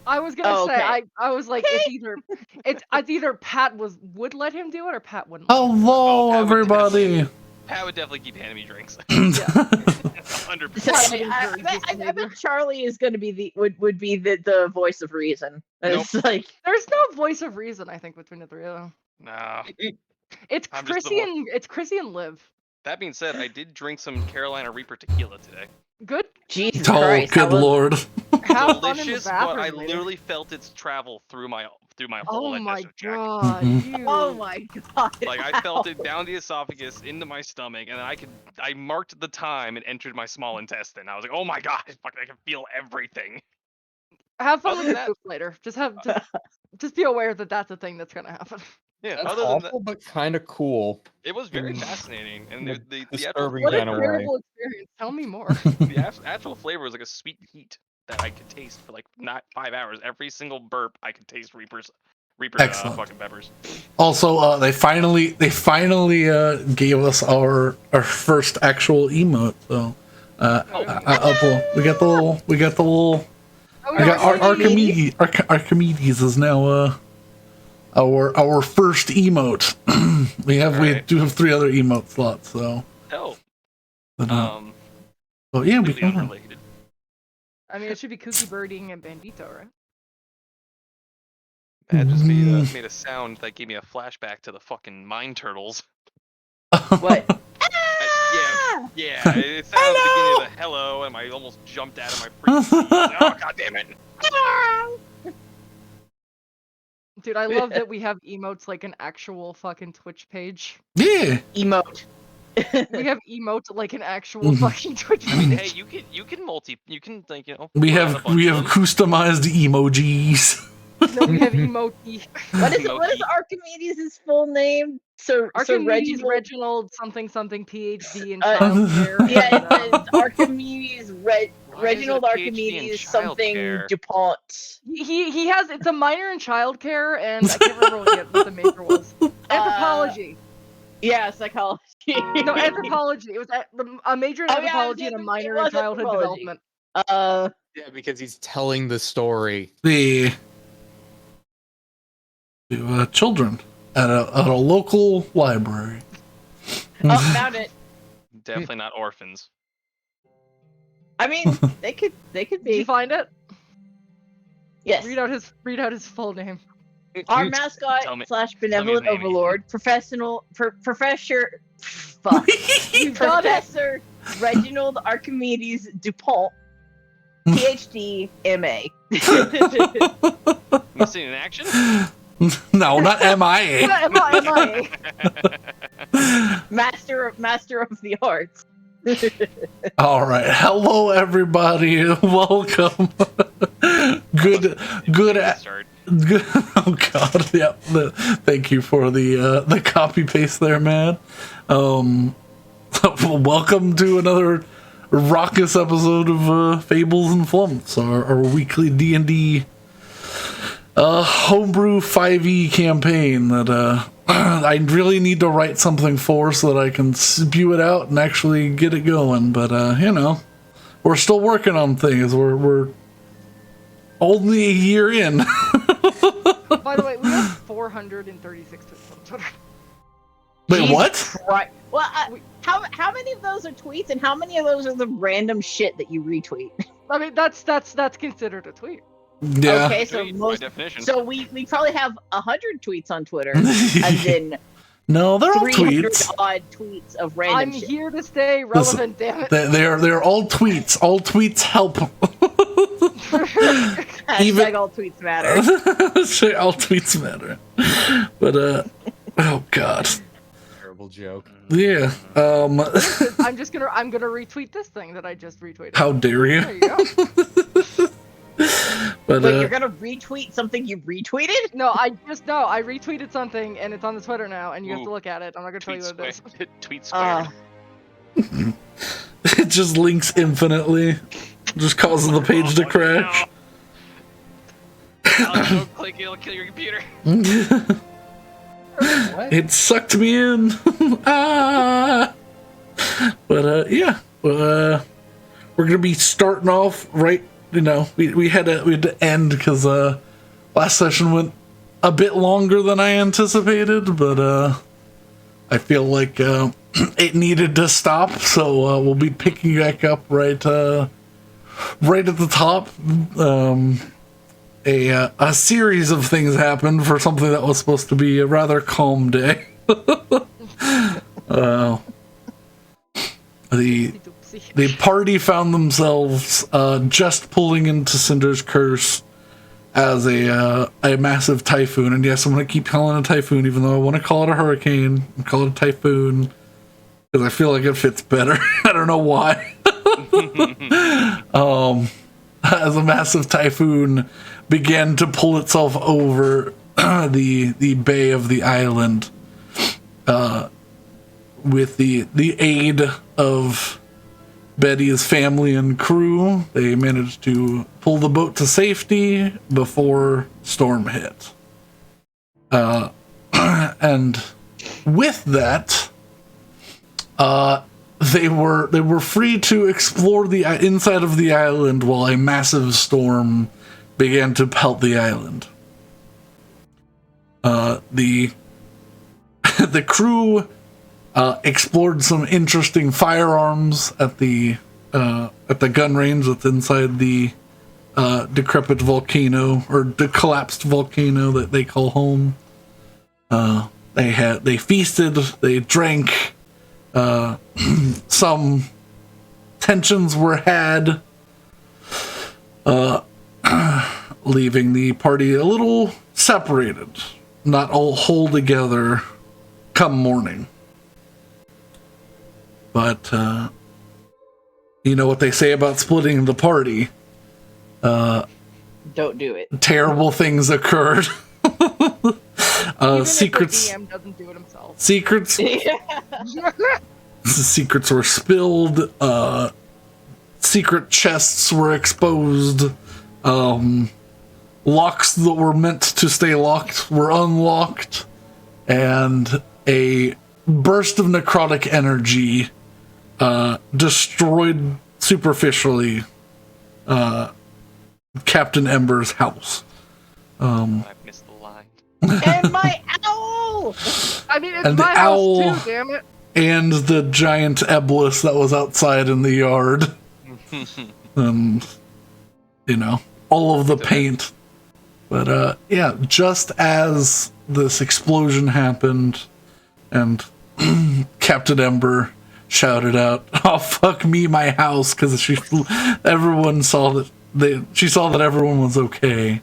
I was gonna say, I was like, it's either Pat would let him do it or Pat wouldn't let him do it. Hello, Pat would everybody. Pat would definitely keep handing me drinks. Yeah. 100%. I bet Charlie is going to be would be the voice of reason. It's like There's no voice of reason, I think, between the three of them. No. It's I'm just the Chrissy and Liv. That being said, I did drink some Carolina Reaper tequila today. Good. Jesus Oh, Christ! good lord. Have fun in the Delicious, but bathroom I later. literally felt its travel through my whole Oh my digestive tract. god. Oh my god! Like I felt it down the esophagus into my stomach, and then I marked the time and entered my small intestine. I was like, oh my god, fuck, I can feel everything. Have fun Other with than the that- poop later. Just be aware that that's a thing that's gonna happen. Yeah, That's other than awful, but kind of cool. that, it was very fascinating, and the Disturbing What a kind of way. terrible experience. Tell me more. actual flavor was like a sweet heat that I could taste for like not 5 hours. Every single burp, I could taste Reaper Excellent. fucking peppers. Also, they finally gave us our first actual emote. So, we got the little. Oh, I got Archimedes. Archimedes is now our first emote. we do have 3 other emote slots. So, Hell, but, yeah, we completely can. unrelated. I mean, it should be Cookie Birding and Bandito, right? That just made a sound that gave me a flashback to the fucking mine turtles. What? Yeah, it sounded the beginning of the hello, and I almost jumped out of my freaking seat. Oh, god damn it. Dude, I love that we have emotes like an actual fucking Twitch page. Yeah. Emote. We have emotes like an actual fucking Twitch I mean, page. hey, you can like, you know. We put on a have bunch of them. customized emojis. No, we have emoji. What is Archimedes' full name? So Archimedes Reginald. Reginald something something PhD in Uh, childcare. Yeah, it says Archimedes Why Reginald is it a PhD in Archimedes something childcare? DuPont. He has it's a minor in childcare and I can't remember what the major was. Anthropology. Yeah, psychology. No, anthropology. It was a major in Oh, yeah, anthropology it and a was minor in childhood anthropology. development. Yeah, because he's telling the story. To children at a local library. Oh, found it. Definitely not orphans. I mean, they could Did you be. find it? Yes. Read out his full name. Our Tell mascot me- slash tell me his benevolent name overlord, professor. Fuck. You got it. Professor Reginald Archimedes DuPont, PhD, MA. Missing in action? No, not MIA. MIA. Master of the arts. All right, hello everybody, welcome. Good. Start. Oh god, yeah. Thank you for the copy paste there, man. Welcome to another raucous episode of Fables and Flumps, our weekly D&D homebrew 5e campaign that I really need to write something for so that I can spew it out and actually get it going. But you know, we're still working on things. We're only a year in. By the way, we have 436 tweets on Twitter. Wait, Jesus what? Christ. Well, how many of those are tweets, and how many of those are the random shit that you retweet? I mean, that's considered a tweet. Yeah. Okay, so Tweet, by definition. so we probably have 100 tweets on Twitter, and then No, they're all 300 tweets. odd tweets of random I'm shit. here to stay relevant, damn it. They're all tweets. All tweets help. Hashtag all tweets matter. Say all tweets matter. But oh god. Terrible joke. Yeah. I'm gonna retweet this thing that I just retweeted. How dare you? There you go. But Wait, you're gonna retweet something you retweeted? No, I retweeted something and it's on the Twitter now, and you have to look at it. I'm not gonna tell you what it is. Tweet squared. it just links infinitely. Just causes the page to crash. I'll click, it'll kill your computer. It sucked me in. Ah. But yeah. We're gonna be starting off right we had to end because last session went a bit longer than I anticipated, but I feel like it needed to stop, so we'll be picking back up right at the top. A series of things happened for something that was supposed to be a rather calm day. The party found themselves just pulling into Cinder's Curse as a massive typhoon. And yes, I'm going to keep calling it a typhoon, even though I want to call it a hurricane. I call it a typhoon because I feel like it fits better. I don't know why. As a massive typhoon began to pull itself over the bay of the island, with the aid of Betty's family and crew, they managed to pull the boat to safety before storm hit. And with that, they were free to explore the inside of the island while a massive storm began to pelt the island. The crew explored some interesting firearms at the gun range that's inside the decrepit volcano, or the collapsed volcano that they call home. They feasted, they drank. Some tensions were had, leaving the party a little separated, not all whole together come morning. But you know what they say about splitting the party. Don't do it. Terrible things occurred. Even Secrets. If the DM doesn't do it himself. Secrets. Secrets were spilled. Secret chests were exposed. Locks that were meant to stay locked were unlocked, and a burst of necrotic energy destroyed superficially Captain Ember's house. I missed the line. And my owl! I mean, it's And the my owl- house too, damn it. And the giant eblis that was outside in the yard. And, all of the paint. But, yeah, just as this explosion happened and Captain Ember shouted out, "Oh, fuck me, my house," because everyone saw that she saw that everyone was okay.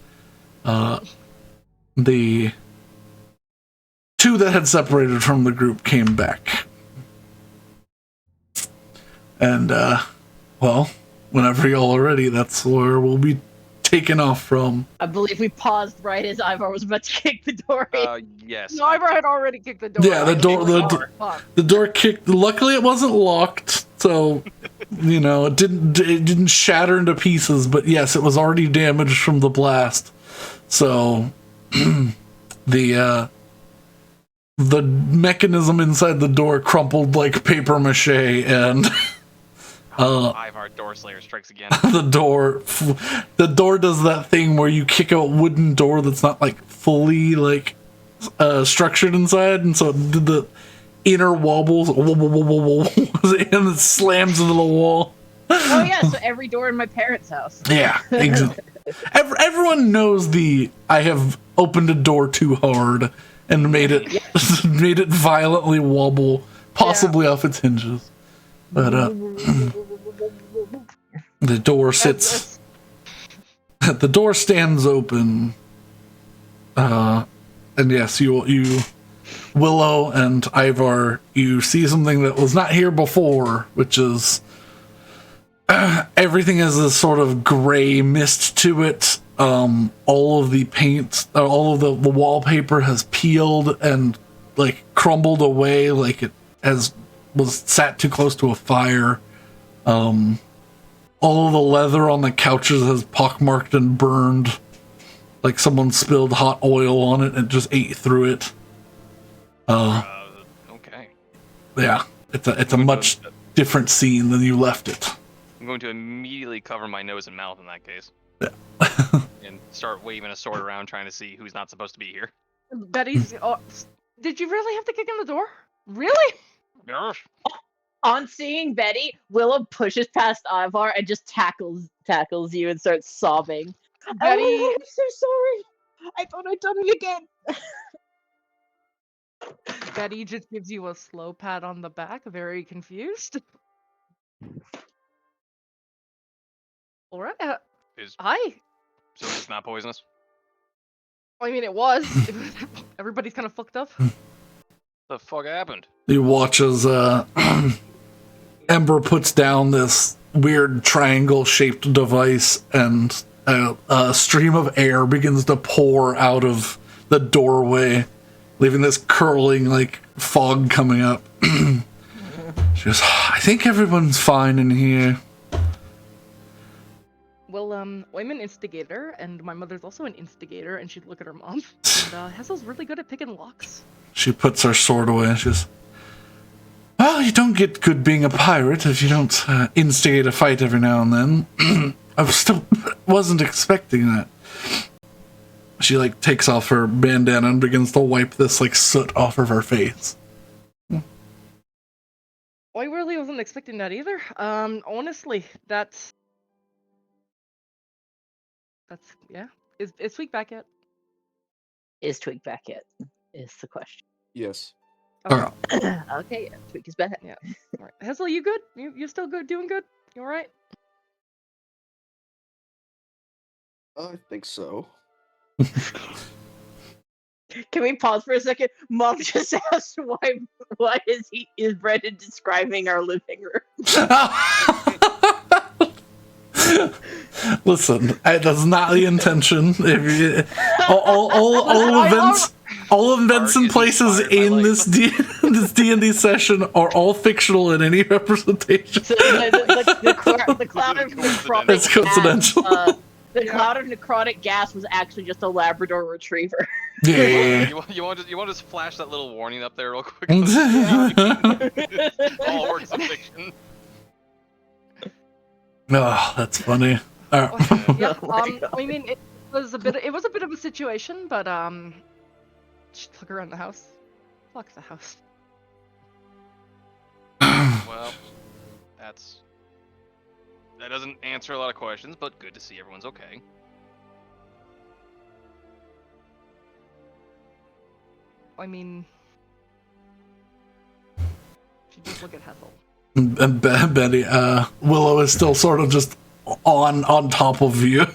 The two that had separated from the group came back. And, well, whenever y'all are ready, that's where we'll be taken off from. I believe we paused right as Ivar was about to kick the door in. Yes. No, Ivor had already kicked the door. Yeah, the out. door- the Oh, door- fuck. The door kicked. Luckily, it wasn't locked, so it didn't shatter into pieces. But yes, it was already damaged from the blast. So the mechanism inside the door crumpled like paper mache, and Ivar Doorslayer strikes again. the door does that thing where you kick a wooden door that's not like fully like structured inside, and so it did the inner wobbles and it slams into the wall. Oh yeah, so every door in my parents' house. Yeah, exactly. Everyone knows I have opened a door too hard and made it made it violently wobble, possibly off its hinges. But the door sits. The door stands open. And yes, you Willow and Ivar, you see something that was not here before, which is everything has this sort of gray mist to it. All of the paint, all of the wallpaper has peeled and like crumbled away, like it was sat too close to a fire. All of the leather on the couches has pockmarked and burned, like someone spilled hot oil on it and just ate through it. Okay. Yeah, it's a much different scene than you left it. I'm going to immediately cover my nose and mouth in that case. And start waving a sword around trying to see who's not supposed to be here. Betty's. Did you really have to kick in the door? Really? Yes. On seeing Betty, Willow pushes past Ivar and just tackles you and starts sobbing. Betty. Oh, I'm so sorry. I thought I'd done it again. Betty just gives you a slow pat on the back, very confused. All right. Is Hi. so it's not poisonous? I mean, it was. Everybody's kind of fucked up. The fuck happened? He watches Ember puts down this weird triangle-shaped device, and a stream of air begins to pour out of the doorway, leaving this curling like fog coming up. She goes, I think everyone's fine in here. Well, I'm an instigator, and my mother's also an instigator, and she'd look at her mom. And Hassel's really good at picking locks. She puts her sword away and she goes, well, you don't get good being a pirate if you don't instigate a fight every now and then. I wasn't expecting that. She like takes off her bandana and begins to wipe this like soot off of her face. I really wasn't expecting that either. Honestly, that's yeah. Is Tweak back yet? Is Twig back yet? Is the question. Yes. Okay. Okay, yeah, Twig is back. Yeah. All right. Hazel, you good? You still good? Doing good? You all right? I think so. Can we pause for a second? Mom just asked why is Brendan describing our living room? Listen, that's not the intention. All events and places in this D&D session are all fictional in any representation. So the cloud of necrotic It's coincidental. gas, the cloud of necrotic gas was actually just a Labrador Retriever. Yeah. You want to just flash that little warning up there real quick? All works of fiction. Oh, that's funny. All right. Yeah. Oh my God. I mean, it was a bit of a situation, but just look around the house. Fuck the house. Well, that doesn't answer a lot of questions, but good to see everyone's okay. I mean, should just look at Hazel. And Betty, Willow is still sort of just on top of you.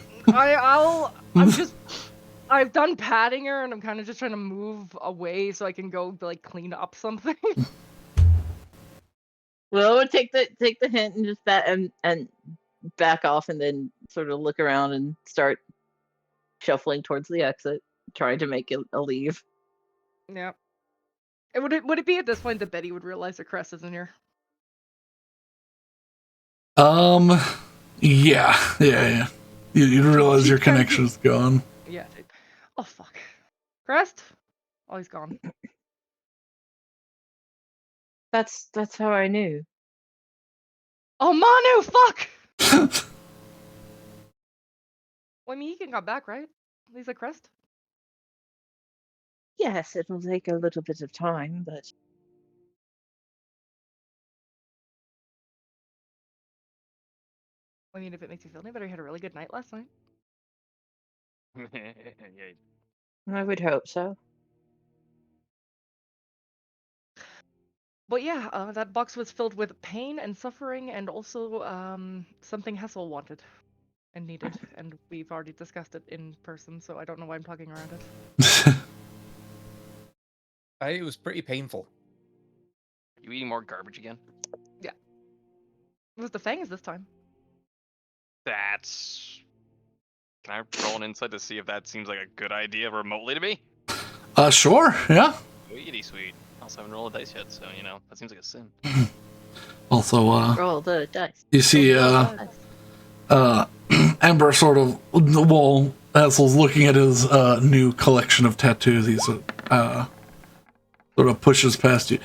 I've done patting her, and I'm kind of just trying to move away so I can go like clean up something. Well, take the hint and just and back off, and then sort of look around and start shuffling towards the exit, trying to make a leave. Yeah. Would it be at this point that Betty would realize that Crest isn't here? Yeah. You realize your connection's gone. Yeah. Dude. Oh fuck. Crest? Oh, he's gone. That's how I knew. Oh, Manu, fuck! Well, I mean, he got back, right? He's at Crest? Yes, it'll take a little bit of time, but I mean, if it makes you feel any better, he had a really good night last night. Yeah. I would hope so. But yeah, that box was filled with pain and suffering, and also something Hessel wanted and needed, and we've already discussed it in person, so I don't know why I'm talking around it. It was pretty painful. You eating more garbage again? It was the fangs this time. That's. Can I roll an insight to see if that seems like a good idea remotely to me? Sure, yeah. Sweet. Also haven't rolled a dice yet, so that seems like a sin. Also, Roll the dice. you see, Ember sort of, well, Hassel's looking at his new collection of tattoos. He's sort of pushes past you.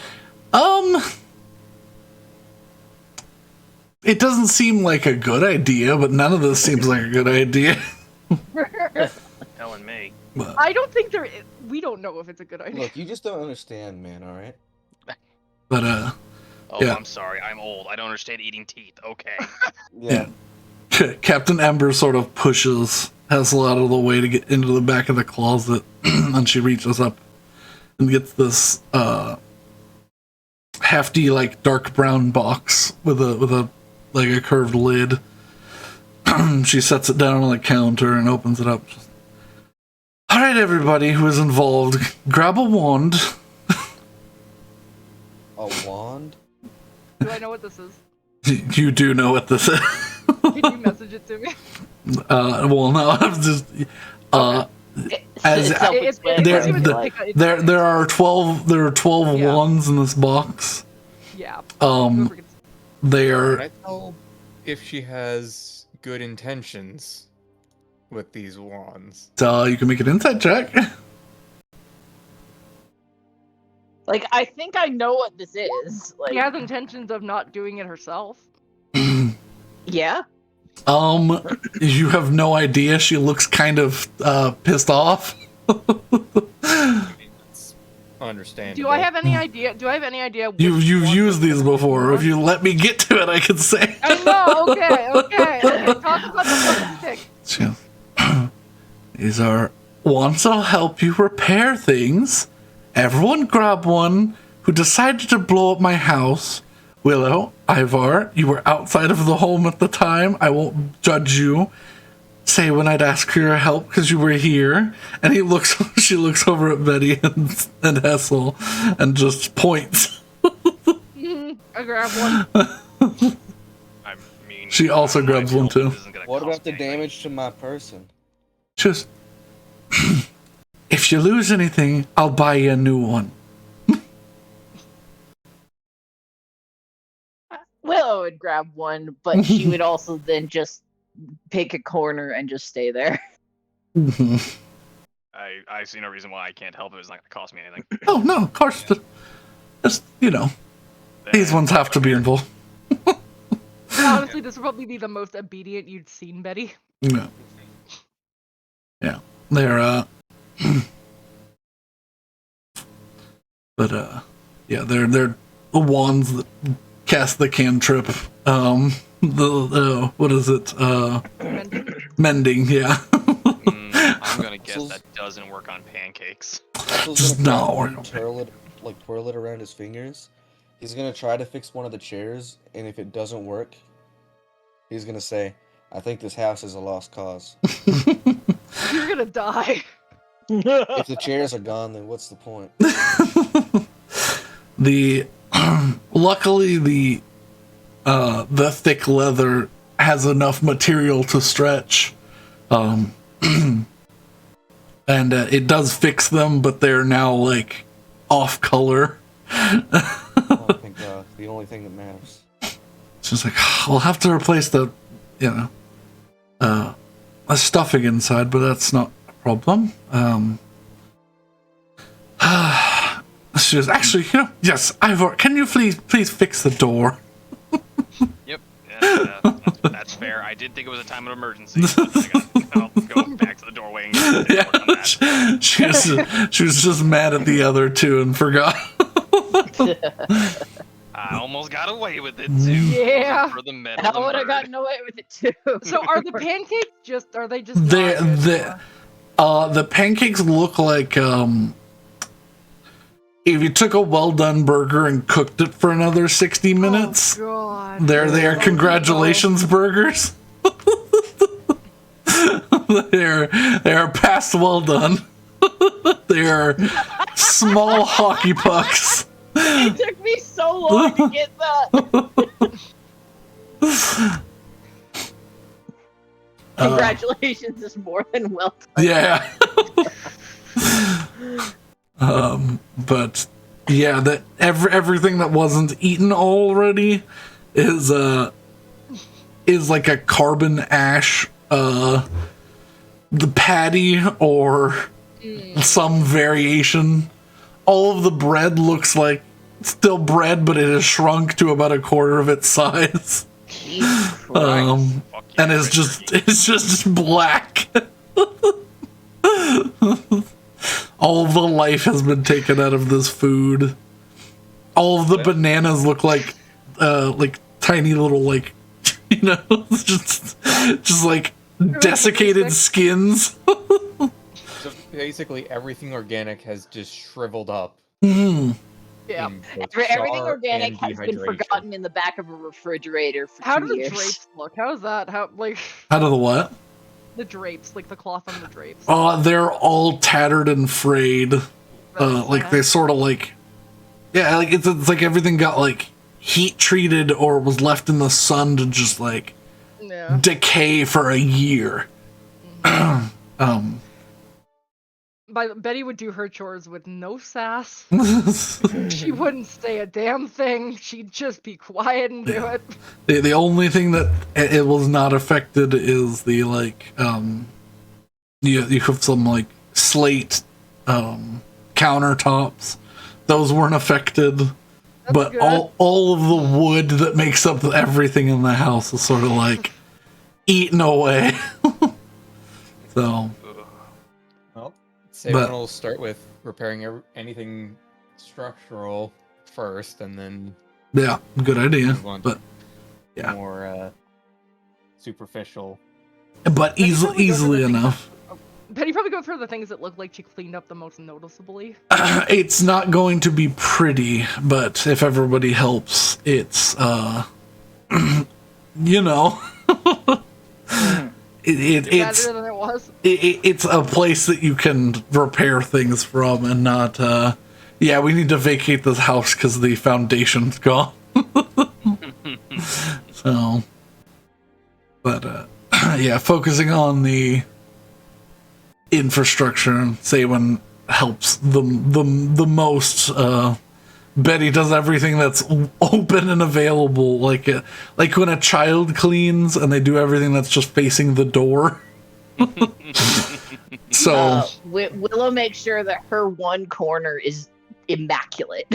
It doesn't seem like a good idea, but none of this seems like a good idea. Telling me. I don't think we don't know if it's a good idea. Look, you just don't understand, man. All right. But Oh, Yeah. I'm sorry. I'm old. I don't understand eating teeth. Okay. Yeah. Captain Ember sort of pushes Hassel out of the way to get into the back of the closet, and she reaches up and gets this hefty, like dark brown box with a like a curved lid. She sets it down on the counter and opens it up. All right, everybody who is involved, grab a wand. A wand? Do I know what this is? You do know what this is. Can you message it to me? Well, no, I'm just. As- Self-explanatory, It's There- like, There are 12. There are 12 Yeah. wands in this box. Yeah. Um, Whoever gets- they Can are. I tell if she has good intentions with these wands? You can make an insight check. like, I think I know what this is. Like, She has intentions of not doing it herself. yeah. You have no idea. She looks kind of pissed off. It's understandable. Do I have any idea? Do I have any idea? which You've one used was these the before. If one? you let me get to it, I can say. I know. Okay. Talk about the fucking stick. These are wands that'll help you repair things. Everyone grab one who decided to blow up my house. Willow, Ivar, you were outside of the home at the time. I won't judge you. Say when I'd ask for your help because you were here. And she looks over at Betty and Hessel and just points. I grab one. I mean. She also I don't know, grabs my one, help too. isn't gonna What cost about the me anything. damage to my person? Just, if you lose anything, I'll buy you a new one. Willow would grab one, but she would also then just pick a corner and just stay there. I see no reason why I can't help it. It's not gonna cost me anything. Oh, no, of course. Just, these ones have to be involved. Honestly, this would probably be the most obedient you'd seen Betty. Yeah. Yeah. They're, but, yeah, they're the wands that cast the cantrip. What is it? Mending, yeah. I'm gonna guess So- that doesn't work on pancakes. Hassel's Just gonna not grab working. one, twirl it around his fingers. He's gonna try to fix one of the chairs, and if it doesn't work, he's gonna say, "I think this house is a lost cause." You're gonna die. If the chairs are gone, then what's the point? Luckily the thick leather has enough material to stretch. And it does fix them, but they're now like off color. Oh, thank God. The only thing that matters. It's just like, we'll have to replace the stuffing inside, but that's not a problem. She was actually, yes, Ivor, can you please fix the door? Yep. Yeah, that's fair. I did think it was a time of emergency. I'll go back to the doorway and get work on that. She was just mad at the other two and forgot. I almost got away with it too. Yeah. For the metal. I and would have bird. gotten away with it too. So are the pancakes are they just They not good, or- the pancakes look like if you took a well done burger and cooked it for another 60 minutes. Oh, God. They are congratulations burgers. they are past well done. They are small hockey pucks. It took me so long to get that. Congratulations is more than well done. Yeah. But yeah, that everything that wasn't eaten already is like a carbon ash the patty or some variation. All of the bread looks like still bread, but it has shrunk to about a quarter of its size. Jesus Christ. Fuck yeah, And it's Richard. just black. All of the life has been taken out of this food. All of the bananas look like tiny little, like, you know, just like desiccated skins. So basically, everything organic has just shriveled up. Mhm. Yeah. in both Everything char organic and has been dehydration. forgotten in the back of a refrigerator for How 2 do the years. drapes look? How is that? How like Out of the what? the drapes, like the cloth on the drapes? They're all tattered and frayed. Like they sort of like, yeah, like it's like everything got like heat treated or was left in the sun to just like Yeah. decay for a year. Betty would do her chores with no sass. She wouldn't say a damn thing. She'd just be quiet and do it. The only thing that it was not affected is the like you have some like slate countertops. Those weren't affected. But good. all of the wood that makes up everything in the house is sort of like eaten away. So, Well, Sabin will start with repairing anything structural first, and then yeah, good idea. move on to But yeah, more superficial. but Betty probably easily go through the enough. Betty probably go through the things that look like she cleaned up the most noticeably. It's not going to be pretty, but if everybody helps, it's you know, it's Better than it was. it's a place that you can repair things from, and not yeah, we need to vacate this house because the foundation's gone. So, but yeah, focusing on the infrastructure, say when helps the most. Betty does everything that's open and available, like when a child cleans and they do everything that's just facing the door. So Willow makes sure that her one corner is immaculate.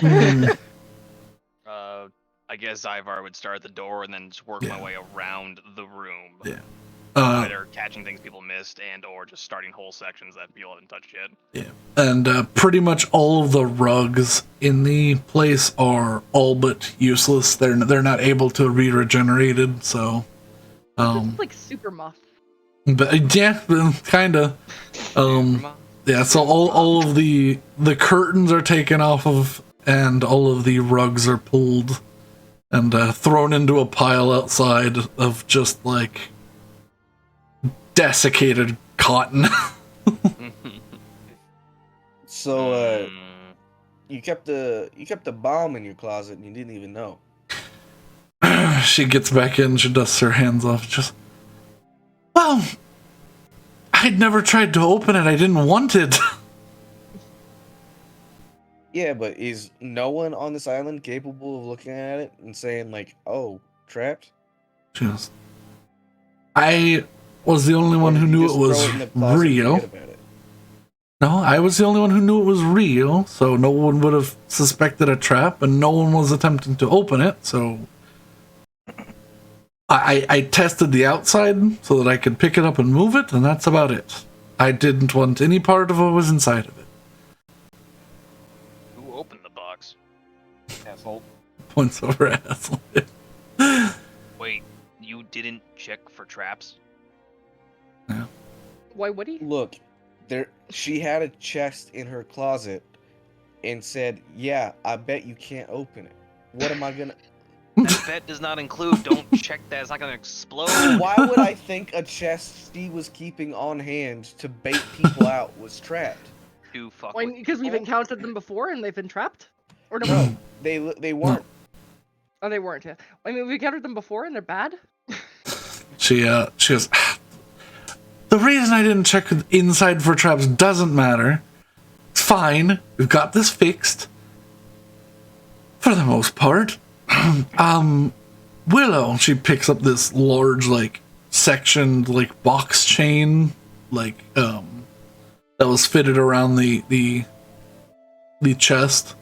I guess Ivar would start at the door and then just work my way around the room. Yeah. Either catching things people missed and or just starting whole sections that people haven't touched yet. Yeah. And pretty much all of the rugs in the place are all but useless. They're not able to be regenerated, so It's like super muff. but yeah, kinda. Yeah, so all of the curtains are taken off of, and all of the rugs are pulled and thrown into a pile outside of just like desiccated cotton. So you kept the bomb in your closet and you didn't even know. She gets back in, she dusts her hands off, just, well, I'd never tried to open it, I didn't want it. Yeah, but is no one on this island capable of looking at it and saying like, "Oh, trapped"? She goes, I was the only one Or who did you knew just it was throw in the closet and real. forget about it? No, I was the only one who knew it was real, so no one would have suspected a trap, and no one was attempting to open it, so I tested the outside so that I could pick it up and move it, and that's about it. I didn't want any part of what was inside of it. Who opened the box? Asshole. Points over asshole. Wait, you didn't check for traps? Why would he? Look, she had a chest in her closet and said, "Yeah, I bet you can't open it." What am I gonna? That bet does not include. Don't check that. It's not gonna explode. Why would I think a chest she was keeping on hand to bait people out was trapped? To fuck Why? with Because we've people? encountered them before and they've been trapped? Or no? No, they weren't. Oh, they weren't. Yeah. I mean, we encountered them before and they're bad? She goes, the reason I didn't check inside for traps doesn't matter. It's fine. We've got this fixed. For the most part. Willow, she picks up this large, like, sectioned, like, box chain, like, that was fitted around the chest.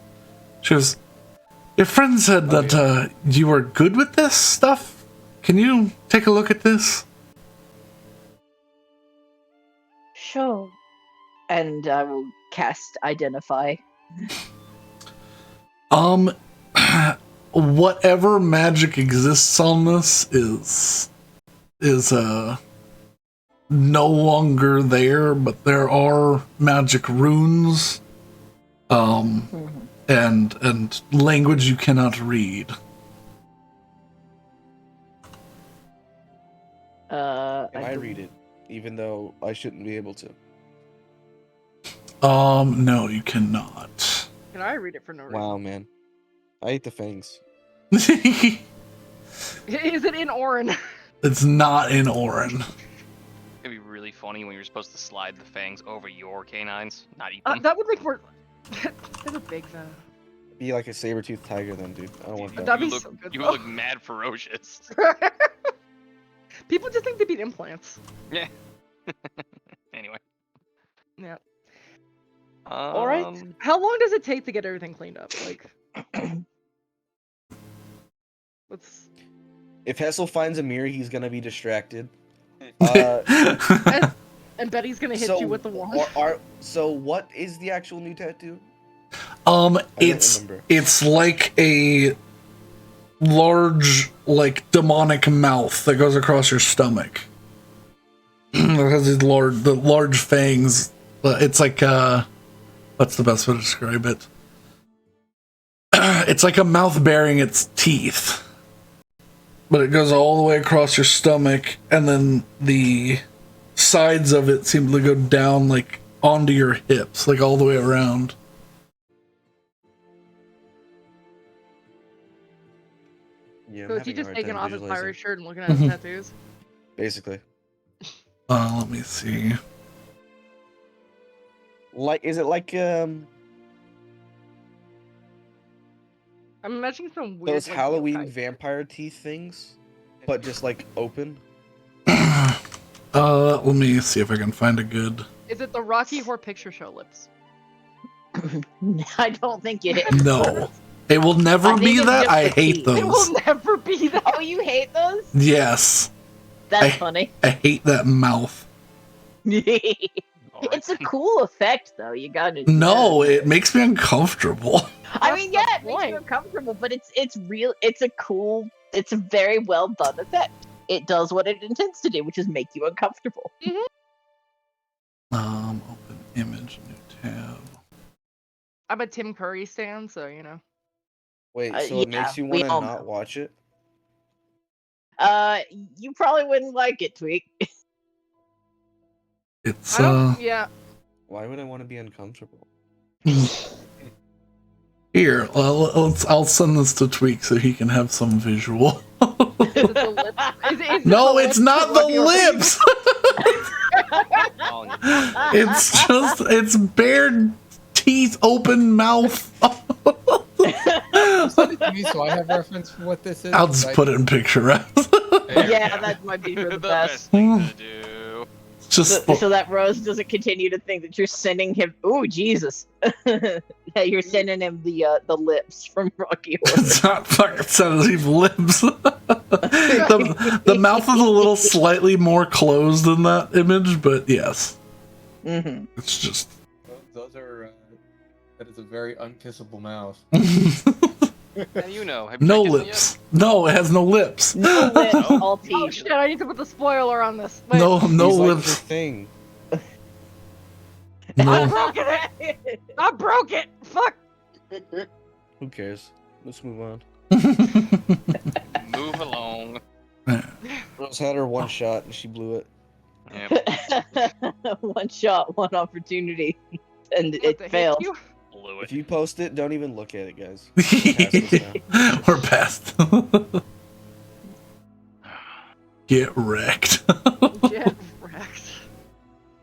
She goes, your friend said that, you were good with this stuff? can you take a look at this? Sure. And I will cast Identify. Whatever magic exists on this is no longer there, but there are magic runes, and language you cannot read. Can I read it, even though I shouldn't be able to? No, you cannot. Can I read it for no reason? Wow, man. I ate the fangs. Is it in Orin? It's not in Orin. It'd be really funny when you're supposed to slide the fangs over your canines, not eat them. That would make more. They're big though. Be like a saber-toothed tiger then, dude. I don't want that. That'd you be look, so good, you though. look mad ferocious. People just think they beat implants. Yeah. Anyway. Yeah. All right. How long does it take to get everything cleaned up? Like, let's. If Hessel finds a mirror, he's gonna be distracted. And Betty's gonna hit So, you with the wand. So what is the actual new tattoo? It's remember. it's like a large, like demonic mouth that goes across your stomach. It has these large fangs. It's like what's the best way to describe it? It's like a mouth bearing its teeth, but it goes all the way across your stomach, and then the sides of it seem to go down like onto your hips, like all the way around. Yeah, So is he just taking off his pirate shirt and looking at his tattoos? Basically. Let me see. Like, is it like I'm imagining some weird. those like, Halloween yokai. vampire teeth things, but just like open? Let me see if I can find a good. Is it the Rocky Horror Picture Show lips? I don't think it is. No, it will never I think be it's that. just I the hate teeth. It will those. never be that. Oh, you hate those? Yes, That's funny. I hate that mouth. It's a cool effect, though. You gotta. do No, that. it makes me uncomfortable. I mean, That's yeah, the it makes you point. uncomfortable, but it's real. It's a cool. It's a very well done effect. It does what it intends to do, which is make you uncomfortable. Open image, new tab. I'm a Tim Curry stan, so you know. Wait, so it yeah, makes you we want to all not know. watch it? You probably wouldn't like it, Tweak. It's I don't. Yeah. Why would I want to be uncomfortable? Here. I'll send this to Tweak so he can have some visual. Is it the lips? Is it No, the it's lips not or the what you're reading? lips. Oh, It's just it's bare teeth, open mouth. Send it to me so I have reference for what this is. I'll just put it in picture. there we Yeah, go. that might be for the the best. thing to do. Just So that Rose doesn't continue to think that you're sending him. Ooh, Jesus! Yeah, you're sending him the lips from Rocky Horror. it's not fucking sensitive lips. the mouth is a little slightly more closed in that image, but yes, Mm-hmm. it's just. Those are. That is a very unkissable mouth. How do you know? Have you No tried kissing lips. No, it has no lips. No lips, all Oh teeth. shit! I need to put the spoiler on this. Wait, No He's like the lips. thing. I No. broke it. I broke it. Fuck. Who cares? Let's move on. yet? Move along. Rose had her one shot and she blew it. Yeah, One shot, one opportunity, and What, it to hit failed. you? blew If it. you post it, don't even look at it, guys. We're past. Get wrecked. Get wrecked.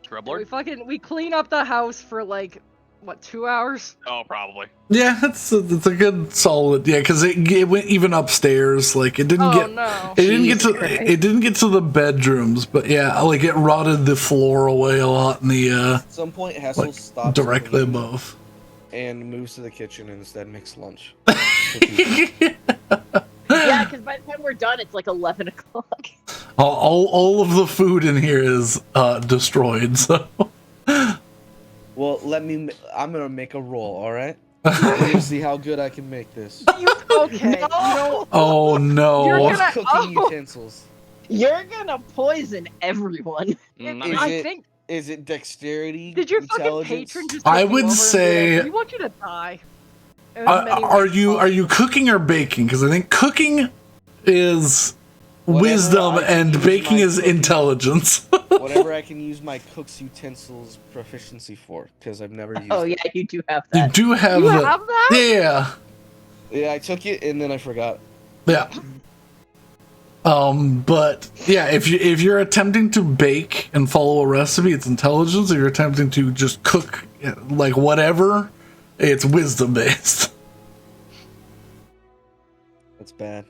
Scrublord? We clean up the house for like what 2 hours? Oh, probably. Yeah, it's a good solid. Yeah, because it went even upstairs. Like it didn't Oh get. no. It didn't get Jesus to. Christ. It didn't get to the bedrooms, but yeah, like it rotted the floor away a lot in the At some point, Hassel like stops directly cleaning above. and moves to the kitchen and instead makes lunch. Yeah, because because by the time we're done, it's like 11 o'clock. All of the food in here is destroyed. So. Well, I'm gonna make a roll. All right. Let's see how good I can make this. Okay. Oh no! You're What's gonna- cooking oh. utensils? You're gonna poison everyone. Mm, Is I it- think. Is it dexterity? Did your fucking intelligence? patron just? I take you would over and be say- like, we want you to die. In many Are ways you possible. cooking or baking? Because I think cooking is Whatever wisdom I can and use baking my is cooking- intelligence. Whatever I can use my cook's utensils proficiency for, because I've never used Oh it. yeah, you do have You that. do have You the have that? yeah. Yeah, I took it and then I forgot. Yeah. But yeah, if you're attempting to bake and follow a recipe, it's intelligence. If you're attempting to just cook like whatever, it's wisdom based. That's bad.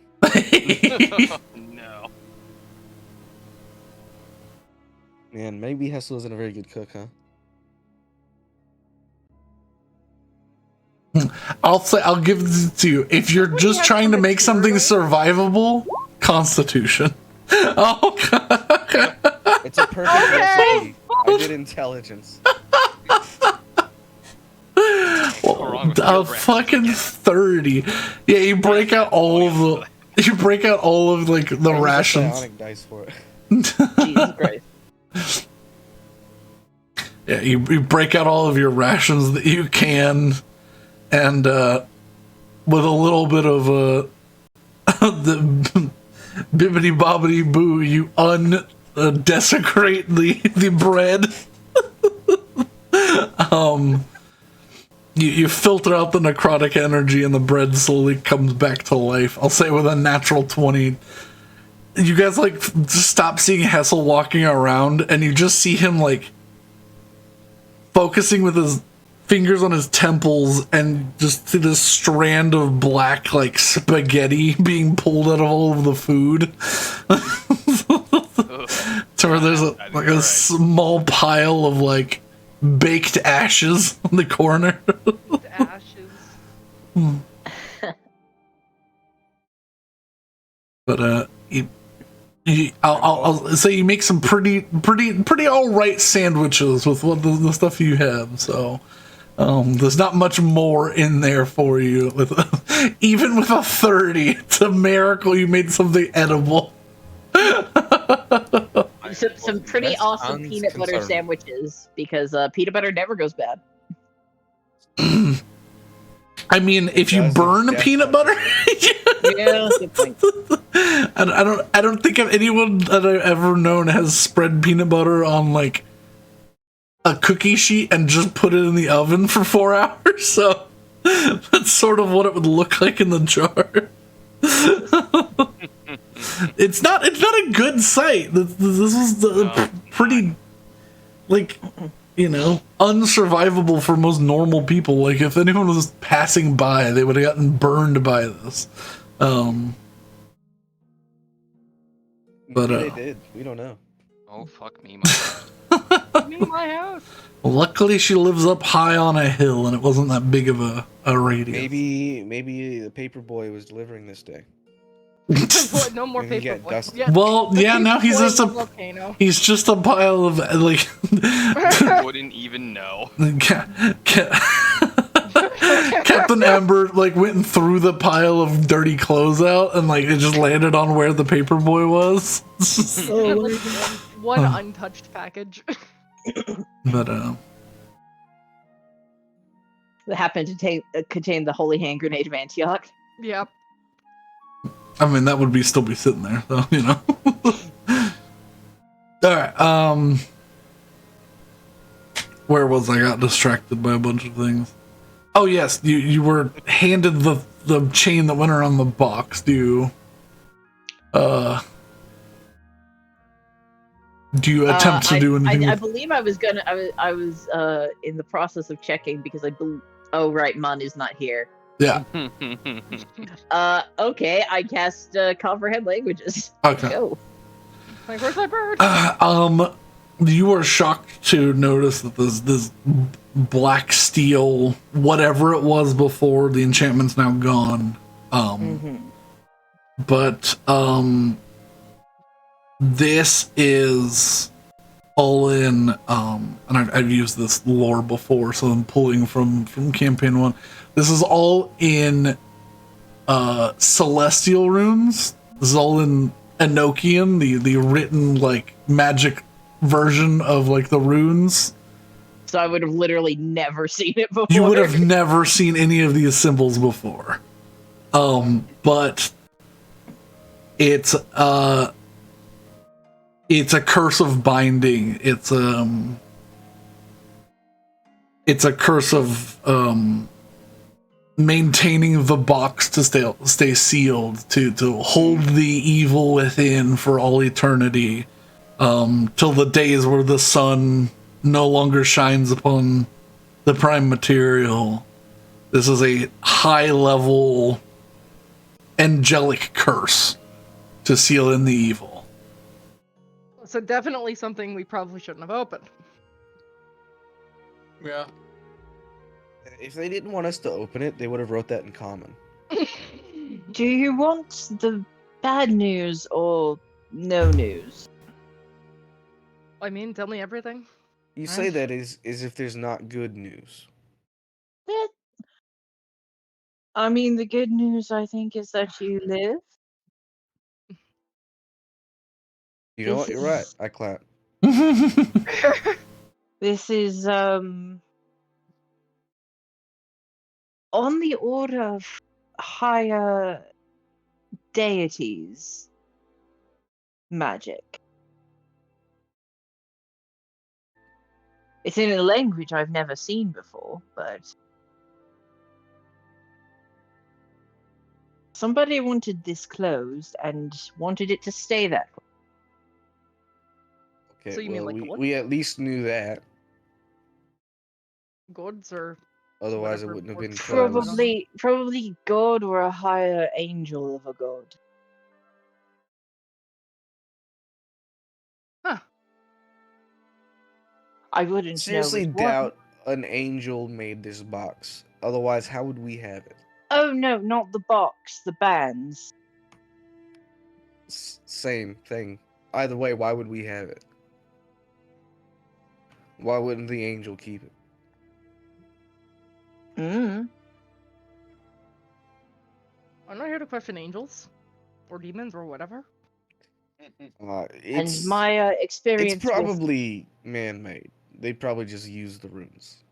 No. Man, maybe Hessel isn't a very good cook, huh? I'll give it to you. If you're Would just you have trying to some make something material? survivable, Constitution. Oh God. It's a perfect Okay. recipe. I did intelligence. What's wrong with you, A Brandon? fucking 30. Yeah, you break out all of the. You break out all of like the I used a rations. psionic dice for it. Jesus Christ. Yeah, you break out all of your rations that you can, and with a little bit of the bibbity bobbity boo, you desecrate the bread. You filter out the necrotic energy, and the bread slowly comes back to life. I'll say with a natural 20. You guys like just stop seeing Hessel walking around, and you just see him like focusing with his fingers on his temples, and just see this strand of black like spaghetti being pulled out of all of the food. To where there's That is like a right. small pile of like baked ashes on the corner. ashes? But I'll say you make some pretty all right sandwiches with what the stuff you have. So there's not much more in there for you. With even with a 30, it's a miracle you made something edible. Some pretty That awesome sounds peanut butter concerning. sandwiches because peanut butter never goes bad. I mean, if you Doesn't burn definitely. peanut butter, Yeah, good point. I don't think of anyone that I've ever known has spread peanut butter on like a cookie sheet and just put it in the oven for 4 hours. So that's sort of what it would look like in the jar. It's not a good sight. This was pretty like, you know, unsurvivable for most normal people. Like if anyone was passing by, they would have gotten burned by this. But, Maybe they did. We don't know. Oh fuck me, my Me, my house. Luckily, she lives up high on a hill, and it wasn't that big of a radius. Maybe the paper boy was delivering this day. What, no more And you paper. get boy. dusted. Yeah, Well, the yeah, paper now he's boy just a volcano. he's just a pile of like wouldn't even know. Captain Amber like went and threw the pile of dirty clothes out, and like it just landed on where the paper boy was. Like, one untouched package. But That happened to contain the holy hand grenade of Antioch. Yep. I mean that would still be sitting there, so you know. All right. Where was I? Got distracted by a bunch of things. Oh yes, you were handed the chain that went around the box. Do you attempt to do anything? I with- believe I was in the process of checking because oh right, Manu's not here. Yeah. Okay, I cast comprehend languages. Okay. Go. Like, where's my bird? You were shocked to notice that this black steel, whatever it was before, the enchantment's now gone. but this is all in, and I've used this lore before, so I'm pulling from campaign 1. This is all in celestial runes. This is all in Enochian, the written like magic version of like the runes. So I would have literally never seen it before. You would have never seen any of these symbols before. But it's a curse of binding. It's a curse of maintaining the box to stay sealed, to hold the evil within for all eternity, till the days where the sun no longer shines upon the prime material. This is a high level angelic curse to seal in the evil. So definitely something we probably shouldn't have opened. Yeah. If they didn't want us to open it, they would have wrote that in common. Do you want the bad news or no news? I mean, tell me everything. You say that as if there's not good news. I mean, the good news, I think, is that you live. You know what? This You're right. is- I clap. This is, on the order of higher deities magic. It's in a language I've never seen before, but somebody wanted this closed and wanted it to stay that way. Okay, So you mean well, like what? we at least knew that. Gods or Otherwise, it whatever wouldn't have been works for closed. them. Probably God or a higher angel of a god. Huh. I wouldn't Seriously know. Which one. doubt an angel made this box. Otherwise, how would we have it? Oh no, not the box, the bands. Same thing. Either way, why would we have it? Why wouldn't the angel keep it? Mm. I'm not here to question angels or demons or whatever. And It's my experience it's probably man-made. They probably just use the runes.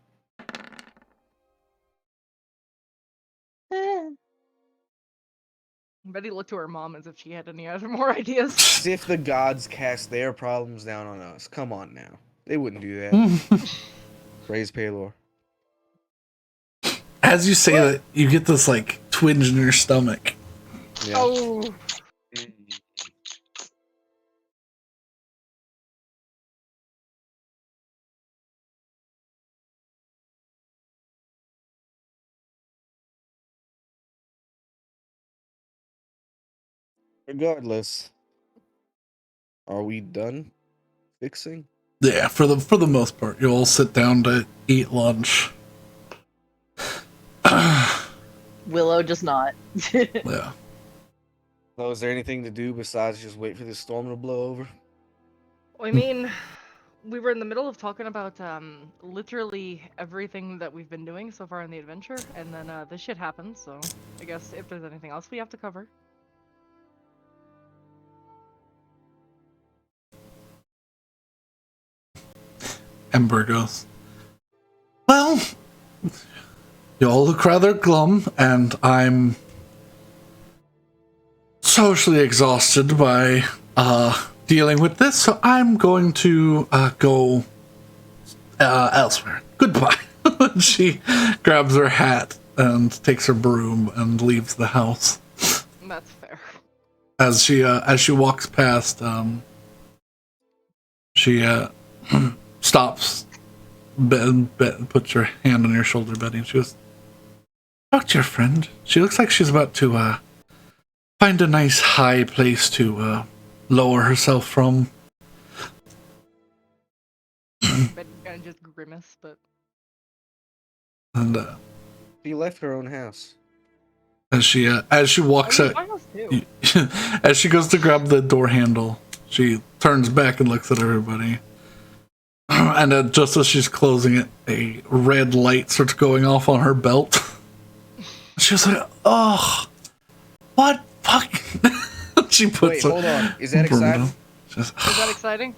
with Betty looked to her mom as if she had any other more ideas. As if the gods cast their problems down on us. Come on now. They wouldn't do that. Praise Palor. As you say that, you get this like twinge in your stomach. Yeah. Oh, Regardless, are we done fixing? Yeah, for the most part, you all sit down to eat lunch. Willow does not. Yeah. So is there anything to do besides just wait for this storm to blow over? I mean, we were in the middle of talking about literally everything that we've been doing so far in the adventure, and then this shit happened. So I guess if there's anything else we have to cover. Ember goes, well, you all look rather glum, and I'm socially exhausted by dealing with this, so I'm going to go elsewhere. Goodbye. She grabs her hat and takes her broom and leaves the house. That's fair. As she walks past, she stops, puts her hand on your shoulder, Betty, and she goes, talk to your friend. She looks like she's about to find a nice high place to lower herself from. Betty kind of just grimace, but And She left her own house. as she walks out. My house too. As she goes to grab the door handle, she turns back and looks at everybody. And just as she's closing it, a red light starts going off on her belt. She's like, "Oh, what fuck?" She puts. Wait, hold on. Is that exciting? Is that exciting?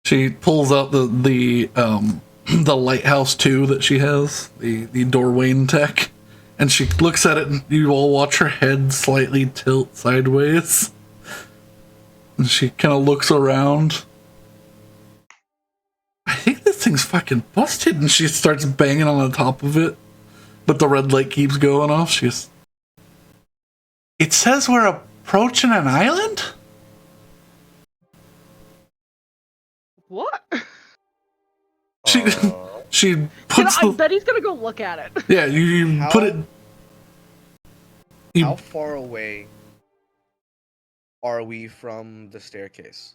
She pulls out the lighthouse 2 that she has, the doorway tech, and she looks at it, and you all watch her head slightly tilt sideways. And she kind of looks around. I think this thing's fucking busted, and she starts banging on the top of it, but the red light keeps going off. It says we're approaching an island? What? She puts I bet he's gonna go look at it. Yeah, you put it. How far away are we from the staircase?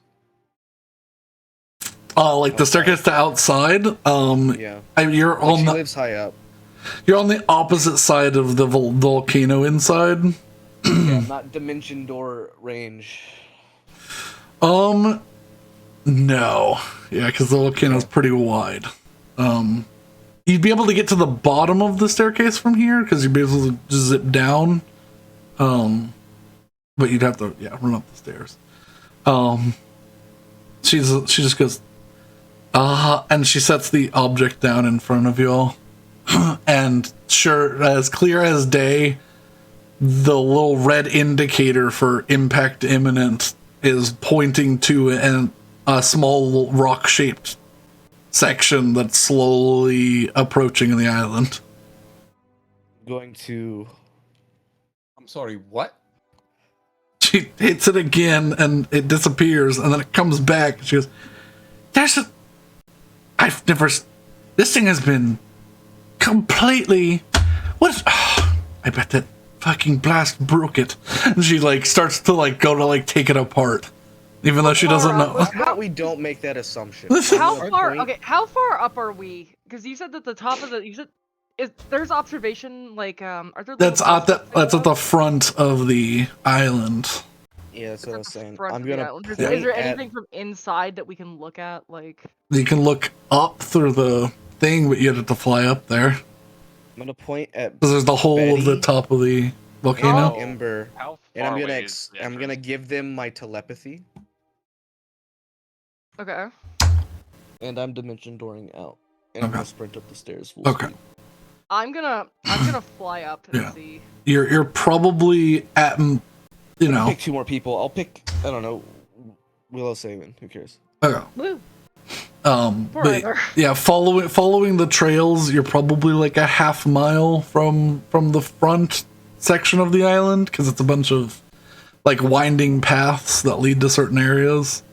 Like the staircase to outside. Yeah. You're on She the lives high up. you're on the opposite side of the volcano inside. Yeah, not dimension door range. No. Yeah, because the volcano's pretty wide. You'd be able to get to the bottom of the staircase from here because you'd be able to just zip down. But you'd have to run up the stairs. She just goes, and she sets the object down in front of you all. And sure, as clear as day, the little red indicator for impact imminent is pointing to a small rock-shaped section that's slowly approaching the island. Going to... I'm sorry, what? She hits it again, and it disappears, and then it comes back. She goes, this thing has been completely... What? I bet that fucking blast broke it. And she, starts to, go to, take it apart. Even though she doesn't know. How about we don't make that assumption? How far up are we? Because you said that the top of there's observation, are there... That's at the front of the island. Yeah, that's what I was saying. Front I'm of the gonna island. Is point there at- anything from inside that we can look at, You can look up through the thing, but you have to fly up there. I'm gonna point at Because there's the hole of the Betty top of the volcano. and Ember, How and I'm far gonna away is the I'm gonna entrance? give them my telepathy, Okay. and I'm dimension dooring out, and I'm Okay. gonna sprint up the stairs. Full Okay. speed. I'm gonna fly up and Yeah. see. You're probably at, Pick 2 more people. I'll pick. I don't know. Willow Savin. Who cares? Okay. Woo. But Forever. yeah, following the trails, you're probably a half mile from the front section of the island because it's a bunch of winding paths that lead to certain areas.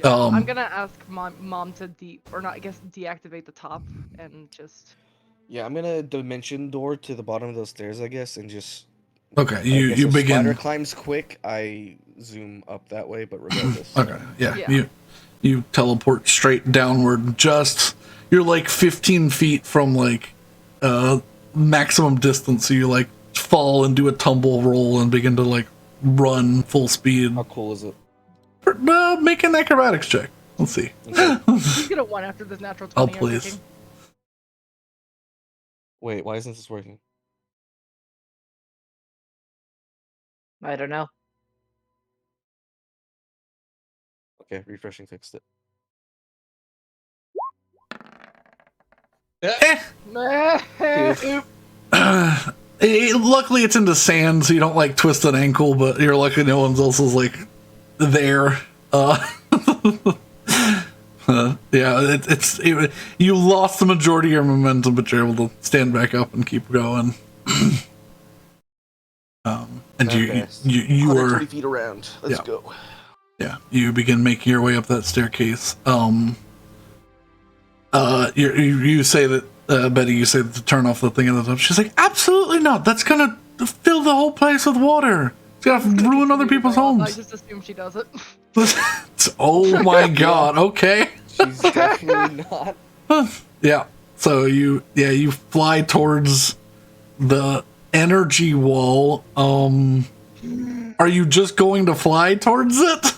Yeah, I'm gonna ask mom to deactivate the top and just. Yeah, I'm gonna dimension door to the bottom of those stairs, I guess, and just. Okay, I you guess you if begin. Spider climbs quick. I zoom up that way, but regardless. Okay, yeah, Yeah. you teleport straight downward. You're 15 feet from maximum distance, so you fall and do a tumble roll and begin to run full speed. How cool is it? Make an acrobatics check. Let's see. He's gonna 1 after this natural 20. I'm please. thinking. Wait, why isn't this working? I don't know. Okay, refreshing fixed it. Luckily, it's in the sand, so you don't twist an ankle. But you're lucky no one else is there. Yeah, you lost the majority of your momentum, but you're able to stand back up and keep going. And Okay. you were 120 feet around. Let's Yeah. go. Yeah, you begin making your way up that staircase. You say that, Betty, you say to turn off the thing at the top. She's like, absolutely not. That's gonna fill the whole place with water. It's gonna ruin other people's I homes. just assume she does it. Oh my god, okay. She's definitely not. Yeah, so you fly towards the energy wall. Are you just going to fly towards it?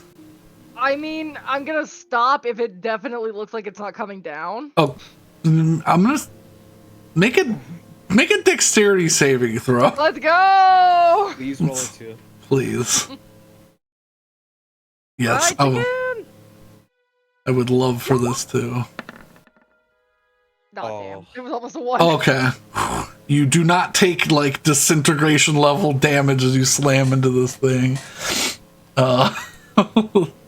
I mean, I'm gonna stop if it definitely looks like it's not coming down. Oh, I'm gonna make a dexterity saving throw, Let's go! Please roll it too. please. Yes, Right again! I would love for this too. Nah, damn. Oh. It was almost a 1. Okay. You do not take like disintegration level damage as you slam into this thing. That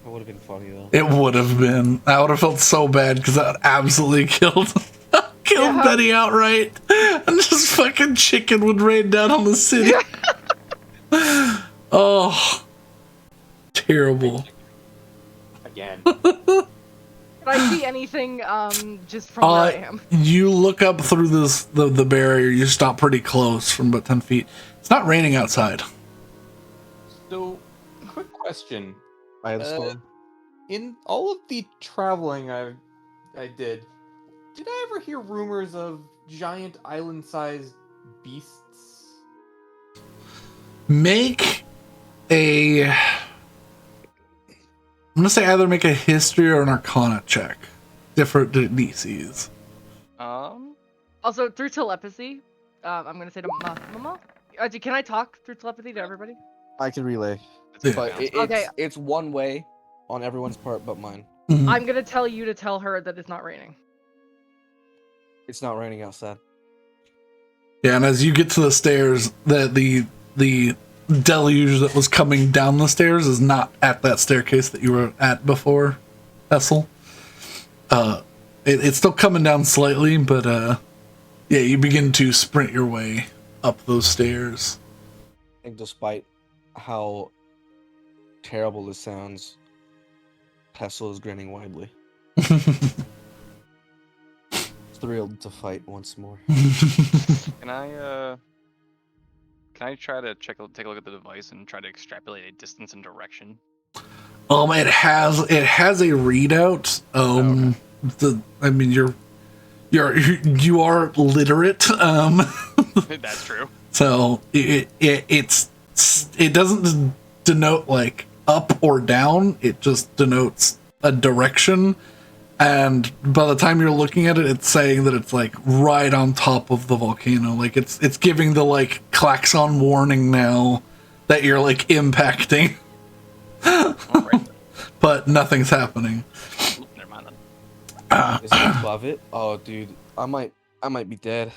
would have been funny though. It would have been. I would have felt so bad because that absolutely killed Yeah. Betty outright. And just fucking chicken would rain down on the city. Oh. Terrible. Again. Can I see anything just from where I am? You look up through the barrier, you stop pretty close from about 10 feet. It's not raining outside. So, quick question. I had a storm. In all of the traveling I did I ever hear rumors of giant island-sized beasts? Make I'm gonna say either make a history or an arcana check. Different DCs. Also, through telepathy, I'm gonna say to Mama. Can I talk through telepathy to everybody? I can relay, Yeah. but Okay. it's one way on everyone's part but mine. Mhm. I'm gonna tell you to tell her that it's not raining. It's not raining outside. Yeah, and as you get to the stairs, the deluge that was coming down the stairs is not at that staircase that you were at before, Essel. It's still coming down slightly, but yeah, you begin to sprint your way up those stairs. I think despite how terrible this sounds, Hessel is grinning widely. Thrilled to fight once more. Can I try to take a look at the device and try to extrapolate a distance and direction? It has a readout. I mean, you are literate. That's true. So it doesn't denote like up or down. It just denotes a direction. And by the time you're looking at it, it's saying that it's like right on top of the volcano. Like it's giving the like klaxon warning now that you're like impacting. All right. But nothing's happening. Never mind then. Is it above it? Oh, dude, I might be dead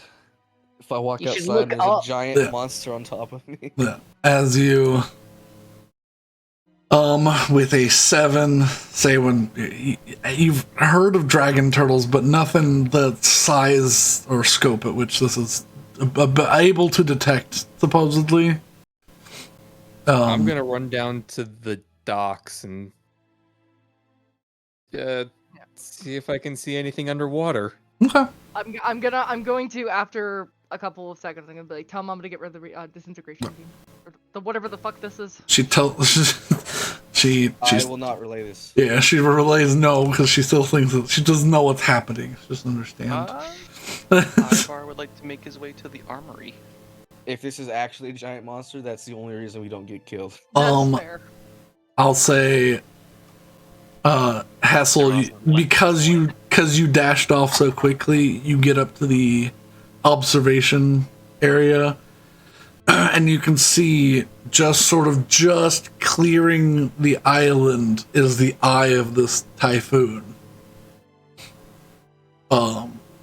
if I walk You should outside look and there's up. a giant Yeah. monster on top of me. Yeah. As you with a 7, say when you've heard of dragon turtles, but nothing the size or scope at which this is able to detect, supposedly. I'm gonna run down to the docks and see if I can see anything underwater. Okay. I'm going to, after a couple of seconds, I'm gonna be like, tell Mama to get rid of the disintegration beam, or the whatever the fuck this is. She I she's will not relay this. yeah, she relays no because she still thinks that she doesn't know what's happening. She doesn't understand. Ivar would like to make his way to the armory. If this is actually a giant monster, that's the only reason we don't get killed. That's fair. I'll say, Hassel, because you dashed off so quickly, you get up to the observation area, and you can see just clearing the island is the eye of this typhoon.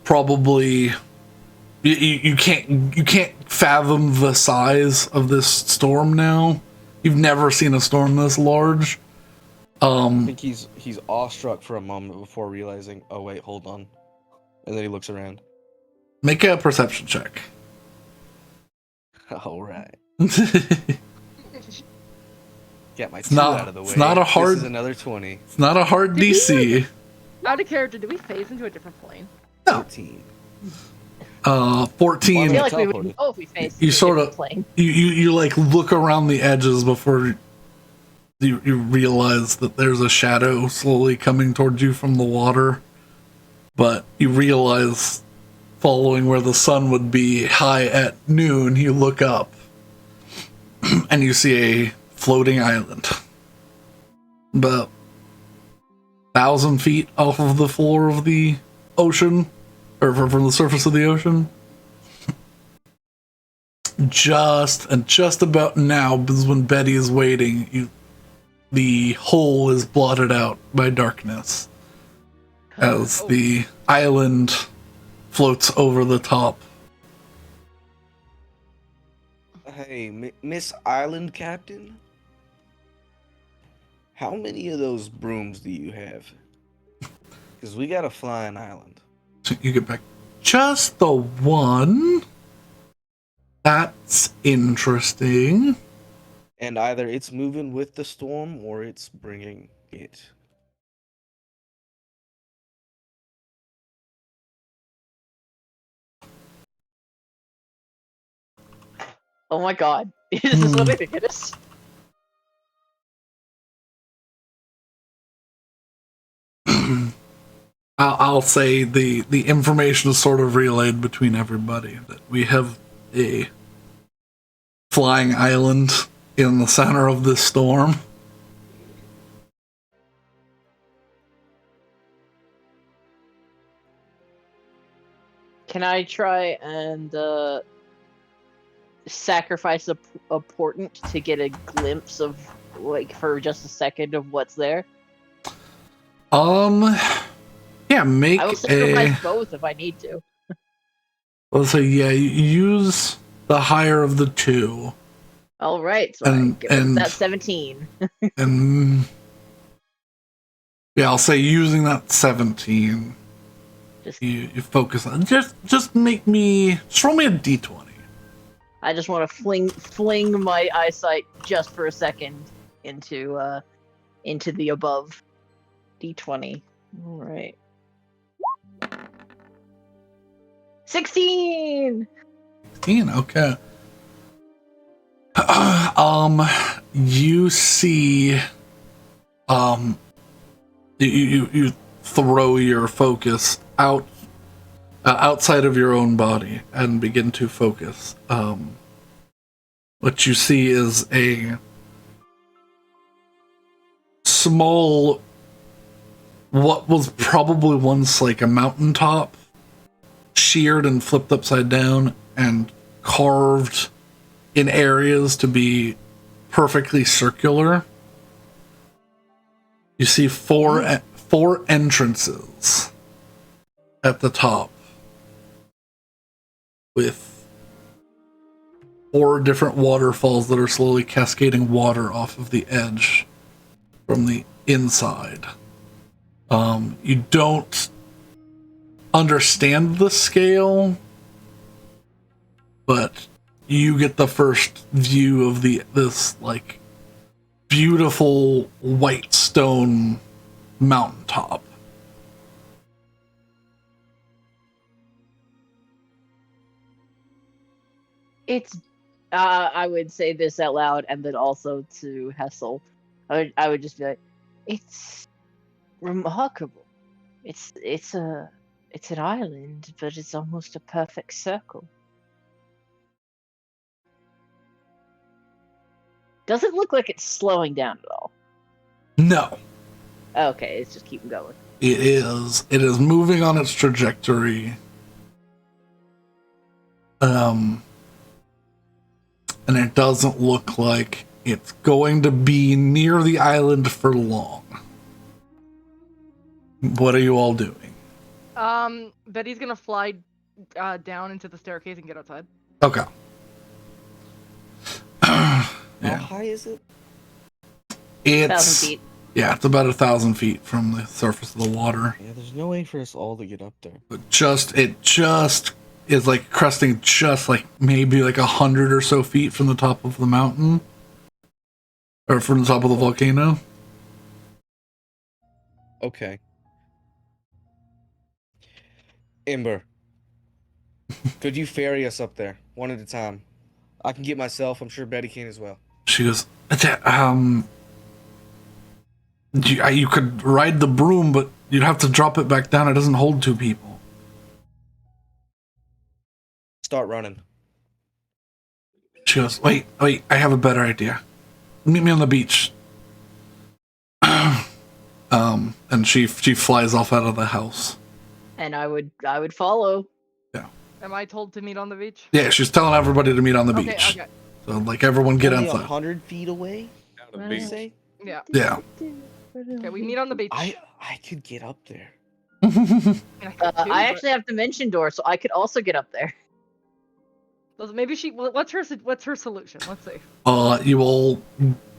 Probably you can't fathom the size of this storm now. You've never seen a storm this large. I think he's awestruck for a moment before realizing, oh wait, hold on. And then he looks around. Make a perception check. Alright. Get my It's 2 not- out of the way. it's not a hard- This is another 20. It's not a hard Did he, DC. Out of character, do we phase into a different plane? 13. 14. I feel Yeah, like we teleported. would know if we faced You a sorta- different plane. You like look around the edges before you realize that there's a shadow slowly coming towards you from the water, but you realize following where the sun would be high at noon, you look up and you see a floating island. About 1,000 feet off of the floor of the ocean, or from the surface of the ocean. Just about now, because when Betty is waiting, the hole is blotted out by darkness as the island floats over the top. Hey, Miss Island Captain? How many of those brooms do you have? Because we got a flying island. So you get back. Just the one? That's interesting. And either it's moving with the storm or it's bringing it. Oh my god. Is this what I think it is? I'll say the information is sort of relayed between everybody that we have a flying island in the center of this storm. Can I try and sacrifice a portent to get a glimpse of, like, for just a second of what's there? Yeah, make I will sacrifice both if I need to. Let's say, yeah, you use the higher of the two. All right, so I get that 17. And yeah, I'll say using that 17. You focus on just roll me a d20. I just want to fling my eyesight just for a second into the above d20. All right. 16. 16, okay. You see, you throw your focus outside of your own body and begin to focus. What you see is a small, what was probably once like a mountaintop, sheared and flipped upside down and carved in areas to be perfectly circular. You see four entrances at the top with 4 different waterfalls that are slowly cascading water off of the edge from the inside. You don't understand the scale, but you get the first view of this like beautiful white stone mountaintop. It's I would say this out loud and then also to Hessel. I would just be like, it's remarkable. It's an island, but it's almost a perfect circle. Does it look like it's slowing down at all? No. Okay, it's just keeping going. It is moving on its trajectory. And it doesn't look like it's going to be near the island for long. What are you all doing? Betty's gonna fly down into the staircase and get outside. Okay. How Yeah. high is it? It's 1,000 feet. Yeah, it's about 1,000 feet from the surface of the water. Yeah, there's no way for us all to get up there. But it just is like cresting just like maybe like 100 or so feet from the top of the mountain. Or from the top of the volcano. Okay. Ember, could you ferry us up there one at a time? I can get myself. I'm sure Betty can as well. She goes, you could ride the broom, but you'd have to drop it back down. It doesn't hold 2 people. start running. She goes, wait, I have a better idea. Meet me on the beach. And she flies off out of the house. And I would follow. Am I told to meet on the beach? Yeah, she's telling everybody to meet on the Okay, beach. okay. So like everyone get Only outside. 100 feet away. Down You beach. say? Yeah. Yeah. Okay, we meet on the beach. I could get up there. I could too, I but- actually have Dimension Door, so I could also get up there. Maybe she. What's her solution? Let's see. You will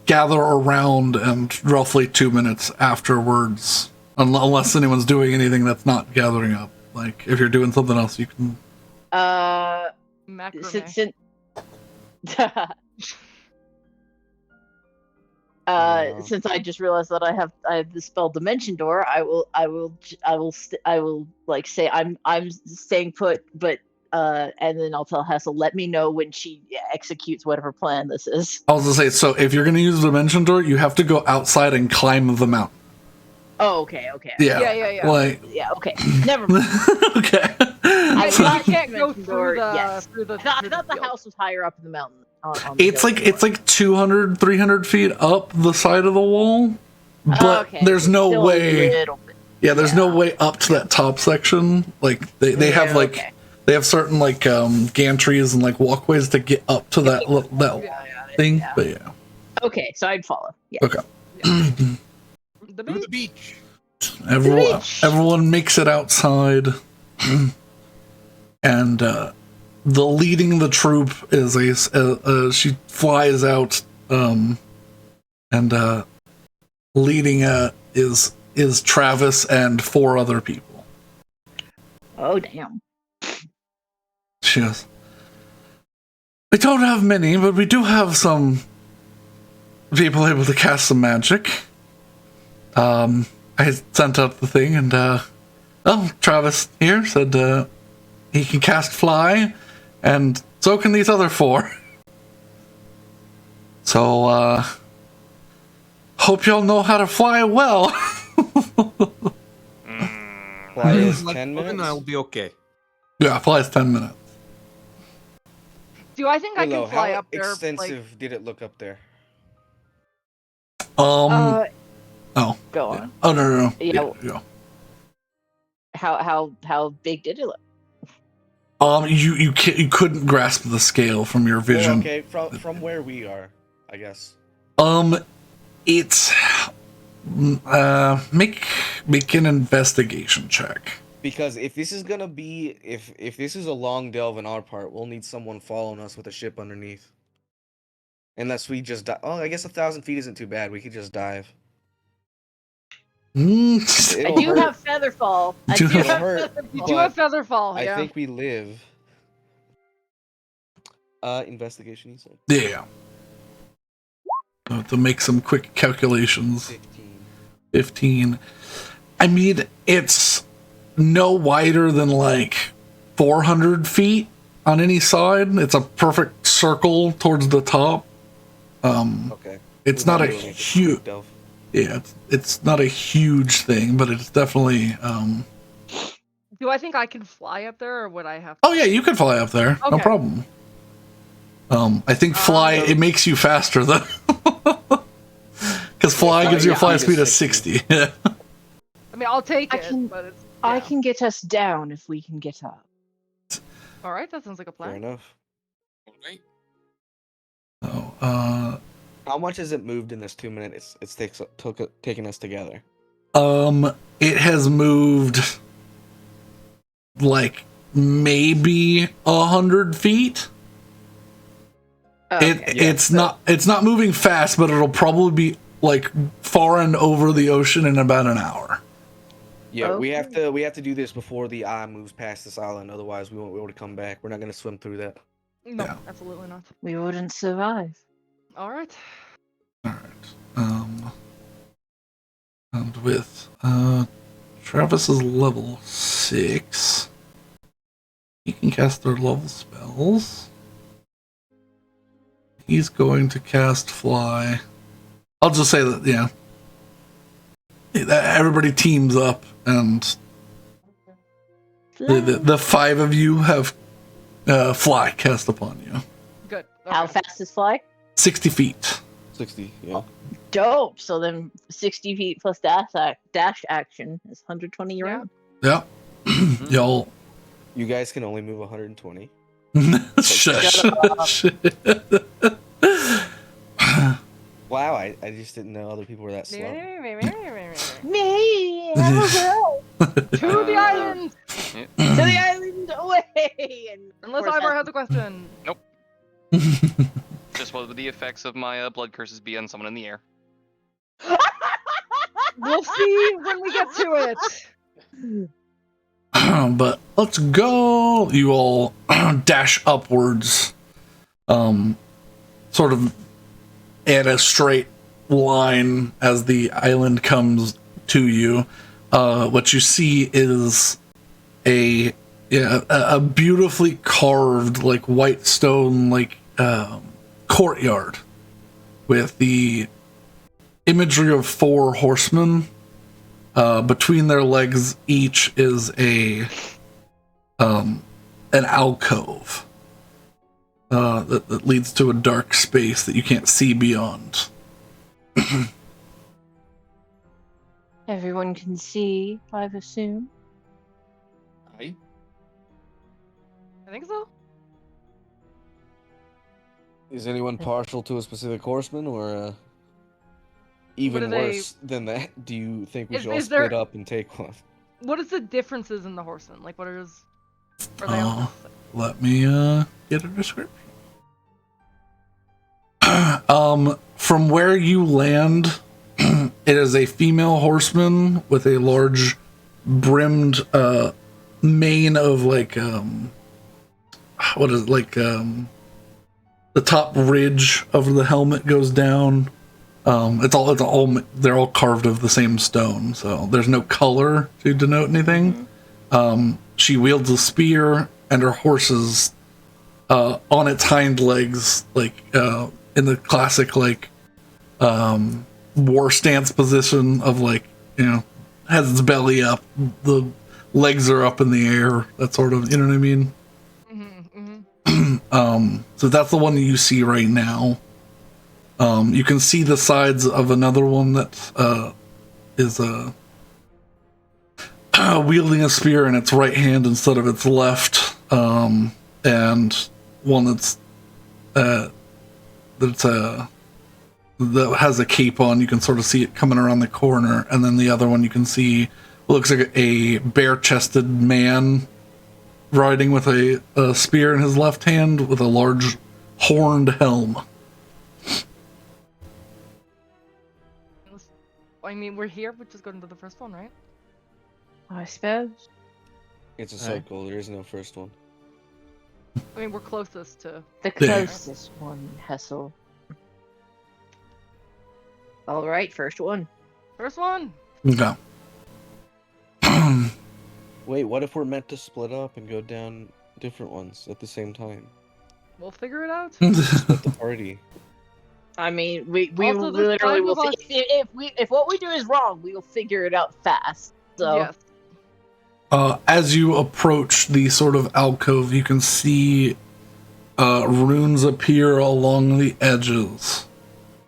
gather around, and roughly 2 minutes afterwards, unless anyone's doing anything that's not gathering up. Like if you're doing something else, you can. Macrame. Since Yeah. since I just realized that I have the spell Dimension Door, I will like say I'm staying put, but and then I'll tell Hessel, let me know when she executes whatever plan this is. I was gonna say, so if you're gonna use the dimension door, you have to go outside and climb the mountain. Oh, okay. Yeah. Yeah. Like, Yeah, okay. Never mind. okay. I So thought you can't go Dimension through Door, the yes. through the. I thought through the field. house was higher up in the mountain. On the It's building. like 200, 300 feet up the side of the wall, but Okay, there's so no still a way. little bit. Yeah, there's no Yeah. way up to that top section. Like they have Yeah, like okay. they have certain like gantries and like walkways to get up to that that Yeah. thing. Yeah. But yeah, Okay, so I'd follow. Yeah. okay. The To the beach. beach. Everyone makes it outside, and the leading the troop is she flies out, and leading is Travis and 4 other people. Oh damn. She goes, we don't have many, but we do have some people able to cast some magic. I sent out the thing, and Travis here said he can cast fly, and so can these other 4. So hope y'all know how to fly well. Fly is Like, 10 well, then minutes. I'll be okay. Yeah, fly's 10 minutes. Do I think I Willow, can fly how up there? extensive did it look up there? Oh Go on. no. Yeah. Yeah. How big did it look? You couldn't grasp the scale from your vision. Well, okay, from where we are, I guess. It's make an investigation check. Because if this is gonna be if this is a long delve on our part, we'll need someone following us with a ship underneath. Unless we just dive. Oh, I guess 1,000 feet isn't too bad. We could just dive. Mm, I It'll do hurt. have Featherfall. I Do do have- have hurt. You Featherfall. do have Featherfall. I Yeah. think we live. Investigation, you said. yeah. To make some quick calculations. 15. 15. I mean, it's no wider than like 400 feet on any side. It's a perfect circle towards the top. Okay. It's We're not a doing like huge, quick delve. yeah, it's not a huge thing, but it's definitely, Do I think I can fly up there, or would I have? oh yeah, you can fly up there. No Okay. problem. I think fly, it makes you faster though. Because fly gives you a yeah, fly I speed of just 60. I mean, I'll take I it, can- but it's. I yeah. can get us down if we can get up. All right, that sounds like a Fair plan. enough. Alright. So, How much has it moved in this 2 minutes? It's taken us together. it has moved like maybe 100 feet. Okay. It's not moving fast, but it'll probably be like far and over the ocean in about an hour. Yeah, we have Okay. to do this before the eye moves past this island. Otherwise, we won't be able to come back. We're not gonna swim through that. No, Yeah. absolutely not. We wouldn't survive. All right. All right. And with Travis is level 6, he can cast their level spells. He's going to cast fly. I'll just say that, yeah. Everybody teams up, and the 5 of you have fly cast upon you. Good. How okay. fast is fly? 60 feet. 60. Yeah. Dope. So then 60 feet plus dash action is 120 Yeah. around. Yep. Y'all. You guys can only move 120. Shush. Shut up. Wow, I just didn't know other people were that slow. Me, I'm a girl. To the island! To the island away. And of Unless course Ivar has a question. Just what would the effects of my blood curses be on someone in the air? We'll see when we get to it. But let's go. You all dash upwards, sort of at a straight line as the island comes to you. What you see is a beautifully carved, like white stone, like courtyard with the imagery of 4 horsemen. Between their legs each is an alcove that leads to a dark space that you can't see beyond. Everyone can see, I've assumed. I I think so. Is anyone partial to a specific horseman, or even are they- worse than that? Do you think we Is- should all is there- split up and take one? What is the differences in the horsemen? Like, what is? Are they all just like- Let me get a description. From where you land, it is a female horseman with a large brimmed mane of like what is it, like the top ridge of the helmet goes down. It's all they're all carved of the same stone, so there's no color to denote anything. She wields a spear, and her horse is on its hind legs, like in the classic like war stance position of like, you know, has its belly up, the legs are up in the air, that sort of, you know what I mean? So that's the one that you see right now. You can see the sides of another one that is wielding a spear in its right hand instead of its left, and one that has a cape on. You can sort of see it coming around the corner, and then the other one you can see looks like a bare-chested man riding with a spear in his left hand with a large horned helm. I mean, we're here. We just go into the first one, right? I suppose. It's a Alright. circle. There is no first one. I mean, we're closest to. The There. closest one, Hessel. All right, first one. First one. Okay. Wait, what if we're meant to split up and go down different ones at the same time? We'll figure it out. Split the party. I mean, we Also, there's literally five will. of us. If what we do is wrong, we will figure it out fast. So Yes. As you approach the sort of alcove, you can see runes appear along the edges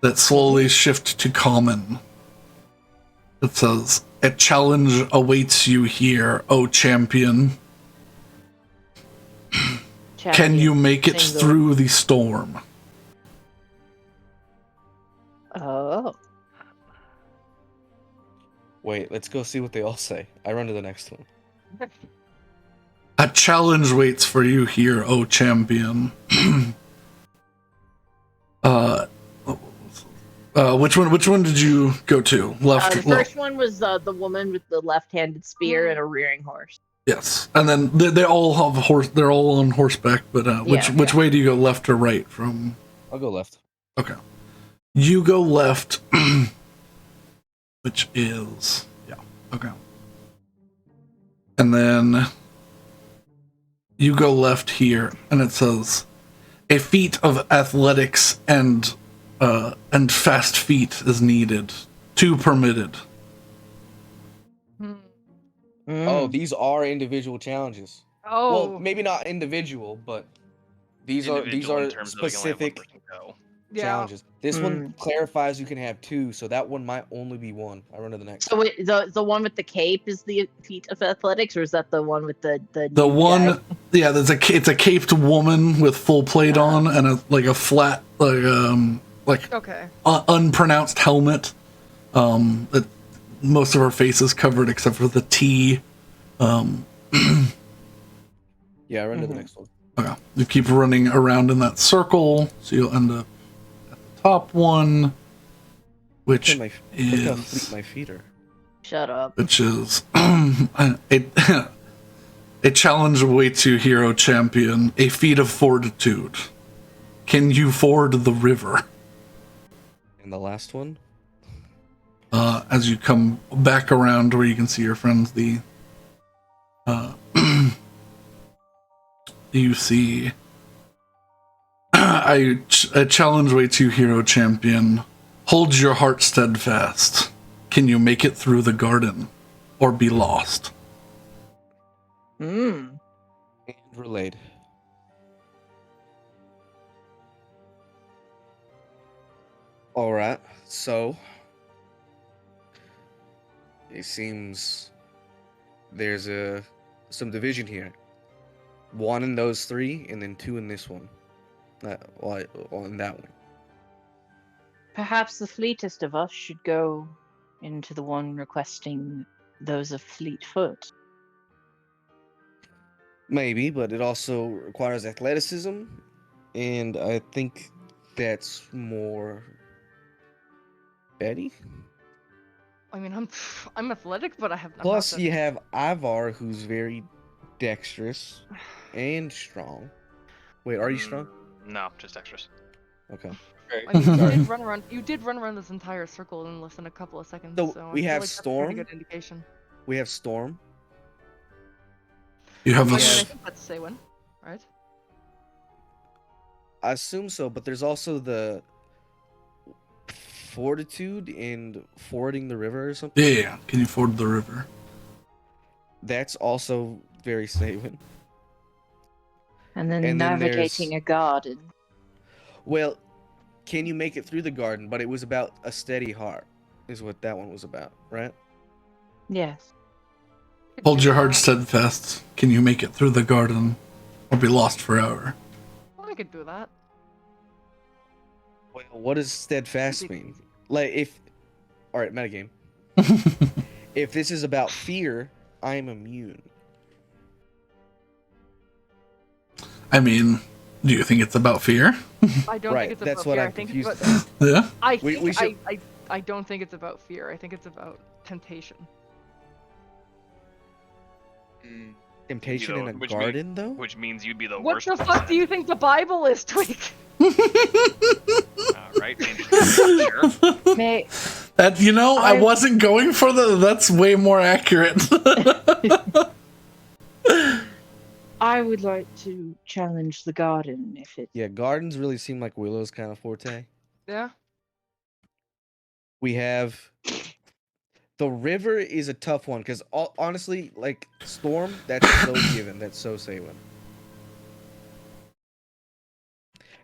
that slowly shift to common. It says, "A challenge awaits you here, O champion. Can you make it single. through the storm?" Oh, Wait, let's go see what they all say. I run to the next one. "A challenge waits for you here, O champion." Which one did you go to? Left, the first one was the woman with the left-handed spear and a rearing horse. Yes, and then they all have horse. They're all on horseback. But which way do you go, left or right? From I'll go left. okay, you go left, which is okay, and then you go left here, and it says, "A feat of athletics and fast feet is needed. 2 permitted." Hmm. Oh, these are individual challenges. Oh. Well, maybe not individual, but these Individual in are terms of they can only have one specific person go. yeah. challenges. This one clarifies you can have 2, so that one might only be 1. I run to the next. So the one with the cape is the feat of athletics, or is that the one with the The nude one, guy? yeah, it's a caped woman with full plate on and a flat Okay. unpronounced helmet. That most of her face is covered except for the T. Yeah, I run to the next one. Okay. You keep running around in that circle, so you'll end up at the top one, which Look how fleet is my feet are. Shut up. a challenge away to hero champion, a feat of fortitude. Can you ford the river? And the last one? As you come back around where you can see your friends, you see a challenge way to hero champion. Hold your heart steadfast. Can you make it through the garden or be lost? And relayed. Alright, so it seems there's some division here. 1 in those 3, and then 2 in this one. In that one. Perhaps the fleetest of us should go into the one requesting those of fleet foot. Maybe, but it also requires athleticism, and I think that's more Betty. I mean, I'm athletic, but I'm Plus, not you have Ivar, who's very dexterous and strong. Wait, are you strong? No, just extras. Okay. I mean, you did run around this entire circle in less than a couple of seconds. So, So we I feel have like that's a Storm. pretty good indication. We have Storm. You have I a mean, I Yeah. think that's Saywin, right? I assume so, but there's also the fortitude and fording the river or something. yeah. Can you ford the river? That's also very Saban. And then And then navigating a garden. Well, can you make it through the garden? But it was about a steady heart, is what that one was about, right? Yes. Could Hold do your heart that. steadfast. Can you make it through the garden or be lost forever? Well, I could do that. Well, what does steadfast Easy mean? peasy. Like, if... Alright, metagame. If this is about fear, I'm immune. I mean, do you think it's about fear? I don't Right, think it's that's about what fear. I'm I think confused it's about, Yeah. I We- think we should- I don't think it's about fear. I think it's about temptation. Temptation in a which garden, though? Which means you'd be the What worst. the fuck do you think the Bible is, Tweak? Right? Sure. May That I I- wasn't going for that's way more accurate. I would like to challenge the garden if it. Yeah, gardens really seem like Willow's kind of forte. Yeah. We have... The river is a tough one, because honestly, like, Storm, that's so given. That's so Saywin.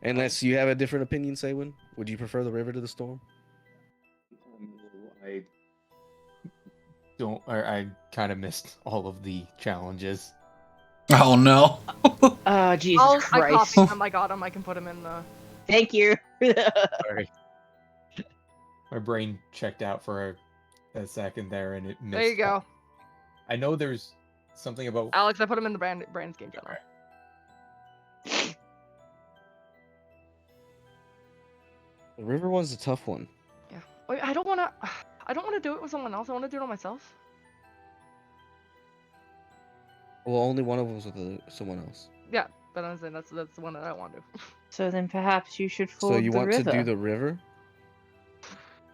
Unless you have a different opinion, Saywin, would you prefer the river to the storm? I don't. Or I kind of missed all of the challenges. Oh no. Oh, Jesus I Christ. copied him. I got him. I can put him in the. Thank you. Sorry. My brain checked out for a second there, and it missed. There you go, I know there's something about. Alex. I put him in the Brand's game channel. The river one's a tough one. Yeah. Wait, I don't want to. I don't want to do it with someone else. I want to do it on myself. Well, only one of them's with someone else. Yeah, but I'm saying that's the one that I want to. So then perhaps you should ford So you the want river. to do the river?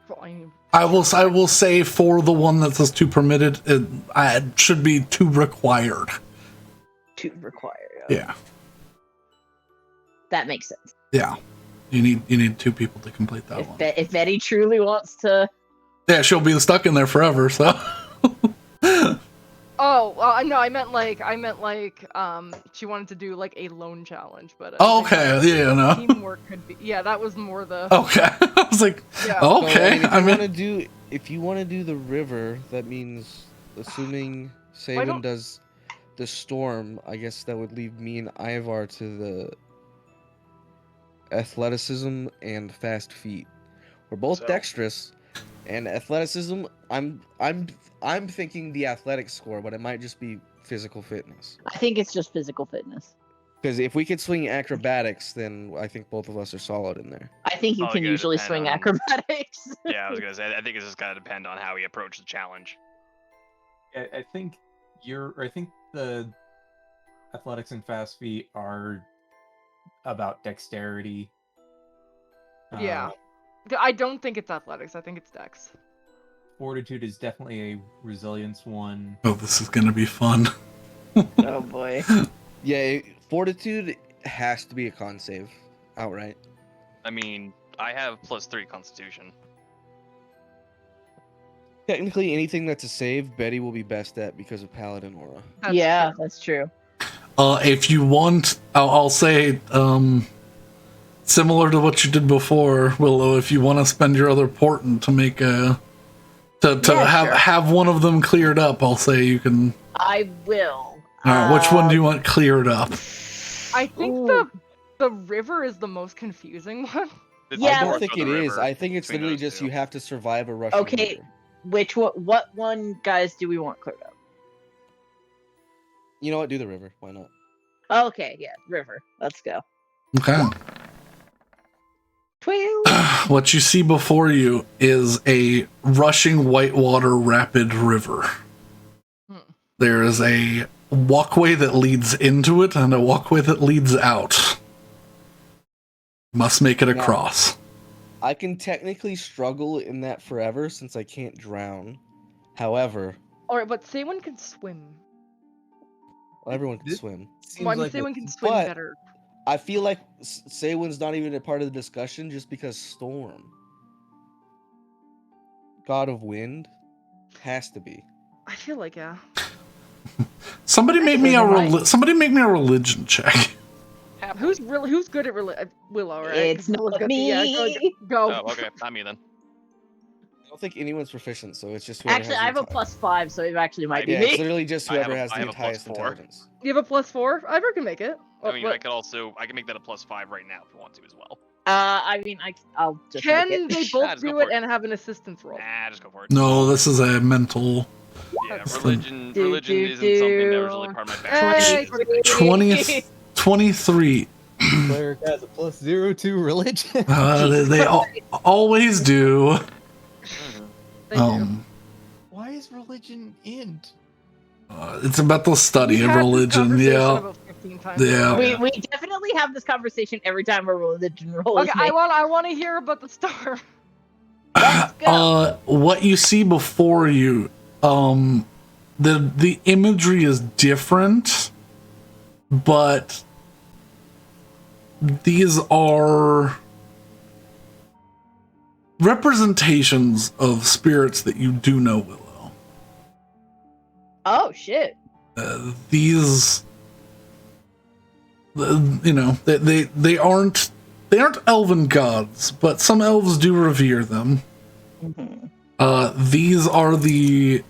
Well, I mean, I will say for the one that says 2 permitted, it should be 2 required. to require. Yeah. That makes sense. Yeah. You need 2 people to complete that one. If Betty truly wants to. Yeah, she'll be stuck in there forever, so oh, no, I meant like she wanted to do like a lone challenge, but Oh, I think okay. Yeah, no. teamwork could be. Yeah, that was more the. Okay. I was like, Yeah. So, okay. if you want to do the river, that means assuming Saban don't- does the storm, I guess that would leave me and Ivar to the athleticism and fast feet. We're both So- dexterous, and athleticism. I'm thinking the athletic score, but it might just be physical fitness. I think it's just physical fitness. Because if we could swing acrobatics, then I think both of us are solid in there. I think you Probably can gonna usually depend swing on- acrobatics. Yeah, I was gonna say. I think it's just gonna depend on how we approach the challenge. I think the athletics and fast feet are about dexterity. Yeah. I don't think it's athletics. I think it's dex. Fortitude is definitely a resilience one. Oh, this is gonna be fun. Oh boy. Yeah, fortitude has to be a con save, outright. I mean, I have +3 Constitution. Technically, anything that's a save, Betty will be best at because of Paladin Aura. That's Yeah, true. that's true. If you want, I'll say, similar to what you did before, Willow. If you want to spend your other portent to make a, to Yeah, have sure. have one of them cleared up, I'll say you can. I will. Which one do you want cleared up? I think Ooh. the river is the most confusing one. It's Yeah, I the don't north think of it the is. river I think it's between literally those just two. you have to survive a Russian Okay. river. Which one? What one, guys? Do we want cleared up? You know what? Do the river. Why not? Okay, yeah, river. Let's go. Okay. 12. What you see before you is a rushing whitewater rapid river. Hmm. There is a walkway that leads into it and a walkway that leads out. Must make it Now- across. I can technically struggle in that forever since I can't drown. However, All right, but Saywin can swim. everyone can This- swim. Seems Well, I mean, like Saywin can swim but- better. I feel like Saywin's not even a part of the discussion just because Storm, God of Wind, has to be. I feel like yeah. Somebody make me somebody make me a religion check. Who's good at Willow? Right? It's 'Cause Willow's not got the- yeah, me. go. Oh, okay, not me then. I don't think anyone's proficient, so it's just whoever Actually, has I have a the +5, so it actually might be Yeah, it's me. literally just I have whoever a- has I the have a highest +4. intelligence. You have a +4. I can make it. I mean, I What- can make that a +5 right now if you want to as well. I mean, I'll just Can make they it. both Just go do for it it. and have an assistance roll? Nah, just go for it. No, this is a mental Yeah, That's- religion Do, isn't do, something that was do. really part of my Hey, background. 23. Cleric has a +02 religion. They always do. They do. Why is religion int? It's about the study We of had this religion. conversation Yeah. about 15 times Yeah. already. We definitely have this conversation every time a religion roll is Okay, made. I want to hear about the star. Let's go. What you see before you, the imagery is different, but these are representations of spirits that you do know, Willow. Oh shit. These, you know, they aren't elven gods, but some elves do revere them. These are the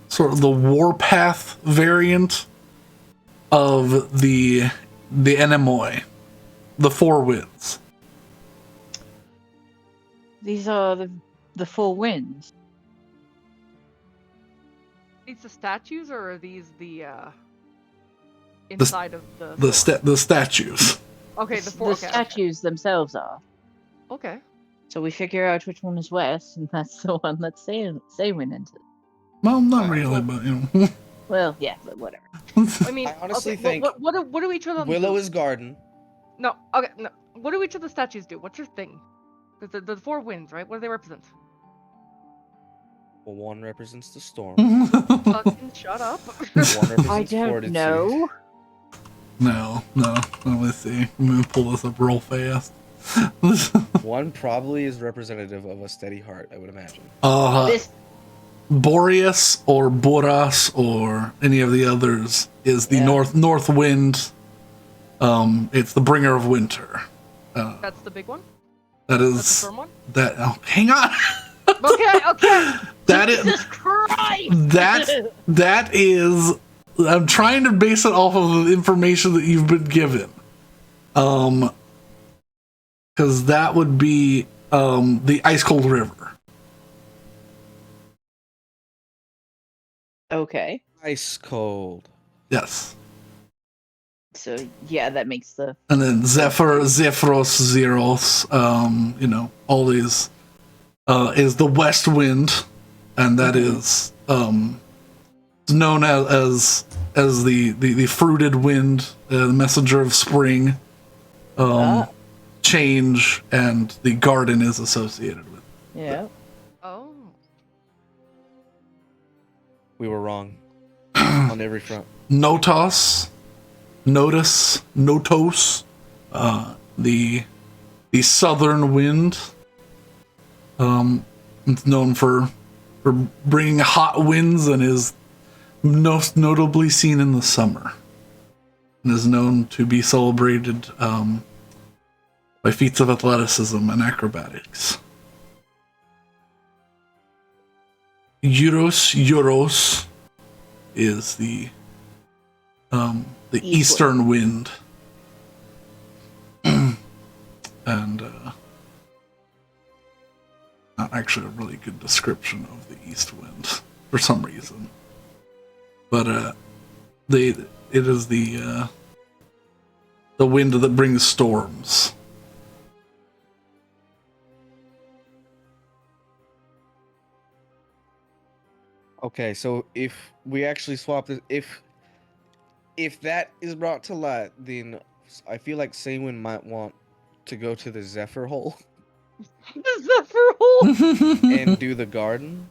sort of the warpath variant of the Enemoi, the Four Winds. These are the four winds. These the statues, or are these the inside of the? The statues. Okay, the four. The Okay, statues themselves are. okay. So we figure out which one is west, and that's the one that Saywin entered. Well, not really, but you know. Well, yeah, but whatever. I mean, I honestly okay, think what do each of them? Willow do? is garden. No, okay, no. What do each of the statues do? What's your thing? Because the four winds, right? What do they represent? Well, one represents the storm. Fucking shut up. One represents I don't fortitude. know. No. Let's see. I'm gonna pull this up real fast. One probably is representative of a steady heart, I would imagine. This Boreas or Boras or any of the others is the Yeah. north wind. It's the bringer of winter. That's the big one? That That's the is storm one? that. Oh, hang on. Okay. That is Jesus Christ! that is. I'm trying to base it off of the information that you've been given. Because that would be the Ice Cold River. Okay. Ice cold. Yes. So yeah, that makes the And then Zephyr, Zephyros, Zeros, all these is the west wind, and that is known as the fruited wind, the messenger of spring, change, and the garden is associated with. yeah. Oh. We were wrong on every front. Notos, Notus, Notos, the southern wind. It's known for bringing hot winds and is most notably seen in the summer, and is known to be celebrated by feats of athleticism and acrobatics. Euros is the eastern wind, and not actually a really good description of the east wind for some reason, but it is the wind that brings storms. Okay, so if we actually swap this, if that is brought to light, then I feel like Saywin might want to go to the Zephyr hole The Zephyr hole! and do the garden.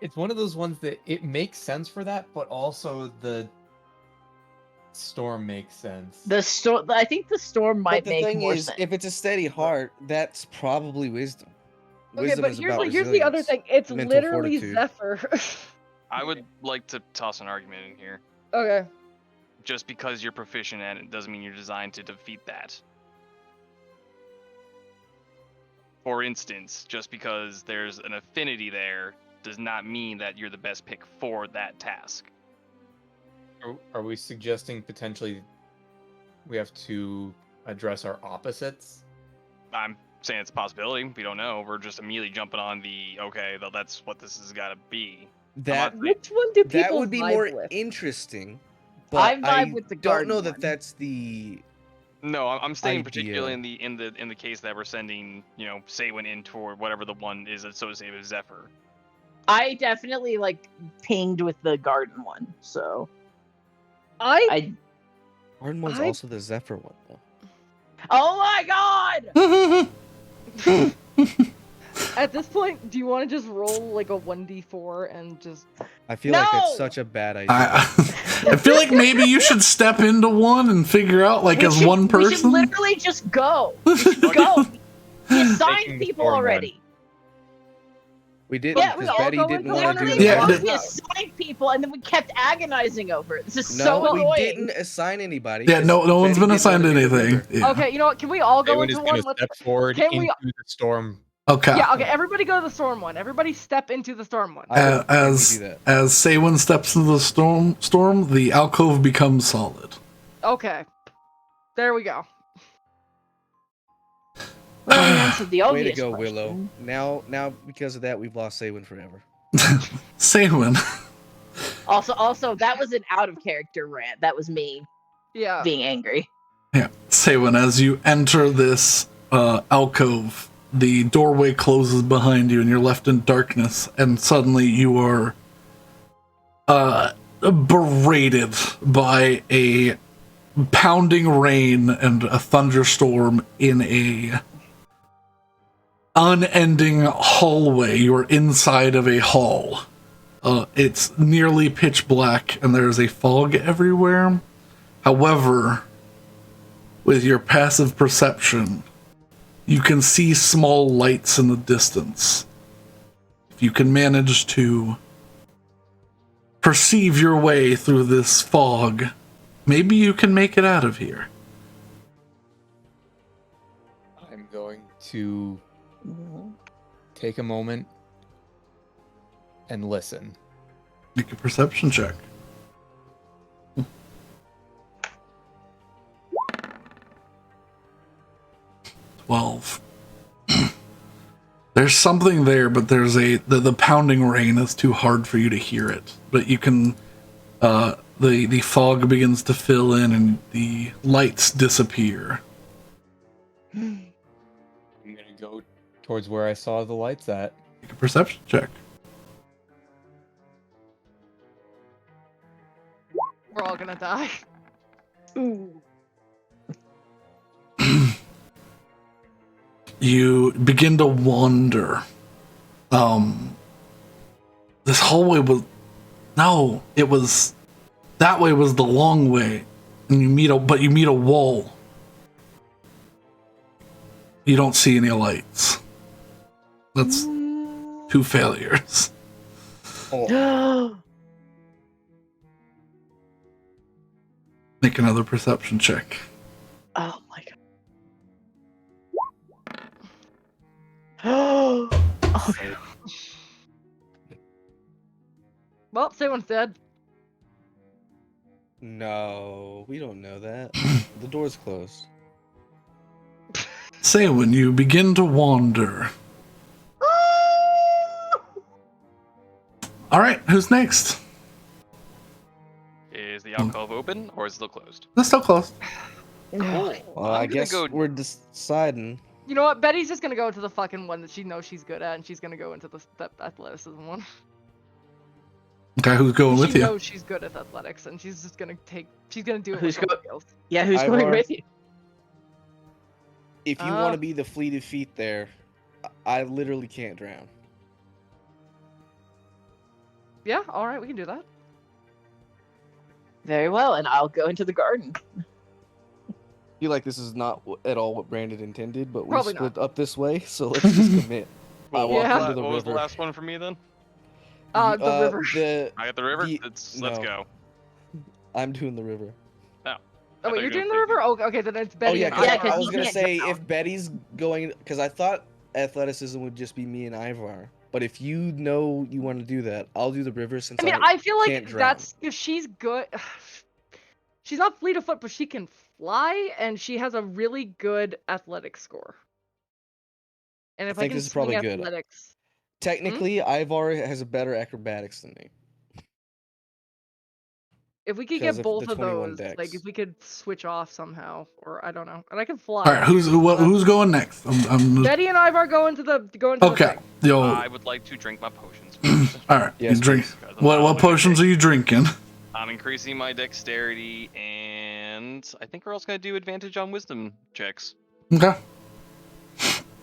It's one of those ones that it makes sense for that, but also the storm makes sense. The storm. I think the storm might But the make thing more is, sense. if it's a steady heart, that's probably wisdom. Okay, Wisdom but is here's about the other resilience, thing. It's mental literally fortitude. Zephyr. I would like to toss an argument in here. Okay. Just because you're proficient at it doesn't mean you're designed to defeat that. For instance, just because there's an affinity there does not mean that you're the best pick for that task. Are we suggesting potentially we have to address our opposites? I'm saying it's a possibility. We don't know. We're just immediately jumping on the okay, well, that's what this has got to be. That Which one do people that would be vibe more with? interesting. I But vibe with the don't garden know that one. that's the. No, I'm staying particularly Idea. in the case that we're sending, Saywin in toward whatever the one is associated with Zephyr. I definitely pinged with the garden one. So I Garden one's I- also the Zephyr one, though. Oh my god! at this point, do you want to just roll like a 1d4 and just I feel like No! that's such a bad idea. I feel like maybe you should step into one and figure out, like, as one We should person. literally just go. We should go. We assigned Taking the people storm one. already. We didn't Yeah, we because all Betty go didn't into want to do literally the Yeah, one. garden. We assigned people, and then we kept agonizing over it. This is No, so we annoying. didn't assign anybody. Yeah, 'cause no one's Betty been didn't assigned wanna do the anything. river. Yeah. Okay, you know what? Can we all go Eowyn into is one? going to Let's- step forward can into we- the storm. Okay. Yeah, okay, everybody go to the storm one. Everybody step into the storm one. I would As do that. as Saywin steps into the storm, the alcove becomes solid. Okay. There we go. Well, we answered the Way obvious to go, question. Willow. Now because of that, we've lost Saywin forever. Saywin. Also, that was an out of character rant. That was me Yeah. being angry. Yeah, Saywin, as you enter this alcove, the doorway closes behind you and you're left in darkness, and suddenly you are berated by a pounding rain and a thunderstorm in a unending hallway. You're inside of a hall. It's nearly pitch black and there's a fog everywhere. However, with your passive perception, you can see small lights in the distance. if you can manage to perceive your way through this fog, maybe you can make it out of here. I'm going to take a moment and listen. Make a perception check. 12. There's something there, but there's the pounding rain is too hard for you to hear it. But you can, the fog begins to fill in and the lights disappear. I'm gonna go towards where I saw the lights at. Make a perception check. We're all gonna die. Ooh. You begin to wander. This hallway was... No, it was... That way was the long way. And you meet a wall. You don't see any lights. That's 2 failures. Oh. Make another perception check. Oh my god. Oh. Well, someone's dead. No, we don't know that. The door's closed. Say when you begin to wander. All right, who's next? Is the alcove open or is it still closed? It's still closed. Cool. Well, I'm I gonna guess go- we're deciding. You know what? Betty's just gonna go to the fucking one that she knows she's good at, and she's gonna go into the athleticism one. Okay, who's going with She you? knows she's good at athletics, and she's just gonna she's gonna do it Who's with go- somebody else. Yeah, who's going Ivar. with you? If you want to be the fleet of feet there, I literally can't drown. Yeah, all right, we can do that. Very well, and I'll go into the garden. I feel like this is not at all what Brandon intended, but we Probably split up this way, so let's just commit. I walk Yeah. into the What was the river. last one for me then? The river. I got the river. The- Let's no. go. I'm doing the river. Oh, wait, thought you're you doing were the river? Oh, okay, then it's Betty. Oh yeah, and 'cause Yeah, Ivar. 'cause I was you gonna can't say drown. if Betty's going, because I thought athleticism would just be me and Ivar. But if you know you want to do that, I'll do the river since I mean, I feel can't like drown. that's if she's good. She's not fleet of foot, but she can fly, and she has a really good athletic score. And if I think can this is probably swing good. athletics, Technically, Ivar has a better acrobatics than me. if we could 'Cause get of both the of 21 those, like dex. if we could switch off somehow, or I don't know, and I can fly. All right, who's going next? I'm Betty and Ivar go into the okay. thing. Yo, I would like to drink my potions first. all right. Yes, you drink. Because I'm What not potions are looking you drinking? at- I'm increasing my dexterity, and I think we're also gonna do advantage on wisdom checks Okay.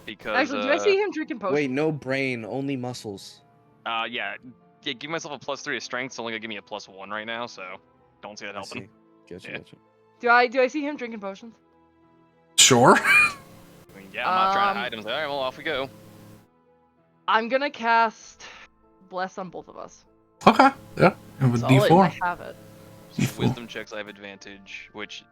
because. Actually, do I see him drinking potions? Wait, no brain, only muscles. Yeah. Give myself a +3 to strength. It's only gonna give me a +1 right now, so don't see that I helping. see. Gotcha, Yeah. gotcha. Do I see him drinking potions? Sure. I mean, yeah, I'm not trying to Um, hide him. Like, all right, well, off we go. I'm gonna cast Bless on both of us. Okay. Yeah. Have a Solid, I D4. have it. So D4. wisdom checks, I have advantage, which.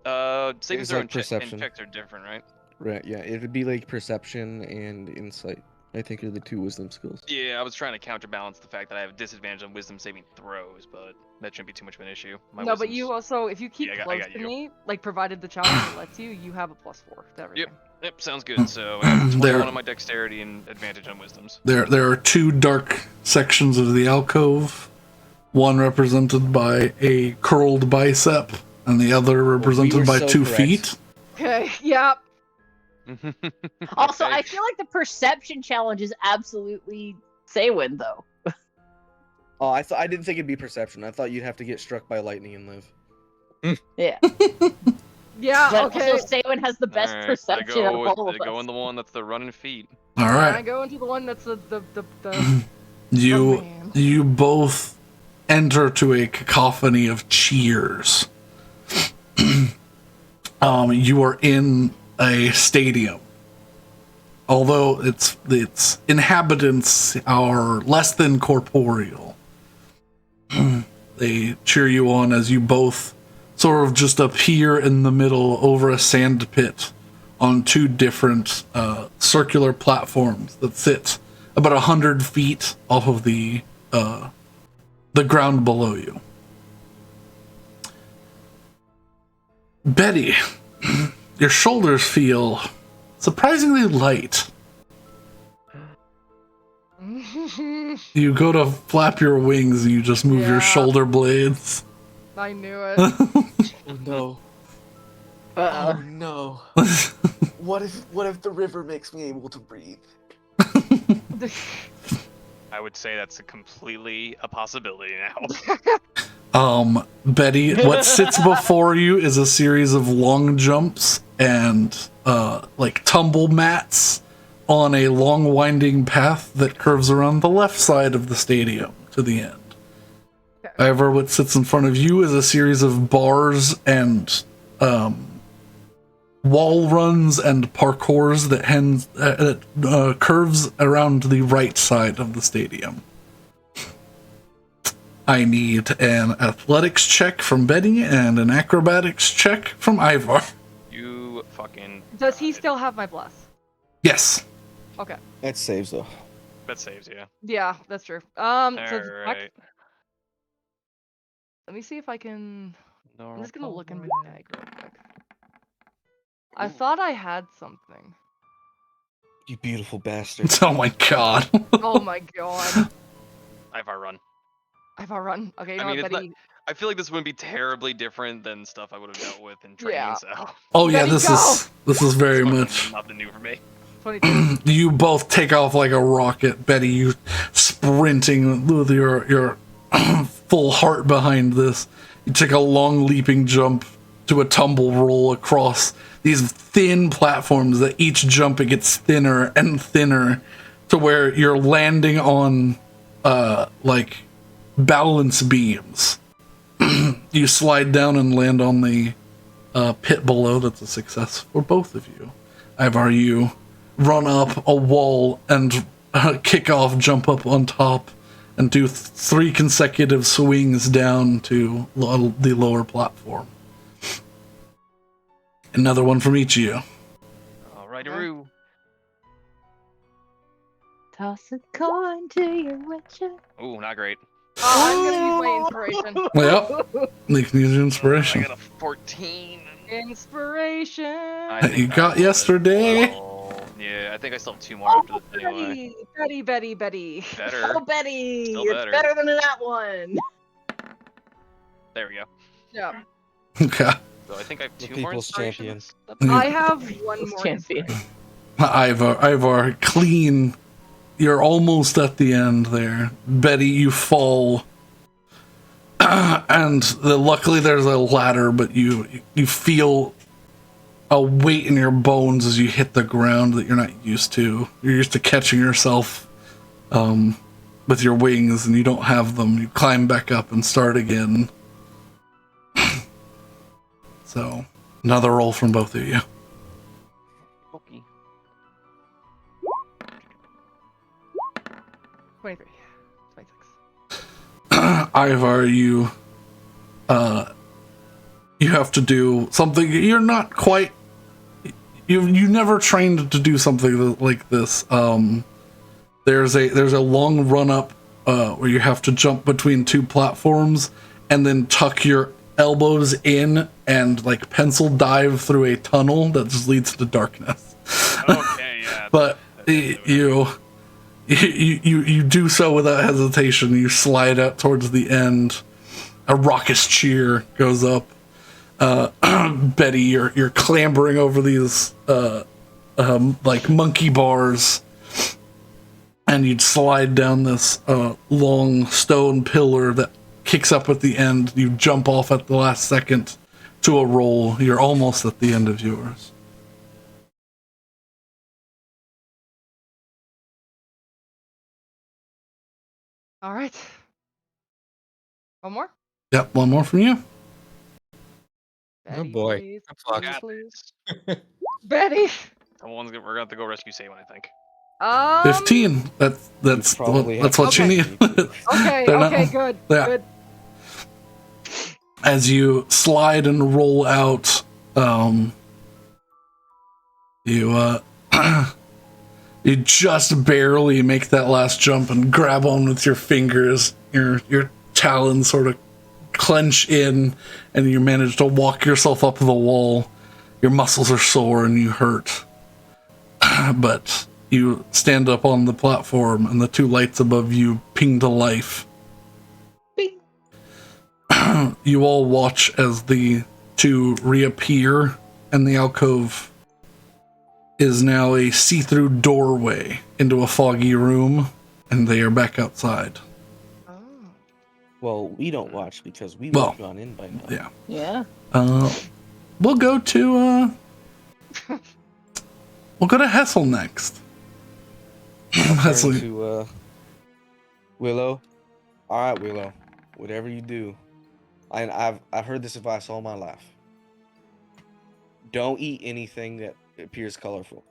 Saving It's throw like and perception. checks are different, right? Right, yeah, it would be like perception and insight. I think are the 2 wisdom skills. Yeah, I was trying to counterbalance the fact that I have a disadvantage on wisdom saving throws, but that shouldn't be too much of an issue. My No, but wisdom's- you also, if you keep Yeah, I close got to you. me, like provided the challenge lets you, you have a +4 to everything. Yep, sounds good. So I have There. 21 on my dexterity and advantage on wisdoms. There are 2 dark sections of the alcove. One represented by a curled bicep, and the other represented were by so 2 correct. feet. Okay, yeah. Also, Okay. I feel like the perception challenge is absolutely Saywin, though. Oh, I didn't think it'd be perception. I thought you'd have to get struck by lightning and live. Yeah. Yeah, But okay. also, Saywin has the best Alright, perception I of go, all with, of I go us. in the one that's the running feet. All I right. go into the one that's the You Oh, man. you both enter to a cacophony of cheers. You are in a stadium. although its inhabitants are less than corporeal. They cheer you on as you both sort of just appear in the middle over a sand pit on two different circular platforms that sit about 100 feet off of the ground below you. Betty, your shoulders feel surprisingly light. You go to flap your wings and you just move your Yeah. shoulder blades. I knew it. Oh no. Uh-oh. Oh no. What if the river makes me able to breathe? I would say that's completely a possibility now. Betty, what sits before you is a series of long jumps and like tumble mats on a long winding path that curves around the left side of the stadium to the end. Okay. However, what sits in front of you is a series of bars and wall runs and parkours that curves around the right side of the stadium. I need an athletics check from Betty and an acrobatics check from Ivar. You fucking. Does he got it. still have my bless? Yes. Okay. That saves though. That saves you. Yeah, that's true. So it's Alright. let me see if I can. I'm just gonna look in my bag real quick. I Ooh. thought I had something. You beautiful bastard. Oh my god. Oh my god. Ivar run. I've run. Okay, you know I mean, what, it's not- Betty? I feel like this wouldn't be terribly different than stuff I would have dealt with in training, Yeah. so. Oh yeah, Betty, this go! is very It's fucking much. nothing new for me. 22. You both take off like a rocket, Betty. You sprinting with your full heart behind this. You take a long leaping jump to a tumble roll across these thin platforms that each jump it gets thinner and thinner to where you're landing on like balance beams. You slide down and land on the pit below. That's a success for both of you. Ivar, you run up a wall and kick off, jump up on top, and do 3 consecutive swings down to the lower platform. Another one from each of you. Alrighty, Okay. Roo. Toss a coin to your witcher. Ooh, not great. I'm gonna use my inspiration. Yep. You can use your I inspiration. got a 14. Inspiration. I That think you got I will yesterday. as well. Yeah, I think I still have 2 more after this anyway. Betty. Better. Oh, Betty! Still It's better. better than that one. There we go. Yeah. Okay. So I think I have The 2 more people's inspirations. I have one more Champion. inspiration. Ivar, clean. You're almost at the end there. Betty, you fall. And luckily there's a ladder, but you feel a weight in your bones as you hit the ground that you're not used to. You're used to catching yourself with your wings, and you don't have them. You climb back up and start again. So, another roll from both of you. Okay. 23. 26. Ivar, you have to do something you're not quite. You never trained to do something like this. There's a long run up where you have to jump between 2 platforms and then tuck your elbows in and like pencil dive through a tunnel that just leads to darkness. Okay, yeah. But that's you do so without hesitation. You slide out towards the end. A raucous cheer goes up. Betty, you're clambering over these like monkey bars, and you'd slide down this long stone pillar that kicks up at the end. You jump off at the last second to a roll. You're almost at the end of yours. All right. One more. Yep, one more from you. Oh boy. Please, I'm fucked. please, please. Betty. We're gonna have to go rescue Saban, I think. 15. That's Probably that's have what to you wait. need. Okay, They're not- okay, good, yeah. good. As you slide and roll out, you you just barely make that last jump and grab on with your fingers. Your talons sort of clench in, and you manage to walk yourself up the wall. Your muscles are sore and you hurt, but you stand up on the platform, and the two lights above you ping to life. Bing. You all watch as the two reappear, and the alcove is now a see-through doorway into a foggy room, and they are back outside. Oh. Well, we don't watch because we would Well, have gone in by now. Yeah. Yeah. We'll go to Hessel next. Hessel. Turn to Willow. All right, Willow. Whatever you do, I've heard this advice all my life. Don't eat anything that appears colorful.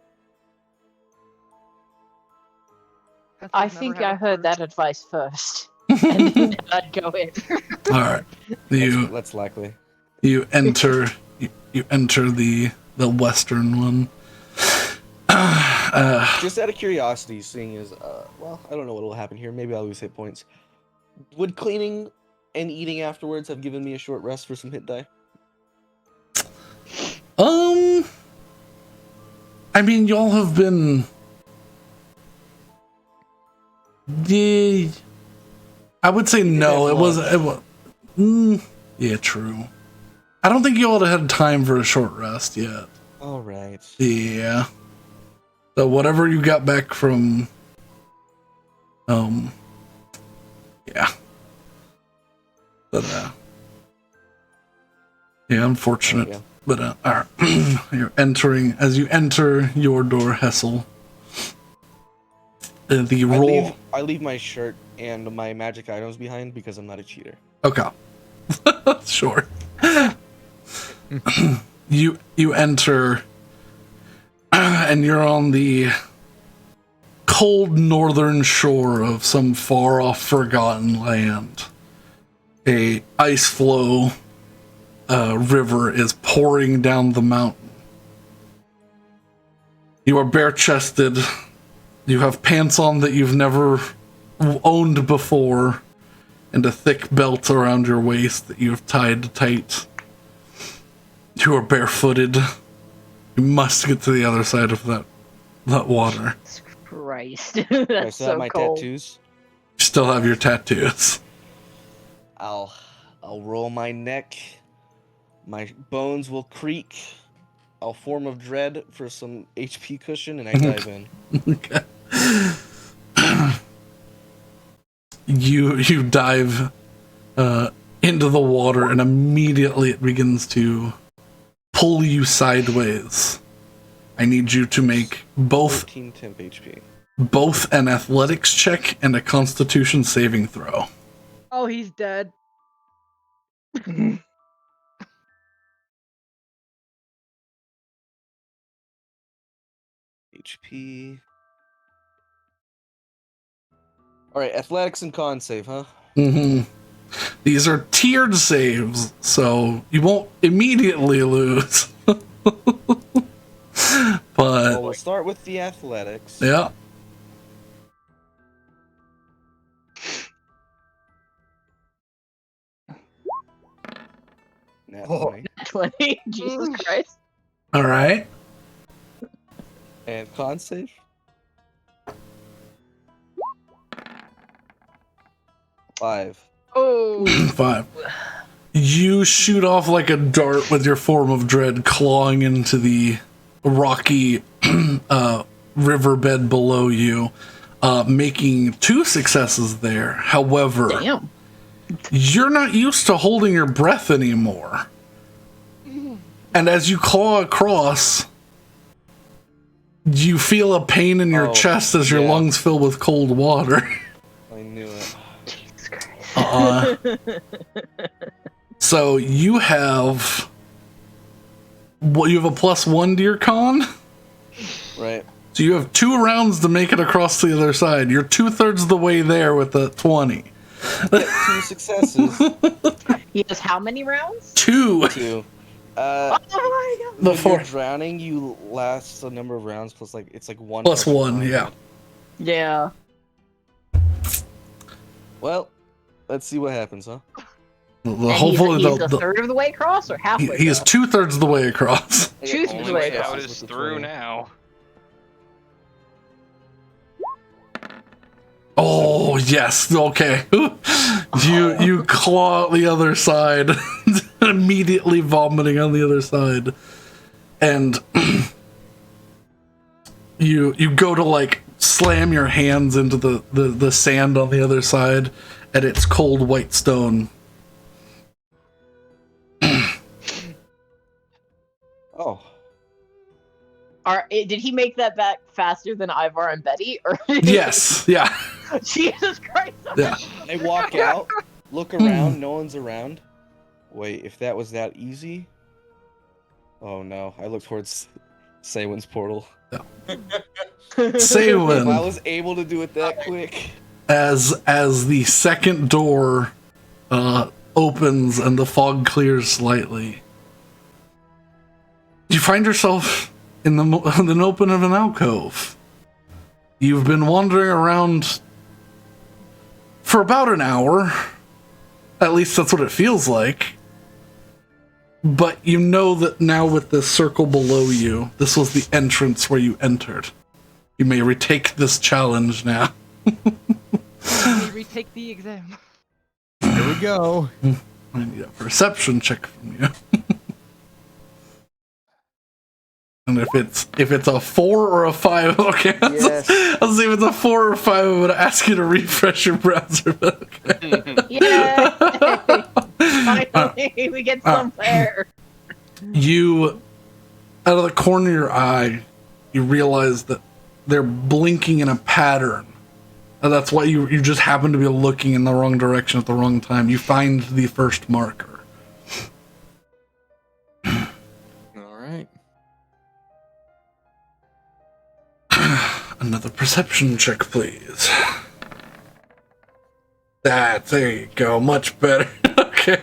I think I heard that advice first, and then I'd go in. All right. That's likely. You enter the western one. Just out of curiosity, seeing as well, I don't know what will happen here. Maybe I'll lose hit points. Would cleaning and eating afterwards have given me a short rest for some hit die? I mean, y'all have been. Yeah, I would say no. It was. Yeah, true. I don't think you all had time for a short rest yet. All right. Yeah. So whatever you got back from. Yeah. But yeah, unfortunate. Yeah. But all right. As you enter your door, Hessel. I leave my shirt and my magic items behind because I'm not a cheater. Okay. Sure. You enter, and you're on the cold northern shore of some far off forgotten land. A ice flow river is pouring down the mountain. You are bare-chested. You have pants on that you've never owned before, and a thick belt around your waist that you have tied tight. You are barefooted. You must get to the other side of that water. Jesus Christ. I That's still have so my cold. tattoos. You still have your tattoos. I'll roll my neck. My bones will creak. I'll form of dread for some HP cushion, and I dive in. Okay. You dive into the water, and immediately it begins to pull you sideways. I need you to make both 14 temp HP. an athletics check and a constitution saving throw. Oh, he's dead. HP. All right, athletics and con save, huh? Mm-hmm. These are tiered saves, so you won't immediately lose. Well, But we'll start with the athletics. yeah. Nat Oh. 20. 20. Jesus Christ. All right. And con save? Five. Oh. 5. You shoot off like a dart with your form of dread, clawing into the rocky riverbed below you, making 2 successes there. However, Damn. you're not used to holding your breath anymore. And as you claw across, you feel a pain in your Oh, chest as your yeah. lungs fill with cold water. I knew it. Jesus Christ. So you have what? You have a +1 to your con. Right. So you have 2 rounds to make it across to the other side. You're 2/3 of the way there with the 20. Get 2 successes. He has how many rounds? 2. 2. Oh my god! The When you're fourth. drowning, you last a number of rounds plus it's like 1 Plus extra 1, round. yeah. Yeah. Well, let's see what happens, huh? Hopefully he's a the third of the way across or halfway? he is 2/3 of the way across. I got Choose only the Only way way across out successes is with the through 20. now. Oh yes, okay. You claw the other side, immediately vomiting on the other side, and you go to like slam your hands into the sand on the other side, and it's cold white stone. Oh. Did he make that back faster than Ivar and Betty? Or Yes, yeah, Jesus Christ! yeah. I walk out, look around, no one's around. Wait, if that was that easy? Oh no, I look towards Saywin's portal. If I Saywin, was able to do it that quick. as the second door opens and the fog clears slightly, you find yourself in the open of an alcove. You've been wandering around for about an hour. At least that's what it feels like. But you know that now with this circle below you, this was the entrance where you entered. You may retake this challenge now. Let me retake the exam. Here we go. I need a perception check from you. And if it's a 4 or a 5, okay. Yes. I'll see if it's a 4 or 5. I'm gonna ask you to refresh your browser. But okay. Yay! Finally, we get somewhere. You, out of the corner of your eye, you realize that they're blinking in a pattern. And that's why you just happen to be looking in the wrong direction at the wrong time. You find the first marker. All right. Another perception check, please. There you go. Much better. Okay.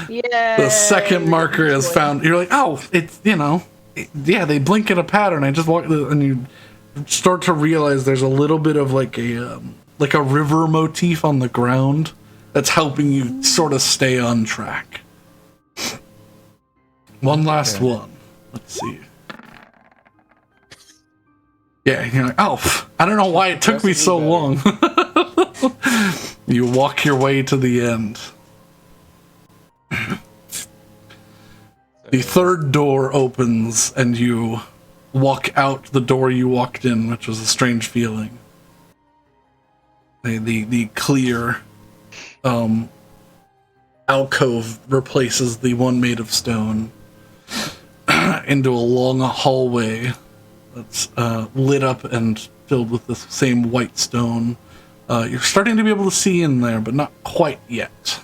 Yeah. The second marker is found. You're like, oh, it's, yeah, they blink in a pattern. I just walk, and you start to realize there's a little bit of like a river motif on the ground that's helping you sort of stay on track. One last one. Let's see. Yeah, you're like, oh, I don't know why it took me so long. You walk your way to the end. The third door opens and you walk out the door you walked in, which was a strange feeling. The clear alcove replaces the one made of stone into a long hallway that's lit up and filled with the same white stone. You're starting to be able to see in there, but not quite yet.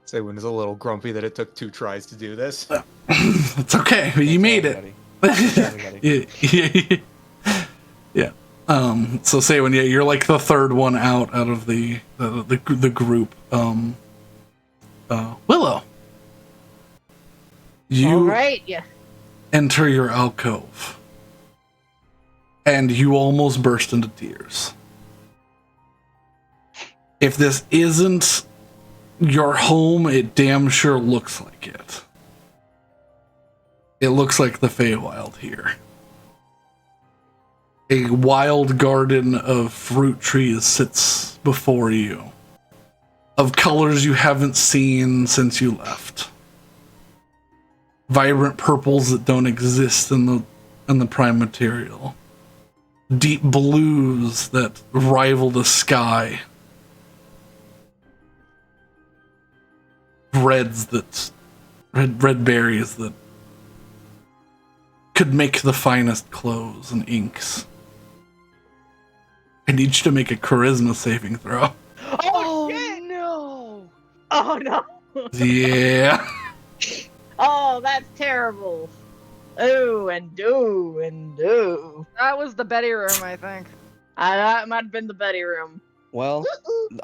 Saywin is a little grumpy that it took 2 tries to do this. It's okay. You made it. Yeah. So say when you're like the third one out of the group. Willow. You All right. Yeah. enter your alcove. And you almost burst into tears. If this isn't your home, it damn sure looks like it. It looks like the Feywild here. A wild garden of fruit trees sits before you, of colors you haven't seen since you left. Vibrant purples that don't exist in the prime material. Deep blues that rival the sky. Red berries that could make the finest clothes and inks. I need you to make a charisma saving throw. Oh, shit! no! Oh no! Yeah. Oh, that's terrible. Oh, and do, and do. That was the Betty room, I think. That might have been the Betty room. Well,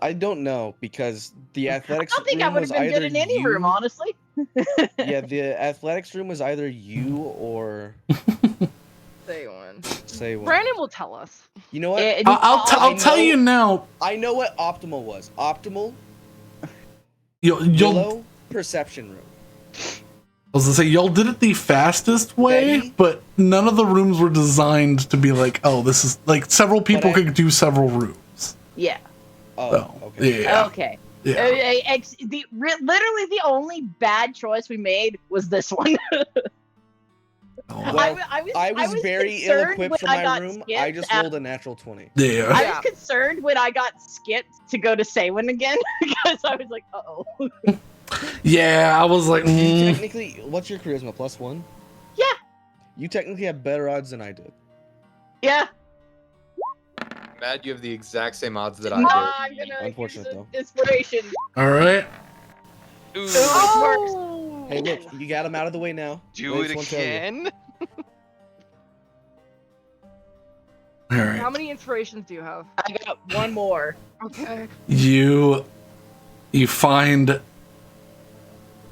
I don't know because the I athletics don't think I room would was have been either good in any you. room, honestly. Yeah, the athletics room was either you or Say one. say what. Brandon will tell us. You know what? I'll tell you now. I know what optimal was. Optimal You'll yellow perception room. I was gonna say y'all did it the fastest way, Betty? but none of the rooms were designed to be like, oh, this is like several people could do several rooms. Yeah. Oh, So, okay. yeah. Okay. Yeah. Literally the only bad choice we made was this one. Oh, Well, I I was very concerned ill-equipped for when I my got room. skipped I just rolled a natural 20. yeah. I Yeah. was concerned when I got skipped to go to Saywin again because I was like, uh-oh. Yeah, I was like, You technically, what's your charisma? +1? Yeah. You technically have better odds than I did. Yeah. Matt, you have the exact same odds that No, I I'm gonna Unfortunate, use though. inspiration. all right. Ooh, Oh! Hey, look, you got him out of the way now. do What it does one tell you? again. All How right. many inspirations do you have? I got one more. Okay. You find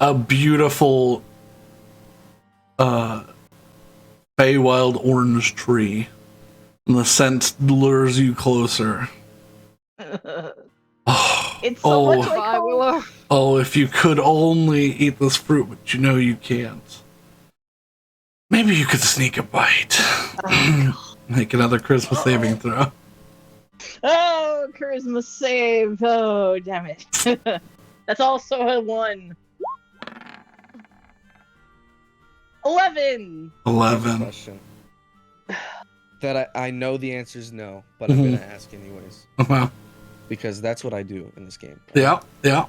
a beautiful Feywild orange tree. And the scent lures you closer. Oh, It's so much like Bye, home. Willow. oh, if you could only eat this fruit, but you know you can't. Maybe you could sneak a bite. Make another Christmas saving throw. Oh, charisma save. Oh, damn it. That's also a 1. 11. 11. Question. That I know the answer is no, but I'm gonna ask anyways. Wow. Because that's what I do in this game. Yeah, yeah.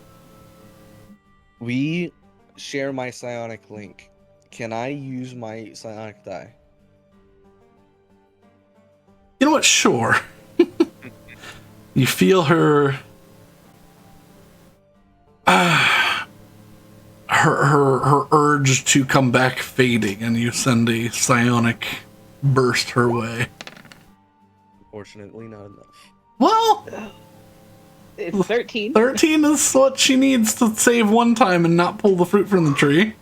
We share my psionic link. Can I use my psionic die? You know what? Sure. You feel her, her urge to come back fading, and you send a psionic burst her way. Unfortunately, not enough. Well, It's 13. 13 is what she needs to save one time and not pull the fruit from the tree.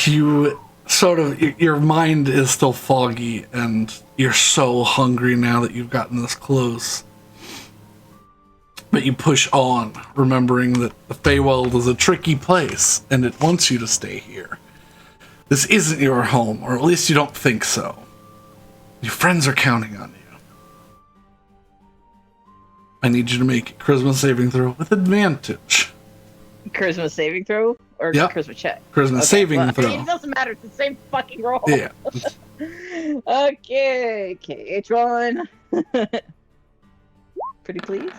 You sort of, your mind is still foggy, and you're so hungry now that you've gotten this close. But you push on, remembering that the Feywild is a tricky place, and it wants you to stay here. This isn't your home, or at least you don't think so. Your friends are counting on you. I need you to make a charisma saving throw with advantage. Charisma saving throw? Or Yep. charisma check? Charisma saving well, throw. It doesn't matter. It's the same fucking roll. Yeah. Okay. KH1. Pretty please.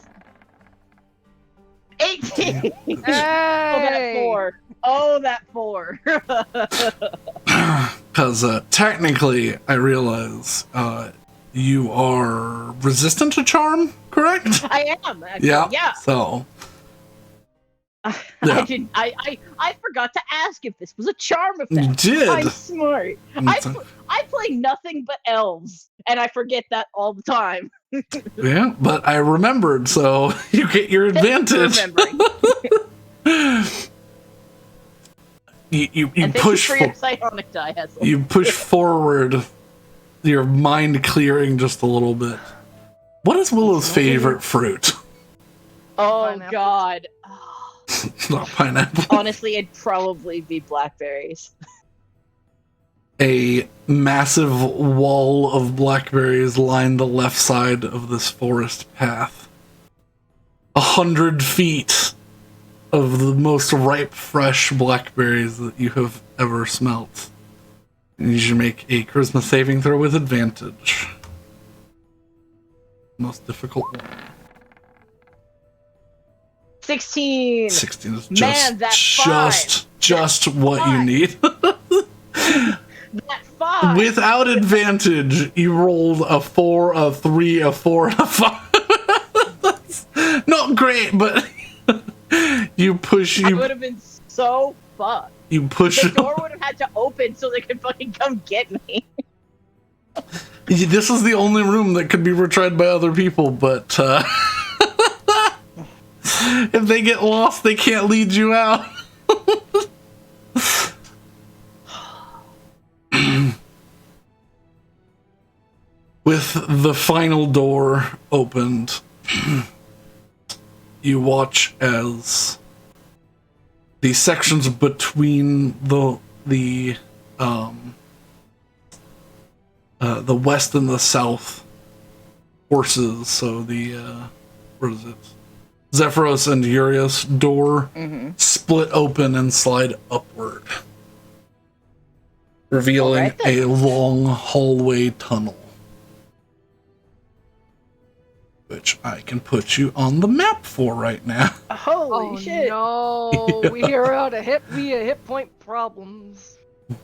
18. Oh, that Hey! 4. Oh, that 4. Because technically, I realize you are resistant to charm, correct? I am. Actually. Yeah. Yeah. So, I Yeah. didn't. I forgot to ask if this was a charm you effect. did. I'm smart. It's a- I play nothing but elves, and I forget that all the time. yeah, but I remembered, so you get your Thank you for advantage. remembering. You And thank push you for your psionic die, Hessel. you push forward, your mind clearing just a little bit. What is Willow's favorite fruit? Oh Pineapple. God. Not pineapple. Honestly, it'd probably be blackberries. A massive wall of blackberries line the left side of this forest path. 100 feet of the most ripe, fresh blackberries that you have ever smelt. And you should make a charisma saving throw with advantage. Most difficult one. 16. 16 is Man, that just what you five. need. That 5. Without advantage, you rolled a 4, a 3, a 4, and a 5. That's not great, but you push I you would have been so fucked. You push. The door would have had to open so they could fucking come get me. This is the only room that could be retried by other people, but if they get lost, they can't lead you out. With the final door opened, you watch as the sections between the west and the south horses, so the what is it? Zephyros and Urias door split open and slide upward, revealing Alright then. a long hallway tunnel, which I can put you on the map for right now. Holy shit. no, we are out of hit point problems. Some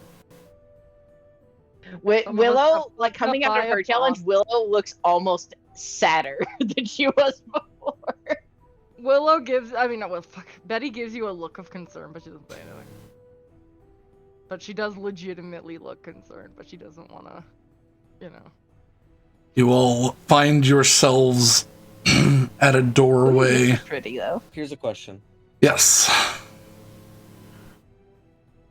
of us Willow, have like coming up after by her a challenge, bomb. Willow looks almost sadder than she was before. Willow gives, I mean, not Will, fuck. Betty gives you a look of concern, but she doesn't say anything. But she does legitimately look concerned, but she doesn't want to, you know. You all find yourselves at a doorway. This is pretty though. Here's a question. Yes.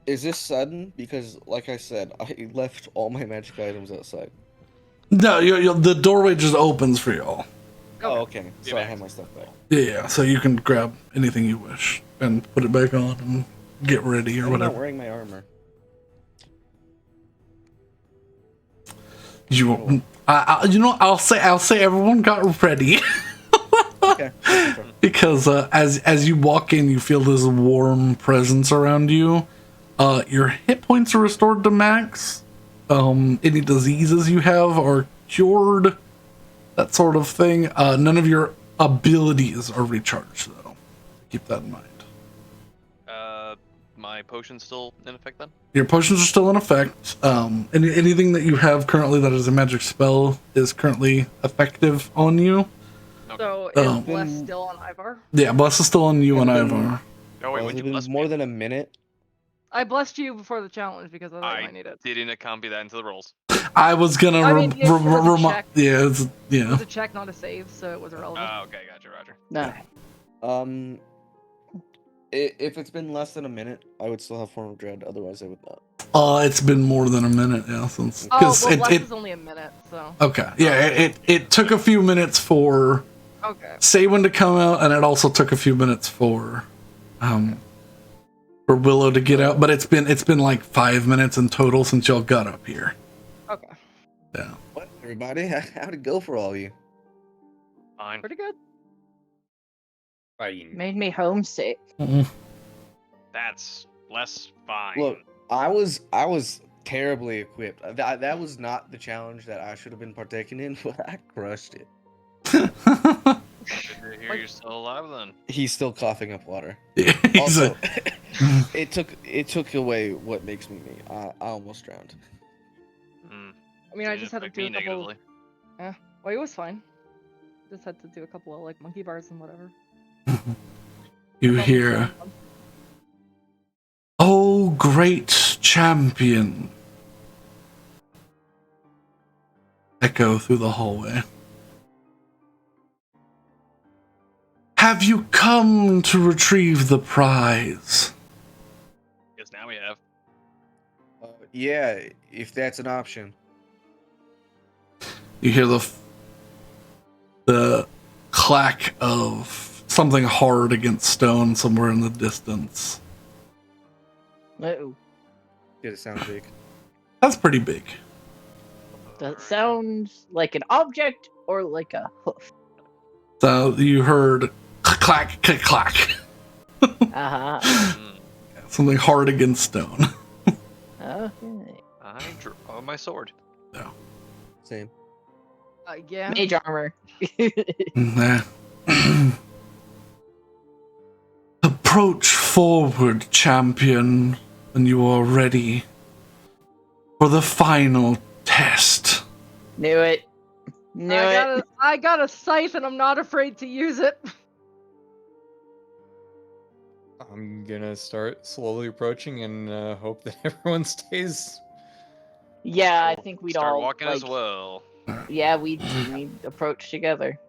Is this sudden? Because, like I said, I left all my magic items outside. No, the doorway just opens for y'all. Oh, okay. So I Yeah. have my stuff back. Yeah, so you can grab anything you wish and put it back on and get ready or I'm not whatever. wearing my armor. I'll say everyone got ready Okay. because as you walk in, you feel this warm presence around you. Your hit points are restored to max. Any diseases you have are cured. That sort of thing. None of your abilities are recharged though. Keep that in mind. My potion's still in effect then? Your potions are still in effect. Anything that you have currently that is a magic spell is currently effective on you. So Oh. is Bless still on Ivar? Yeah, Bless is still on you and And then- Ivar. Oh wait, Has when it you been bless more me? than a minute? I blessed you before the challenge because I thought you I might need it. didn't copy that into the rolls. I was gonna I mean, it was a remind. check. Yeah, It yeah. was a check, not a save, so it was irrelevant. Okay, gotcha, Roger. No. If it's been less than a minute, I would still have Form of Dread. Otherwise, I would not. It's been more than a minute, yeah, since Oh, because well, Bless it is only a minute, so. okay, yeah, it took a few minutes for Okay. Saywin to come out, and it also took a few minutes for Willow to get out, but it's been like 5 minutes in total since y'all got up here. Okay. Yeah. What, everybody? How'd it go for all of you? Fine. Pretty good. Made me homesick. That's less fine. Look, I was terribly equipped. That was not the challenge that I should have been partaking in, but I crushed it. Good to hear you're still alive then. He's still coughing up water. He's Also, a, it took away what makes me me. I almost drowned. Hmm. I mean, I Didn't just had to affect do me a couple. negatively. Well, it was fine. Just had to do a couple of like monkey bars and whatever. you hear, "Oh, great champion," echo through the hallway. "Have you come to retrieve the prize?" Guess now we have. Yeah, if that's an option. You hear the clack of something hard against stone somewhere in the distance. Uh-oh. Did it sound big? That's pretty big. Does it sound like an object or like a hoof? So you heard clack, clack, clack. Uh-huh. Hmm. Something hard against stone. Okay. I draw my sword. Same. Yeah. Mage armor. Nah. Approach forward, champion, when you are ready for the final test. Knew it. Knew it. I got a scythe and I'm not afraid to use it. I'm gonna start slowly approaching and hope that everyone stays. Yeah, I We'll think we'd start all walking like. as well. Yeah, we approach together.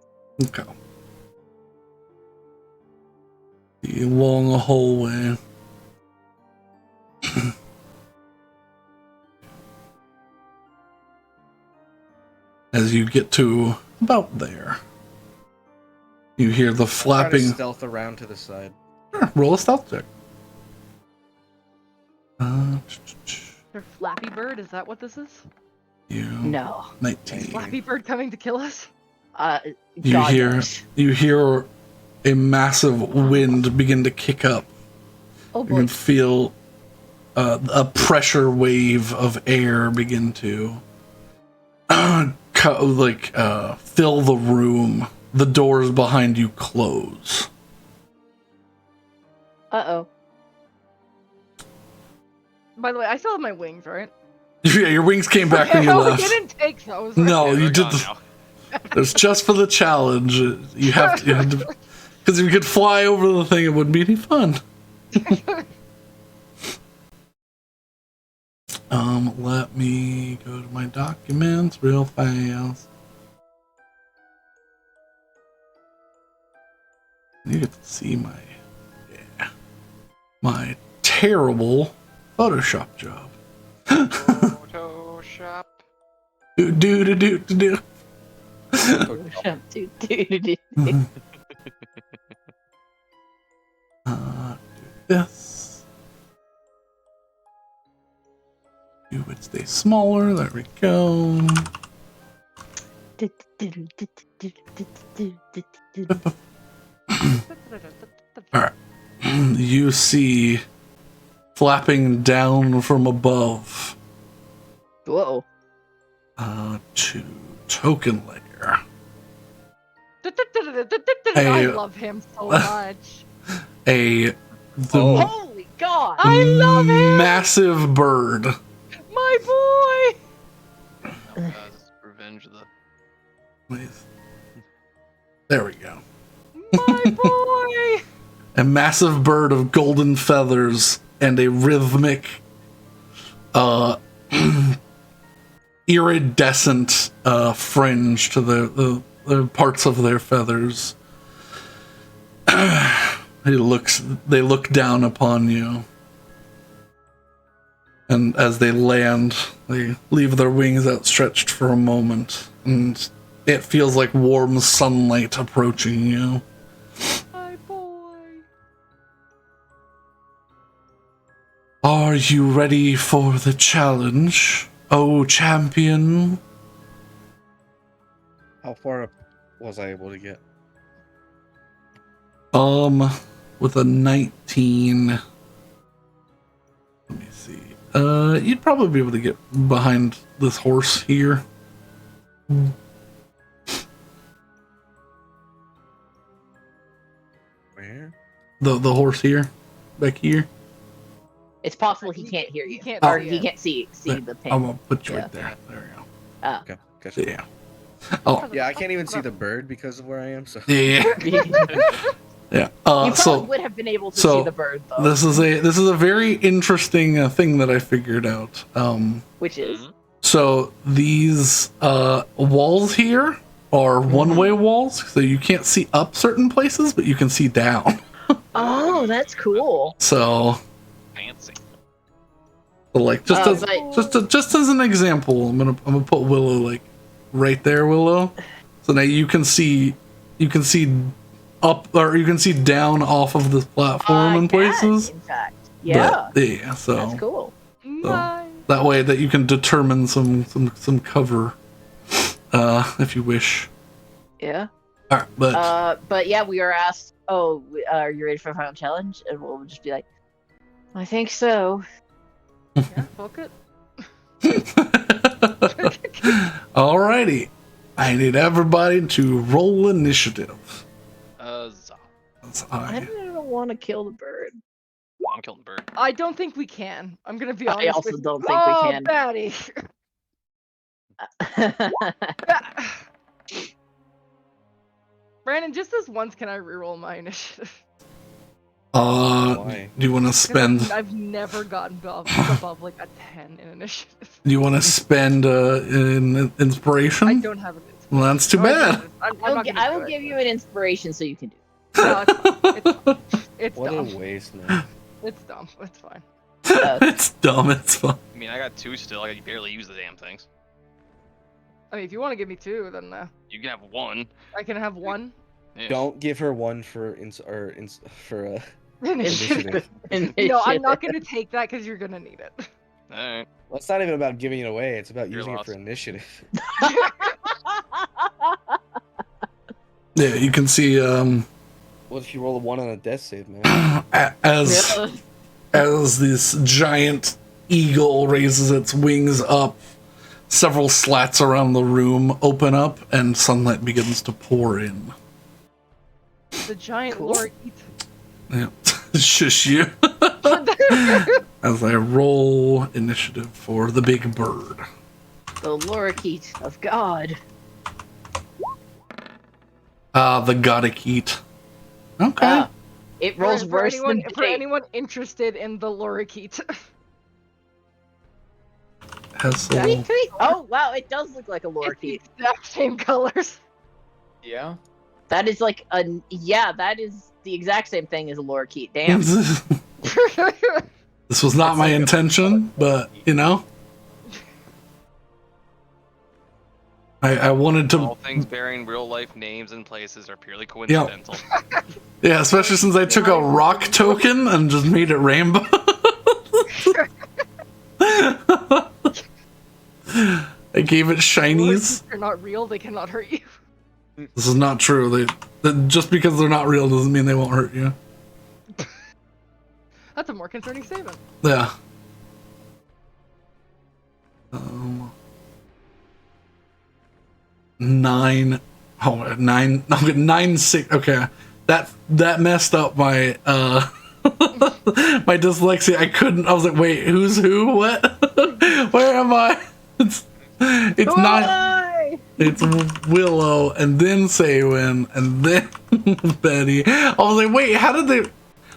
Okay. The long hallway. As you get to about there, you hear the Try to flapping. stealth around to the side. Sure, roll a stealth check. Your Flappy Bird, is that what this is? You No. 19. Flappy Bird coming to kill us? You God hear knows. you hear a massive wind begin to kick up. Oh You boy. can feel a pressure wave of air begin to fill the room. The doors behind you close. Uh-oh. By the way, I still have my wings, right? Yeah, your wings came back when you no, left. we didn't take those. No, Yeah, you they're did gone the. now. It's just for the challenge. You have to, because if you could fly over the thing, it wouldn't be any fun. Let me go to my documents real fast. You get to see my terrible Photoshop job. Photoshop. Do. Do this. You would stay smaller. There we go. Alright. You see flapping down from above Whoa. to token layer. I love him so much. The Holy God! I love him! massive bird. My boy! Revenge of the. Please. There we go. My boy! A massive bird of golden feathers and a rhythmic iridescent fringe to the parts of their feathers. They look down upon you. And as they land, they leave their wings outstretched for a moment, and it feels like warm sunlight approaching you. My boy. Are you ready for the challenge, oh champion? How far up was I able to get? With a 19. Let me see. You'd probably be able to get behind this horse here. Where? The horse here, back here. It's possible he can't hear you. He can't or see he it. can't see the ping. I'm gonna put you Yeah. right there. There we go. Oh. Okay, gotcha. Yeah. Oh, Yeah, I can't even see the bird because of where I am. So yeah. You Yeah. probably So would have been able to so see the bird though. this is a very interesting thing that I figured out. Which is So these walls here are one-way walls, so you can't see up certain places, but you can see down. oh, that's cool. So, Fancy. like, just as an example, I'm gonna put Willow like right there, Willow. So now you can see up, or you can see down off of this platform in places. In fact, yeah, But, yeah. So that's cool. My. that way that you can determine some cover, if you wish. Yeah. All right, But yeah, we are asked. Oh, are you ready for a final challenge? And we'll just be like, I think so. Yeah, book it. Alrighty. I need everybody to roll initiative. Za. That's I don't want to kill the bird. I'm killing the bird. I don't think we can. I'm gonna be I honest. also with don't you. think we Oh, can. Batty. Brandon, just this once, can I reroll my initiative? Why? Do you want to 'Cause spend? I've never gotten above like a 10 in initiative. Do you want to spend in inspiration? I don't have an Well, that's too Oh, I bad. do. I'm I not gonna will do it, give you but- an inspiration so you can do it. No, it's fine. It's What a dumb. waste, man. It's dumb. It's fine. It's dumb. It's fun. I mean, I got 2 still. I barely use the damn things. I mean, if you want to give me 2, then You can have 1. I can have 1. Yeah. Don't give her one for Initiative. initiative. No, I'm not gonna take that because you're gonna need it. All right. Well, it's not even about giving it away. It's about You're using it lost. for initiative. Yeah, you can see What if you roll a 1 on a death save, man? as this giant eagle raises its wings up, several slats around the room open up, and sunlight begins to pour in. The giant Cool. lorikeet. Yeah. Shush you. As I roll initiative for the big bird. The lorikeet of God. The Godikeet. Okay. It rolls for worse anyone, than for anyone interested in the lorikeet. Hessel. Tweet, tweet. Oh wow, it does look like a It's the lorikeet. exact same colors. Yeah. That is like a that is the exact same thing as a lorikeet. Damn. This was not It's my like a- intention, but you know, I wanted All to, things bearing real life names and places are purely coincidental. yeah, especially since I took a rock token and just made it rainbow. I gave it shinies. They're not real. They cannot hurt you. This is not true. Just because they're not real doesn't mean they won't hurt you. That's a more concerning statement. Yeah. 9. Oh, 9. Okay, 9, 6. Okay. That messed up my my dyslexia. I was like, wait, who's who? What? Where am I? It's not. It's Willow and then Saywin and then Betty. I was like, wait, how did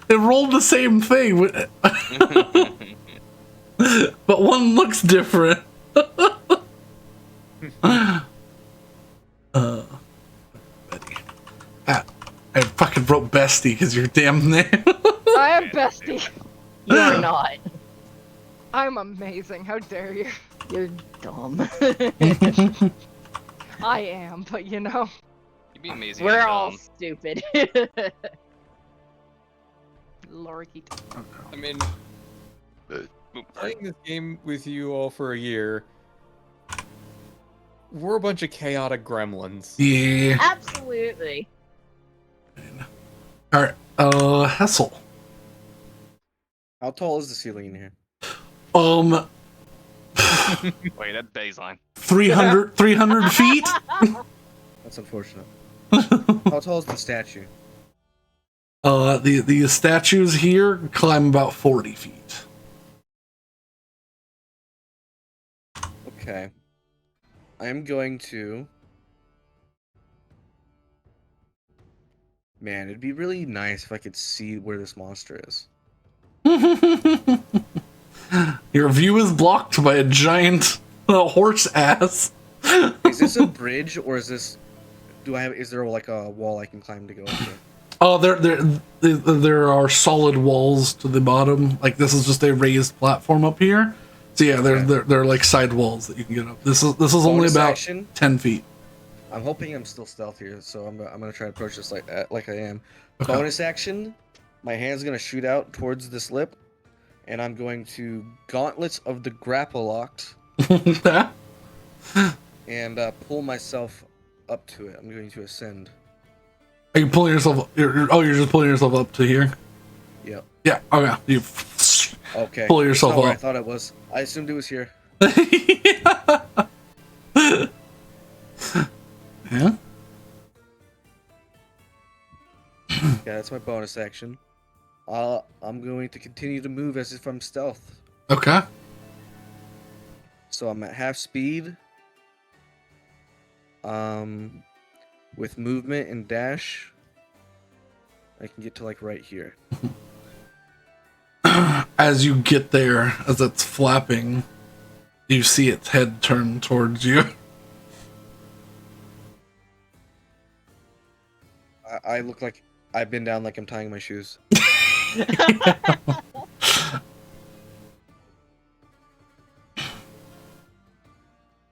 they rolled the same thing? But one looks different. Betty. I fucking wrote bestie because your damn name. I am bestie. You're not. I'm amazing. How dare you? You're dumb. I am, but you know. You'd be amazing. We're at all dumb. stupid. Lorikeet. I mean, Oop, playing this game with you all for a year, we're a bunch of chaotic gremlins. Yeah. Absolutely. Alright. Hessel. How tall is the ceiling in here? Wait, that baseline. 300 feet? That's unfortunate. How tall is the statue? The statues here climb about 40 feet. Okay. I am going to... Man, it'd be really nice if I could see where this monster is. Your view is blocked by a giant horse ass. Is this a bridge or is this... Is there like a wall I can climb to go up there? Oh, there are solid walls to the bottom. Like this is just a raised platform up here. So yeah, there are like side walls that you can get up. This is only Bonus about action? 10 feet. I'm hoping I'm still stealth here, so I'm gonna try to approach this like I am. Okay. Bonus action, my hand's gonna shoot out towards this lip, and I'm going to Gauntlets of the Grapple Locked and pull myself up to it. I'm going to ascend. Are you pulling yourself? You're just pulling yourself up to here. Yep. Yeah. Okay. You Okay. pull yourself That's not where I up. thought it was. I assumed it was here. Yeah. Yeah, that's my bonus action. I'm going to continue to move as if I'm stealth. Okay. So I'm at half speed. With movement and dash, I can get to like right here. As you get there, as it's flapping, you see its head turn towards you. I look like I've been down like I'm tying my shoes.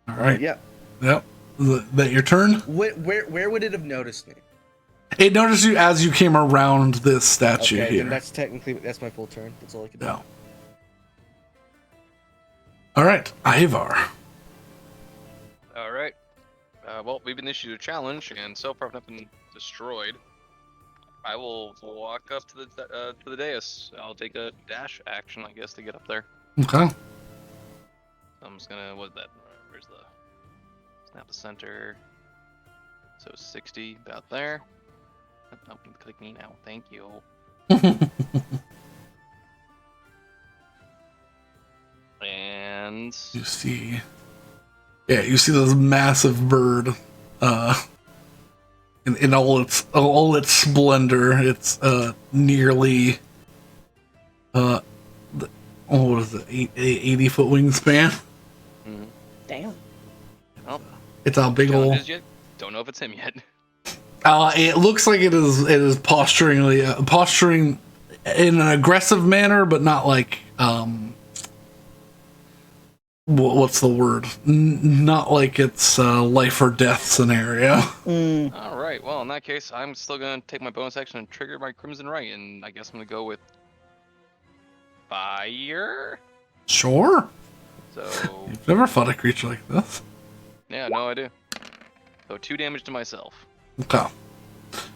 All right. Yeah. Yep. That your turn? Where would it have noticed me? It noticed you as you came around this statue Okay, here. then that's my full turn. That's all I can do. Yeah. All right, Ivar. All right. Well, we've been issued a challenge, and so far I've not been destroyed. I will walk up to the dais. I'll take a dash action, I guess, to get up there. Okay. I'm just gonna, what's that? Where's the snap the center? So 60, about there. Oh, click me now. Thank you. And You see this massive bird, in all its splendor. It's nearly, what is it, 80-foot wingspan. Damn. It's a big challenge old. is yet. Don't know if it's him yet. It looks like it is posturing in an aggressive manner, but not like what's the word? Not like it's a life or death scenario. All right. Well, in that case, I'm still gonna take my bonus action and trigger my Crimson Right, and I guess I'm gonna go with fire. Sure. So You've never fought a creature like this. yeah, no, I do. So 2 damage to myself. Okay.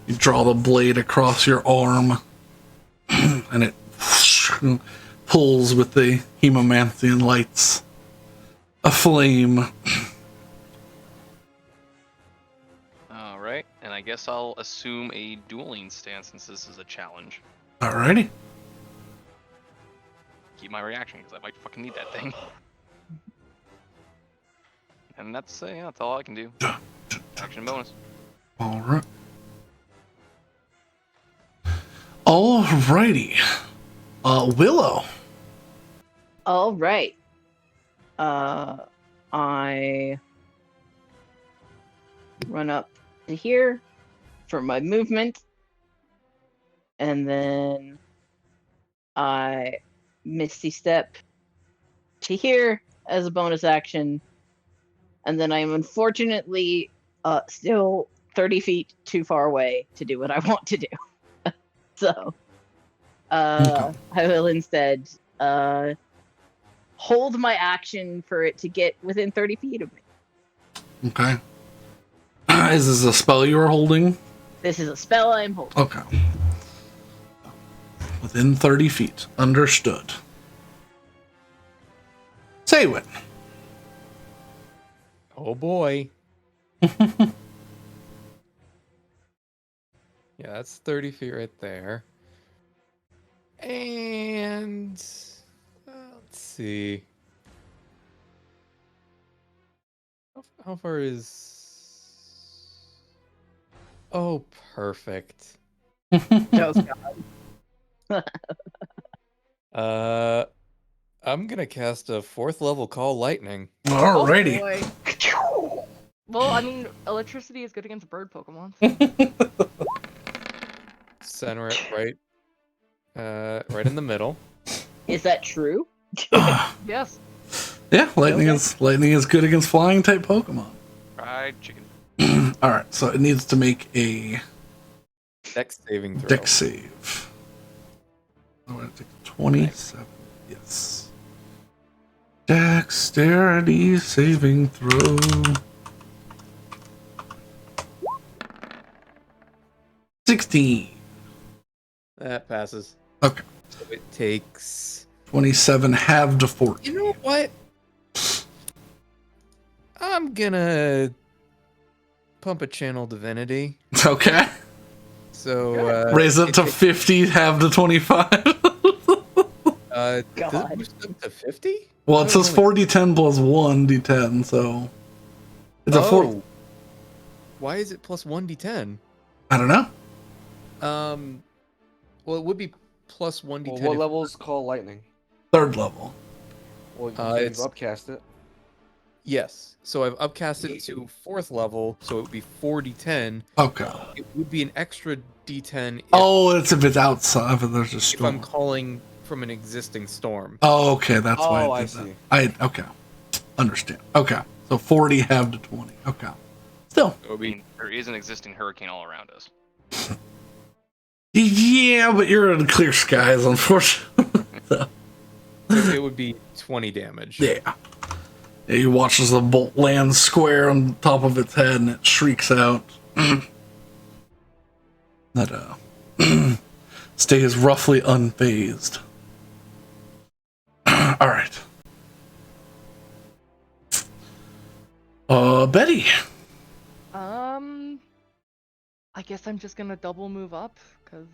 You draw the blade across your arm, and it pulls with the Hemomantian lights aflame. All right, and I guess I'll assume a dueling stance since this is a challenge. Alrighty. Keep my reaction because I might fucking need that thing. And that's that's all I can do. Action bonus. Alright. Alrighty. Willow. All right. I run up to here for my movement, and then I Misty Step to here as a bonus action, and then I am unfortunately still 30 feet too far away to do what I want to do. So I will instead hold my action for it to get within 30 feet of me. Okay. Is this a spell you are holding? This is a spell I'm holding. Okay. Within 30 feet. Understood. Saywin. Oh boy. Yeah, that's 30 feet right there. And let's see. How far is? Oh, perfect. I'm gonna cast a 4th level Call Lightning. Alrighty. Oh, Well, I mean, electricity is good against bird Pokemon. Center it right in the middle. is that true? Yes. Yeah, lightning is good against flying type Pokemon. Fried chicken. Alright, so it needs to make a Dex saving throw. dex save. I'm gonna take 27. Yes. Dexterity saving throw. 16. That passes. Okay. So it takes. 27 halved to 14. You know what? I'm gonna pump a channel divinity. Okay. So Raise it to 50, halved to 25. Does it God. boost up to 50? Well, it says 4d10 plus 1d10, so it's a 4. Why is it plus 1d10? I don't know. Well, it would be plus 1d10. Well, what if- levels call lightning? 3rd level. Well, you've it's- upcast it. Yes. So I've upcast it to 4th level, so it would be 4d10. Okay. It would be an extra d10 Oh, it's if it's outside, if there's a if I'm storm. calling from an existing storm. Oh, okay, that's why. Oh, it I did see. that. Okay, understand. Okay, so 40 halved to 20. Okay, still. So it would I be mean, there is an existing hurricane all around us. Yeah, but you're in clear skies, unfortunately. So, it would be 20 damage. yeah. You watch as the bolt lands square on top of its head and it shrieks out. That stays roughly unfazed. All right. Betty. I guess I'm just gonna double move up, cause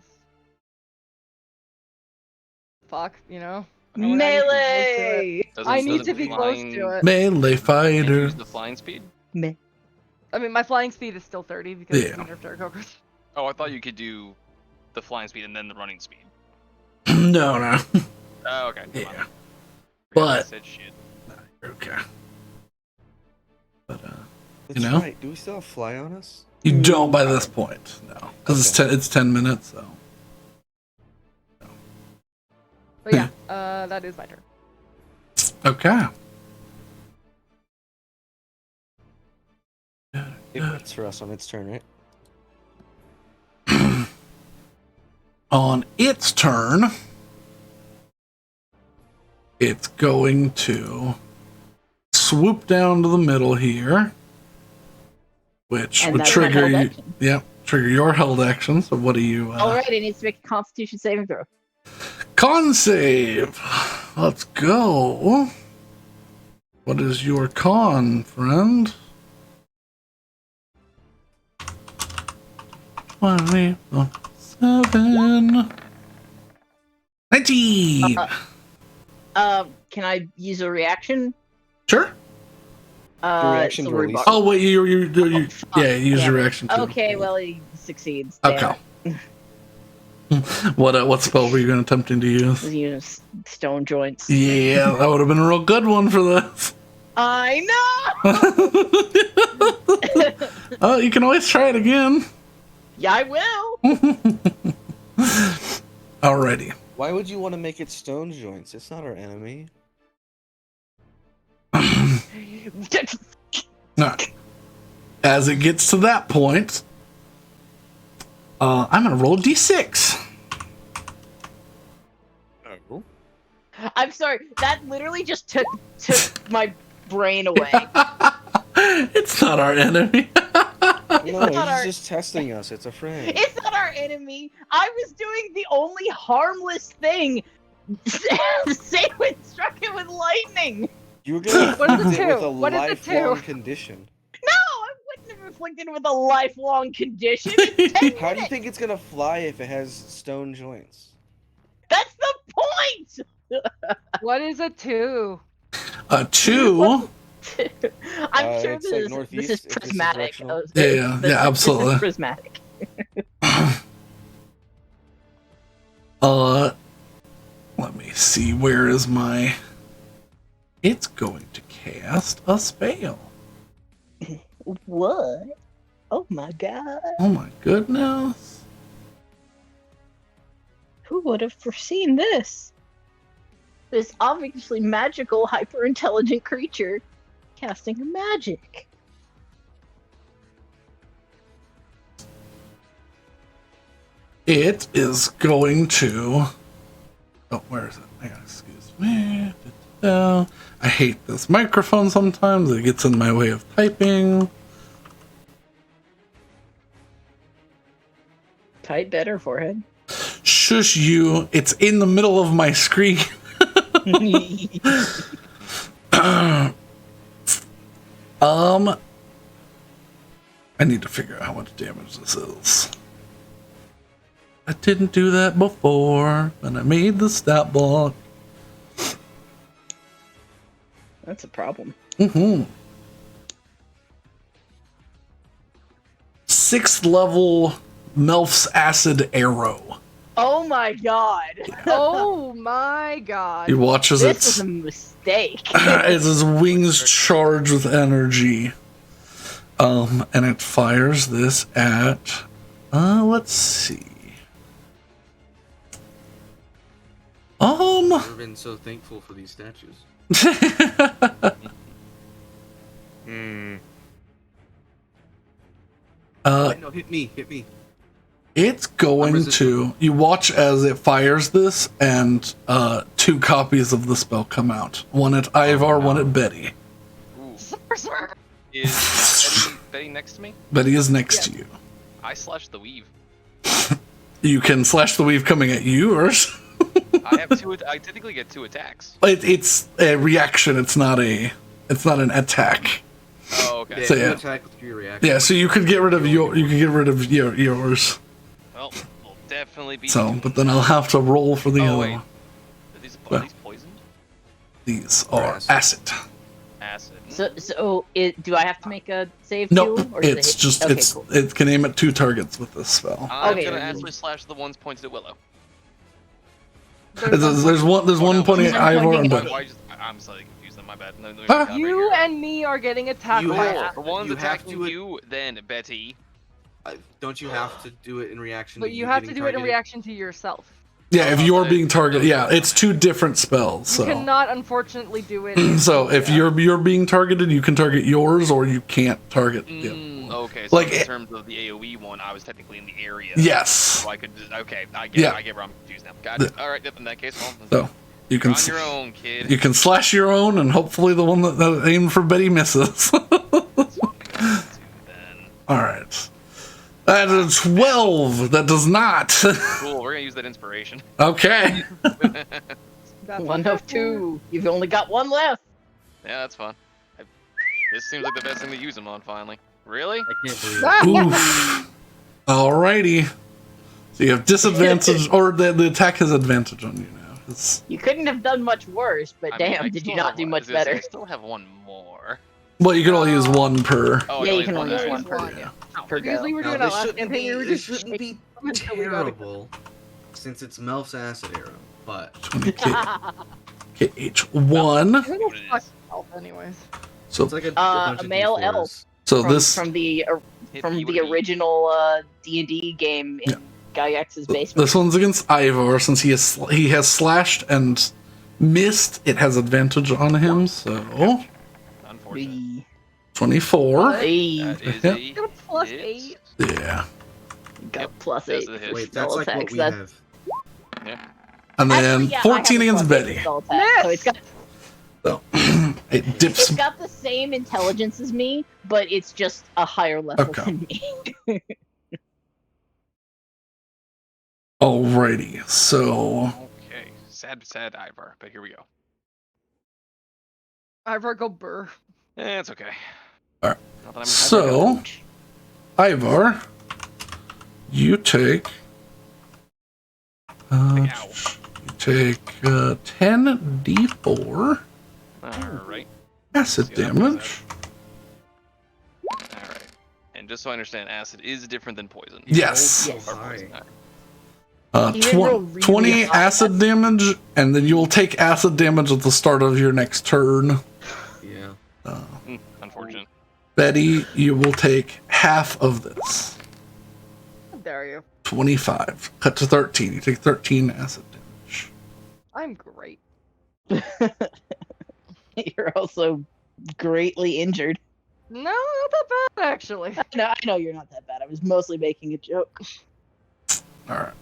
fuck, you know. Melee. I need to doesn't be close to flying- it. Melee Can't fighter. use the flying speed? I mean, my flying speed is still 30 because Yeah. it's Wiener Terracocos. Oh, I thought you could do the flying speed and then the running speed. No, no. Oh, okay. never Yeah. mind. Forgot I But- said shit. Okay. But, That's know? right. Do we still have fly on us? you don't by this point, no. Because it's 10 minutes, so. But yeah, that is my turn. Okay. It waits for us on its turn, right? On its turn, it's going to swoop down to the middle here, which And would that's my trigger held you. action. Yep, trigger your held action. So what do you? All right, it needs to make a Constitution saving throw. Con save. Let's go. What is your con, friend? 27. 19. Can I use a reaction? Sure. reaction's so we're released. Oh wait, you fuck, yeah, use damn your it. reaction too. Okay, well he succeeds. Damn Okay. it. What spell were you going to attempting to use? Use stone joints. Yeah, that would have been a real good one for this. I know. Oh, you can always try it again. Yeah, I will. Alrighty. Why would you want to make it stone joints? It's not our enemy. Alright. As it gets to that point, I'm going to roll a d6. Oh. I'm sorry. That literally just took my brain away. It's not our enemy. No, not he's our- just testing us. It's a friend. It's not our enemy. I was doing the only harmless thing. Say when struck it with lightning. You were gonna What is afflict it it with to? a What is it to? lifelong condition. No, I wouldn't have inflicted with a lifelong condition. It's 10 How do you minutes. think it's gonna fly if it has stone joints? That's the point. What is a 2? A 2. I'm sure it's this, like is, northeast, this is if this is prismatic. directional. Yeah, This absolutely. is prismatic. Let me see. Where is my? It's going to cast a spell. What? Oh my god. Oh my goodness. Who would have foreseen this? This obviously magical, hyper intelligent creature casting a magic. It is going to. Oh, where is it? Hang on, excuse me. I hate this microphone sometimes. It gets in my way of typing. Type better, forehead. Shush you. It's in the middle of my screen. I need to figure out how much damage this is. I didn't do that before, and I made the stat block. That's a problem. Mm-hmm. 6th level Melf's Acid Arrow. Oh my god. Oh my god. You watch as This it's is a mistake. as its wings charge with energy. And it fires this at let's see. Never been so thankful for these statues. No, hit me. It's going to. You watch as it fires this, and 2 copies of the spell come out. One at Ivar, one at Betty. Ooh. Is Betty next to me? Betty is next to you. I slash the weave. You can slash the weave coming at you, or I have 2. I typically get 2 attacks. it's a reaction. It's not an attack. Oh, okay. Yeah, So, you yeah. attack with your reaction. Yeah, so you could get rid of yours. Well, we'll definitely be. So, but then I'll have to roll for the Oh, other wait. one. Are these Well. poisoned? These are Acid. acid. Acid. So do I have to make a save Nope, too? Or does it's it hit- just okay, it's cool. it can aim at 2 targets with this spell. I'm Okay, gonna okay. actually slash the ones pointed at Willow. There's one pointing at One Ivor pointing and at Betty. I'm slightly confused. On my bad. No, Huh? You and me are getting attacked You by have- acid. The one's You have attacking to- you, then Betty. Don't you have to do it in reaction? But to you have to getting do it in targeted? reaction to yourself. Yeah, if you're Okay. being targeted, yeah, it's 2 different spells. You So, cannot, unfortunately, do it. so if you're being targeted, you can target yours, or you can't target. the other one. Okay, so Like in it- terms of the AOE one, I was technically in the area. Yes. So I could just, okay, I Yeah. get where I'm confused now. Got it. All right, in that case, well, So you can on your own, kid. you can slash your own, and hopefully the one that aimed for Betty misses. Then. All right. That is 12. That does not. Cool, we're gonna use that inspiration. Okay. That's One of 2. You've only got 1 left. Yeah, that's fun. This seems like the best thing to use them on, finally. Really? I can't believe it. Oof. Alrighty. So you have disadvantage, or the attack has advantage on you now. You couldn't have done much worse, but I mean, damn, I did you still not have do one- much I was gonna say, better? I still have one more. Well, you can only use 1 per. Oh, Yeah, I you can only use always 1 per. Yeah. Per Because go. we were Now, doing that this last shouldn't campaign, we were be, just this shouldn't be until we got it. terrible, since it's Melf's acid arrow, but 20 KH1. Who the fuck elf, anyways? So it's like a A bunch of male D4s. elf. so from, this from the original D&D game in Gaiax's basement. this one's against Ivor, since he has slashed and missed. It has advantage on him. So Unfortunate. 24. Hey, That is Yep. a Got a plus hit. 8. Yeah. got Yep, plus that's 8 a hit. for Wait, spell that's like what attacks. we That's have. And then actually, yeah, I have 14 a against plus 8 Betty. spell attack, so it's got So it dips. it's got the same intelligence as me, but it's just a higher level Okay. than me. Alrighty. So Okay, sad Ivar, but here we go. Ivor, go burr. It's okay. Alright. Not that I'm- So Ivor, you take. Ow. You take 10d4 Alright. acid See how that damage. Alright. And just so I understand, acid is different than poison. Yes. Yes. Or poison. You didn't roll really 20 high. acid damage, and then you will take acid damage at the start of your next turn. Yeah. Unfortunate. Betty, you will take half of this. How dare you? 25. Cut to 13. You take 13 acid damage. I'm great. You're also greatly injured. No, not that bad, actually. I know you're not that bad. I was mostly making a joke. Alright.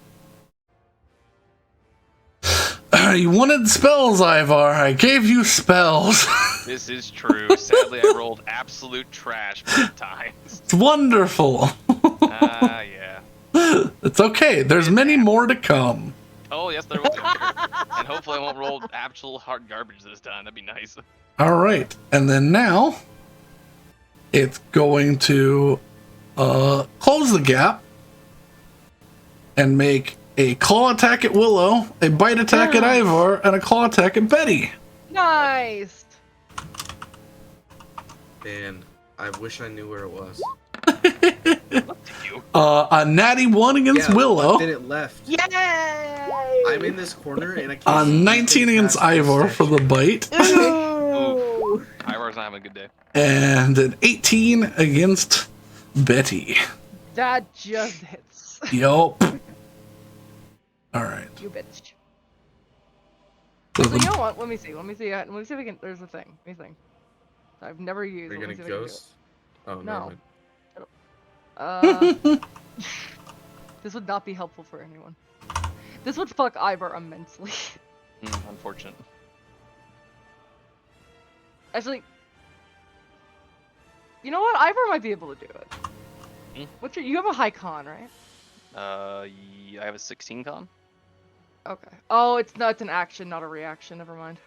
You wanted spells, Ivar. I gave you spells. This is true. Sadly, I rolled absolute trash both times. It's wonderful. Ah, yeah. It's okay. There's many more to come. Oh, yes, there will be. And hopefully I won't roll actual hard garbage this time. That'd be nice. Alright. And then now, it's going to close the gap and make a claw attack at Willow, a bite attack at Ivar, and a claw attack at Betty. Nice. And I wish I knew where it was. What do you you. A natty 1 against Yeah, Willow. Then it left. Yay! I'm in this corner and I can't A see 19 anything against past this Ivor for the statue. bite. Ooh. Ivar's not having a good day. And an 18 against Betty. That just hits. Yup. Alright. You bitch. So So you the, know what? Let me see. Let me see if I can. There's a thing. Let me think. I've never used. Are you Let me gonna see if I can do ghost? Oh, No. never mind. it. This would not be helpful for anyone. This would fuck Ivor immensely. Unfortunate. Actually, you know what? Ivor might be able to do it. Hmm? You have a high con, right? Yeah, I have a 16 con. Mm-hmm. Okay. Oh, it's an action, not a reaction. Never mind.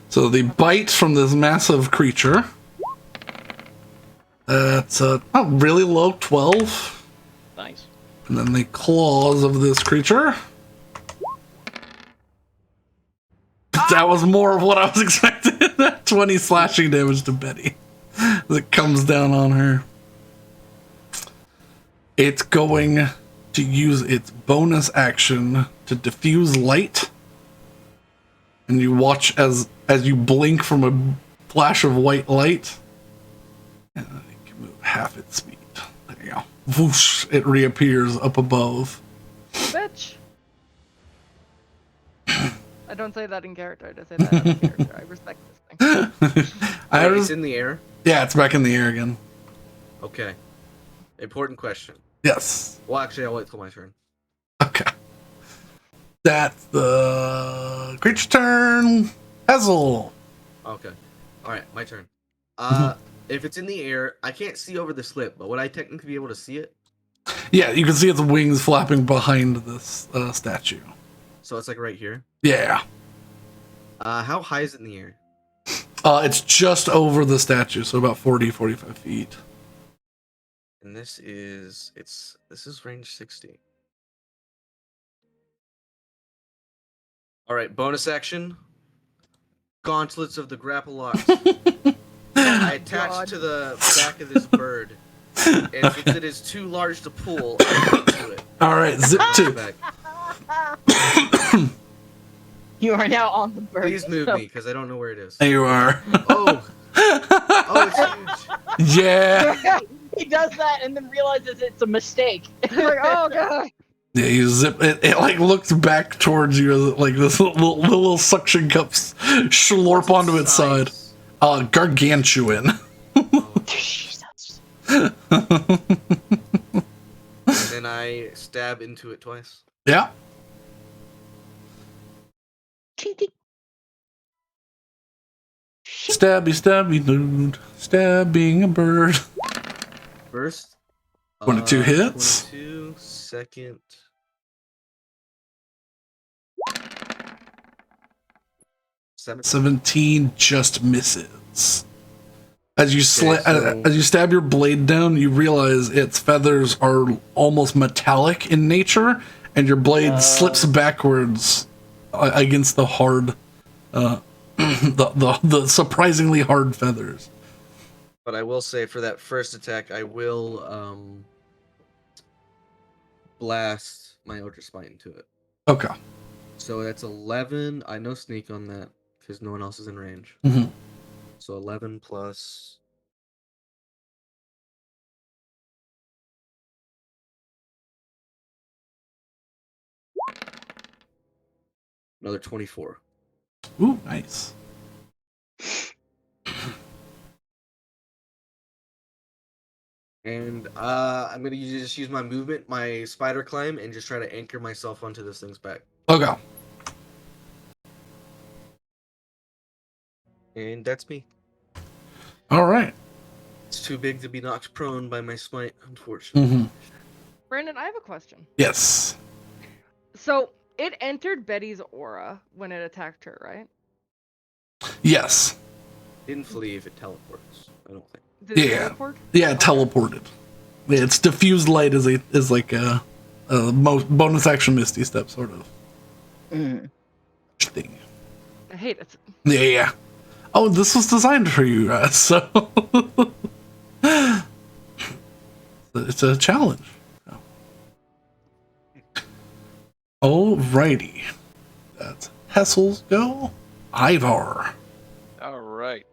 so the bite from this massive creature. It's a really low 12. Nice. And then the claws of this creature. That was more of what I was expecting. 20 slashing damage to Betty. That comes down on her. It's going to use its bonus action to diffuse light. And you watch as you blink from a flash of white light. And it can move half its speed. There you go. Whoosh, it reappears up above. Bitch. I don't say that in character. I just say that out of character. I respect this thing. It's in the air? Yeah, it's back in the air again. Okay. Important question. Yes. Well, actually, I'll wait till my turn. Okay. That's the creature's turn. Hazel. Okay. Alright, my turn. If it's in the air, I can't see over the slip, but would I technically be able to see it? Yeah, you can see its wings flapping behind this statue. So it's like right here. Yeah. How high is it in the air? It's just over the statue, so about 45 feet. And this is range 60. Alright, bonus action. Gauntlets of the grapple locks. I attach God. to the back of this bird. And since it is too large to pull, I zip to it. Alright, zip to. Back. You are now on the bird. Please move me, because I don't know where it is. There you are. Oh! Oh, it's huge! Yeah. He does that and then realizes it's a mistake. Like, oh god. Yeah, you zip it. It like looks back towards you as like this little suction cups slurp onto its side. Size. Gargantuan. Jesus. And then I stab into it twice. Yeah. Stabby, stabby, dude. Stabbing a bird. First. 22 hits. 22, second. Seven. 17 just misses. As you Okay, so- as you stab your blade down, you realize its feathers are almost metallic in nature, and your blade slips backwards against the hard, the surprisingly hard feathers. But I will say for that first attack, I will blast my Ultra Spite into it. Okay. So that's 11. I no sneak on that because no one else is in range. Mhm. So 11 plus. Another 24. Ooh, nice. And I'm gonna just use my movement, my spider climb, and just try to anchor myself onto this thing's back. Okay. And that's me. All right. It's too big to be knocked prone by my smite, unfortunately. Mm-hmm. Brandon, I have a question. Yes. So it entered Betty's aura when it attacked her, right? Yes. Didn't flee if it teleports. I don't think. Did it Yeah. teleport? Yeah, it teleported. Yeah, it's diffused light is like a bonus action Misty Step sort of thing. I hate it. Yeah. Oh, this was designed for you guys, so it's a challenge. Alrighty. That's Hessel's go. Ivar. All right.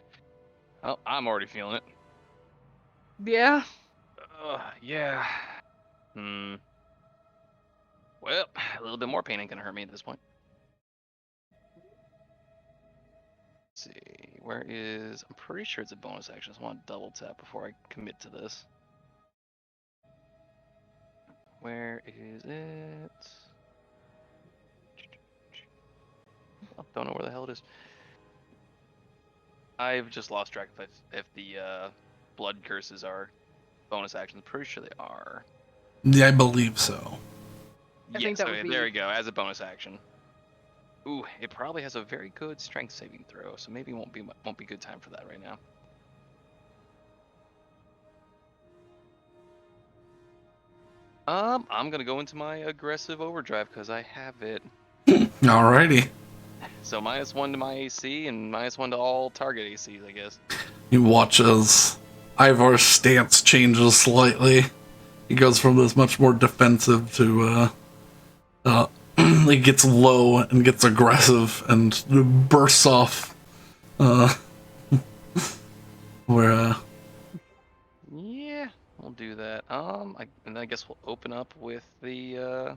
Oh, I'm already feeling it. Yeah. Yeah. Hmm. Well, a little bit more pain ain't gonna hurt me at this point. Let's see. Where is? I'm pretty sure it's a bonus action. I just want to double tap before I commit to this. Where is it? I don't know where the hell it is. I've just lost track if the blood curses are bonus actions. Pretty sure they are. Yeah, I believe so. I Yes, think that okay, would be- there we go. As a bonus action. Ooh, it probably has a very good strength saving throw, so maybe won't be good time for that right now. I'm gonna go into my aggressive overdrive because I have it. Alrighty. So -1 to my AC and -1 to all target ACs, I guess. You watch as Ivar's stance changes slightly. He goes from this much more defensive to he gets low and gets aggressive and bursts off. Where Yeah, we'll do that. And I guess we'll open up with the.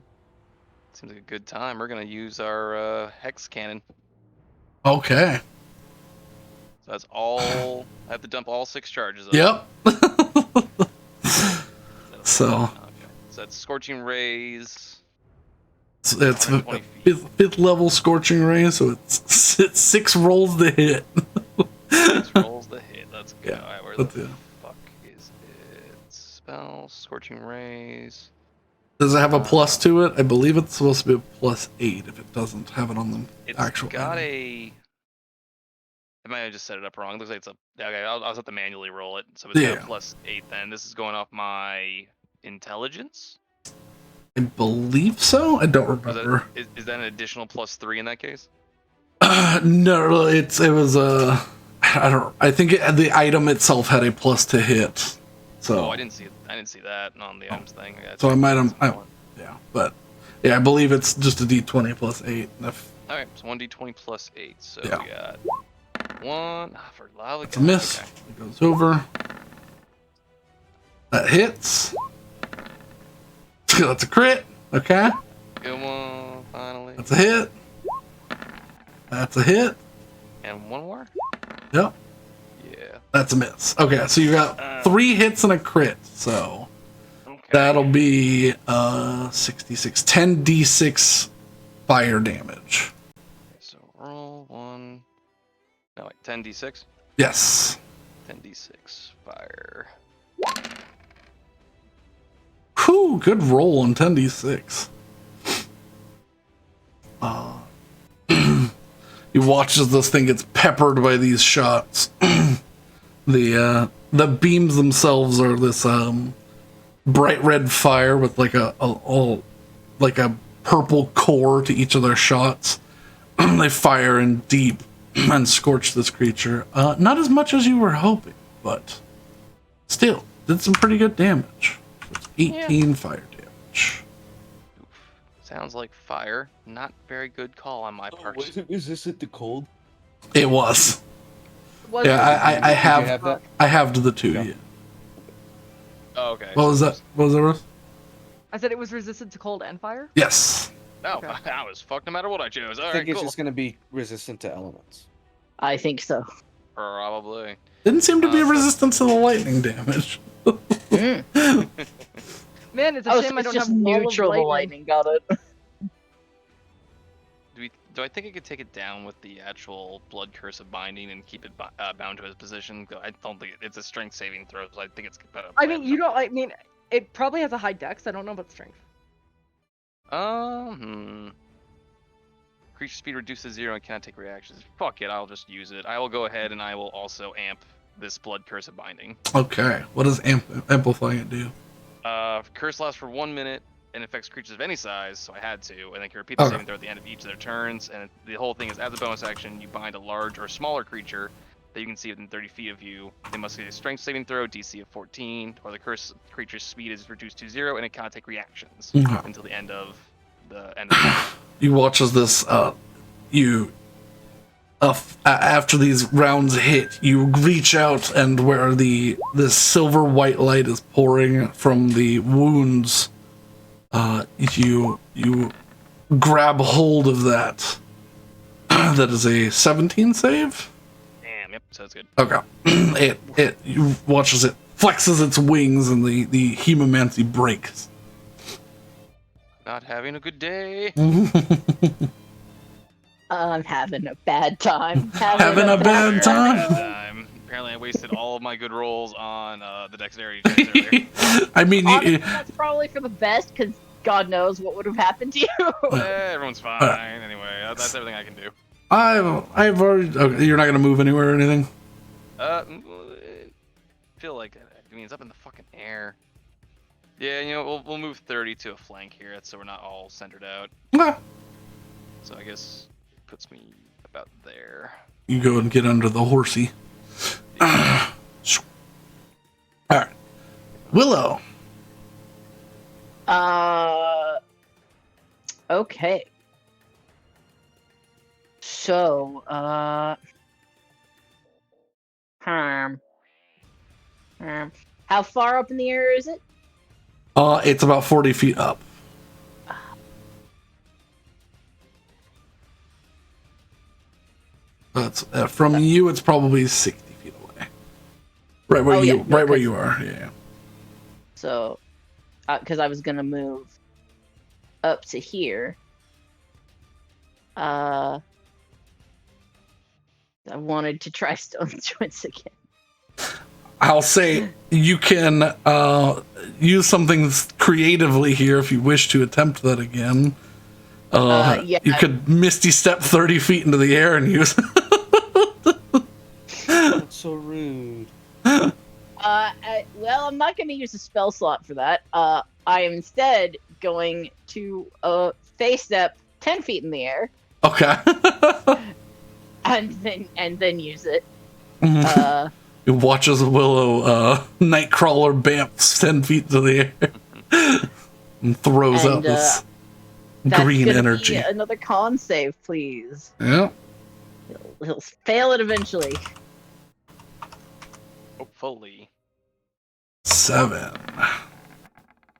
Seems like a good time. We're gonna use our hex cannon. okay. So that's all. I have to dump all 6 charges. Of Yep. it. So Okay. So that's scorching rays. it's 120 feet. fifth level scorching ray, so it's 6 rolls to hit. 6 rolls to hit. Let's go. Yeah, Alright, where let's the do it. fuck is it? Spell scorching rays. Does it have a plus to it? I believe it's supposed to be a +8 if it doesn't have it on the It's actual got item. a. I might have just set it up wrong. It looks like it's a. Okay, I'll have to manually roll it. So it's got Yeah. a +8 then. This is going off my intelligence. I believe so. I don't Is remember. is that an additional +3 in that case? No, it was I think the item itself had a plus to hit. So Oh, I didn't see it. I didn't see that on the items thing. So I might have- All yeah, but yeah, I believe it's just a D20 plus 8. right, so 1d20 +8. So Yeah. we got 1 for lava. It's a miss. Okay. It goes over. That hits. That's a crit. Okay. Good one, finally. That's a hit. That's a hit. And one more. Yep. Yeah. That's a miss. Okay, so you got 3 hits and a crit. So Okay. that'll be 66 10d6 fire damage. So roll 1. No, wait, 10d6. Yes. 10d6 fire. Whew, good roll on 10d6. You watch as this thing gets peppered by these shots. The beams themselves are this bright red fire with like a purple core to each of their shots. They fire in deep and scorch this creature. Not as much as you were hoping, but still did some pretty good damage. It's 18 fire damage. Oof. Sounds like fire. Not very good call on my part. Was it resistant to cold? It was. Was Yeah, I Did you have have that? I have to the 2. Yeah. Yeah. Oh, okay. What was that? What was that? Russ? I said it was resistant to cold and fire. Yes. No, Okay. I was fucked no matter what I chose. I All think right, it's cool. just gonna be resistant to elements. I think so. Probably. Didn't seem to be So- resistant to the lightning damage. Mm. Man, it's a Oh, shame so I it's don't just have wall of neutral the lightning. Got it. Do I think I could take it down with the actual blood curse of binding and keep it bound to his position? 'Cause I don't think it's a strength saving throw, so I think it's better. I mean, you don't. I mean, it probably has a high dex. I don't know about strength. Creature speed reduced to 0 and cannot take reactions. Fuck it, I'll just use it. I will go ahead and I will also amp this blood curse of binding. Okay. What does amplifying it do? Curse lasts for 1 minute and affects creatures of any size, so I had to. And then can repeat the Okay. saving throw at the end of each of their turns. And the whole thing is, as a bonus action, you bind a large or smaller creature that you can see within 30 feet of you. They must get a strength saving throw, DC of 14, or the cursed creature's speed is reduced to 0, and it cannot take reactions Okay. until the end of the end. Of You watch as this, after these rounds hit, you reach out, and where this silver white light is pouring from the wounds, you grab hold of that. That is a 17 save. Damn, yep, sounds good. Okay. You watch as it flexes its wings, and the hemomancy breaks. Not having a good day. I'm having a bad time. Having a bad time. Apparently, I wasted all of my good rolls on the dexterity checks earlier. I mean, Honestly, that's probably for the best, because God knows what would have happened to you. Everyone's fine. Anyway, that's everything I can do. I've already. Okay, you're not gonna move anywhere or anything. I feel like it's up in the fucking air. Yeah, you know, we'll move 30 to a flank here, so we're not all centered out. Okay. So I guess it puts me about there. You go and get under the horsey. All right, Willow. Okay. So, how far up in the air is it? It's about 40 feet up. That's from you. It's probably 60 feet away. Right where where you are. Yeah. So, because I was gonna move up to here. I wanted to try stone joints again. I'll say you can use something creatively here if you wish to attempt that again. Yeah. You could Misty Step 30 feet into the air and use. That's so rude. Well, I'm not going to use a spell slot for that. I am instead going to face step 10 feet in the air. Okay. and then use it. You watch as Willow Nightcrawler bamps 10 feet to the air and throws out this green energy. Another con save, please. Yeah. He'll fail it eventually. Hopefully. 7.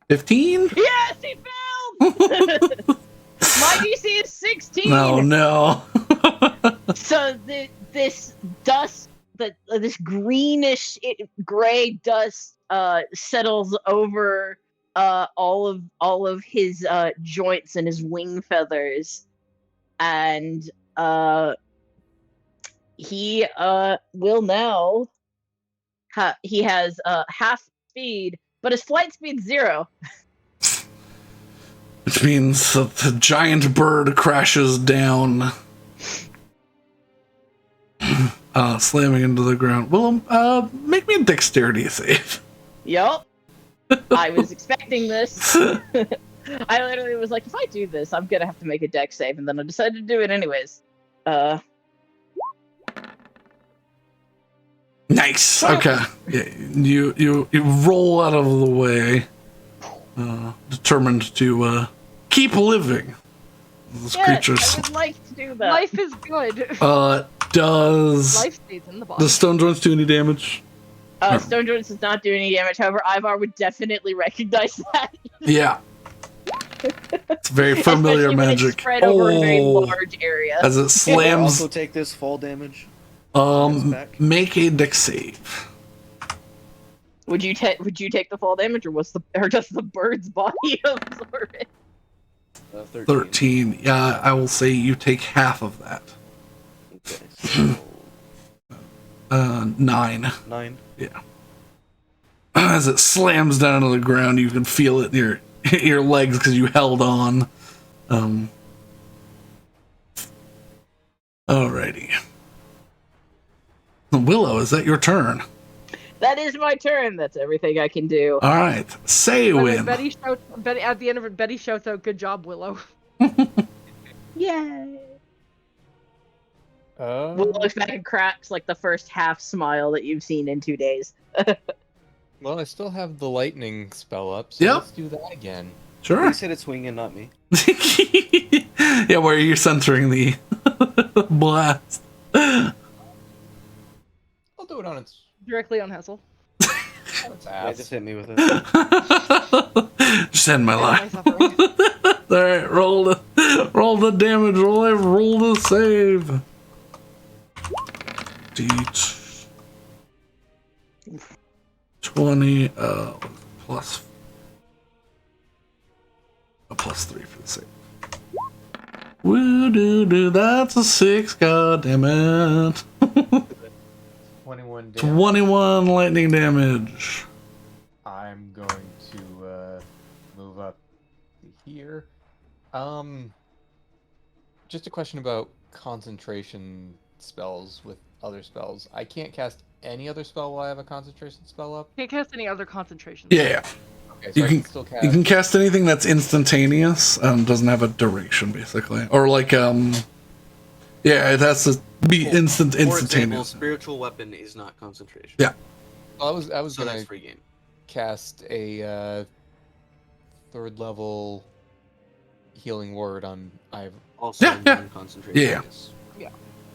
15? Yes, he failed! My DC is 16! No. So this dust, this greenish gray dust settles over all of his joints and his wing feathers, and he will now. He has half speed, but his flight speed's 0. Which means that the giant bird crashes down, slamming into the ground. Well, make me a dexterity save. Yup. I was expecting this. I literally was like, if I do this, I'm gonna have to make a dex save, and then I decided to do it anyways. Nice. Okay. Yeah, you roll out of the way, determined to keep living. This creature's. I would like to do that. Life is good. Does Life stays in the body. the stone joints do any damage? Stone Joints does not do any damage. However, Ivar would definitely recognize that. Yeah. It's very familiar Especially when magic. it's spread over a very large area. As it Will slams. also take this fall damage. Make a dex save. Would you take the fall damage, or does the bird's body absorb it? 13. Yeah, I will say you take half of that. Okay, so 9. 9. Yeah. As it slams down to the ground, you can feel it in your legs because you held on. Alrighty. Willow, is that your turn? That is my turn. That's everything I can do. All right. Saywin. Betty, at the end of it, Betty shouts out, "Good job, Willow." Yay! Uh, Will looks back and cracks like the first half smile that you've seen in 2 days. well, I still have the lightning spell up, so Yep. let's do that again. Sure. He said it's swinging, not me. Yeah, where you're centering the blast. I'll do it on its Directly on Hessel. Yeah, ass. just hit me with it. Just end my And my life. suffering. All right, roll the damage. Roll the save. D20 plus a +3 for the save. Woo doo doo, that's a 6. God damn it. 21 damage. 21 lightning damage. I'm going to move up to here. Just a question about concentration spells with other spells. I can't cast any other spell while I have a concentration spell up. Can't cast any other concentration. Yeah. Okay, so You I can- can still cast. You can cast anything that's instantaneous and doesn't have a duration, basically. Or like, yeah, it has to be For example, instantaneous. spiritual weapon is not concentration. Yeah. I was So gonna that's free game. cast a 3rd level healing word on Ivor. Also Yeah, yeah. non-concentration. Yeah. Yes.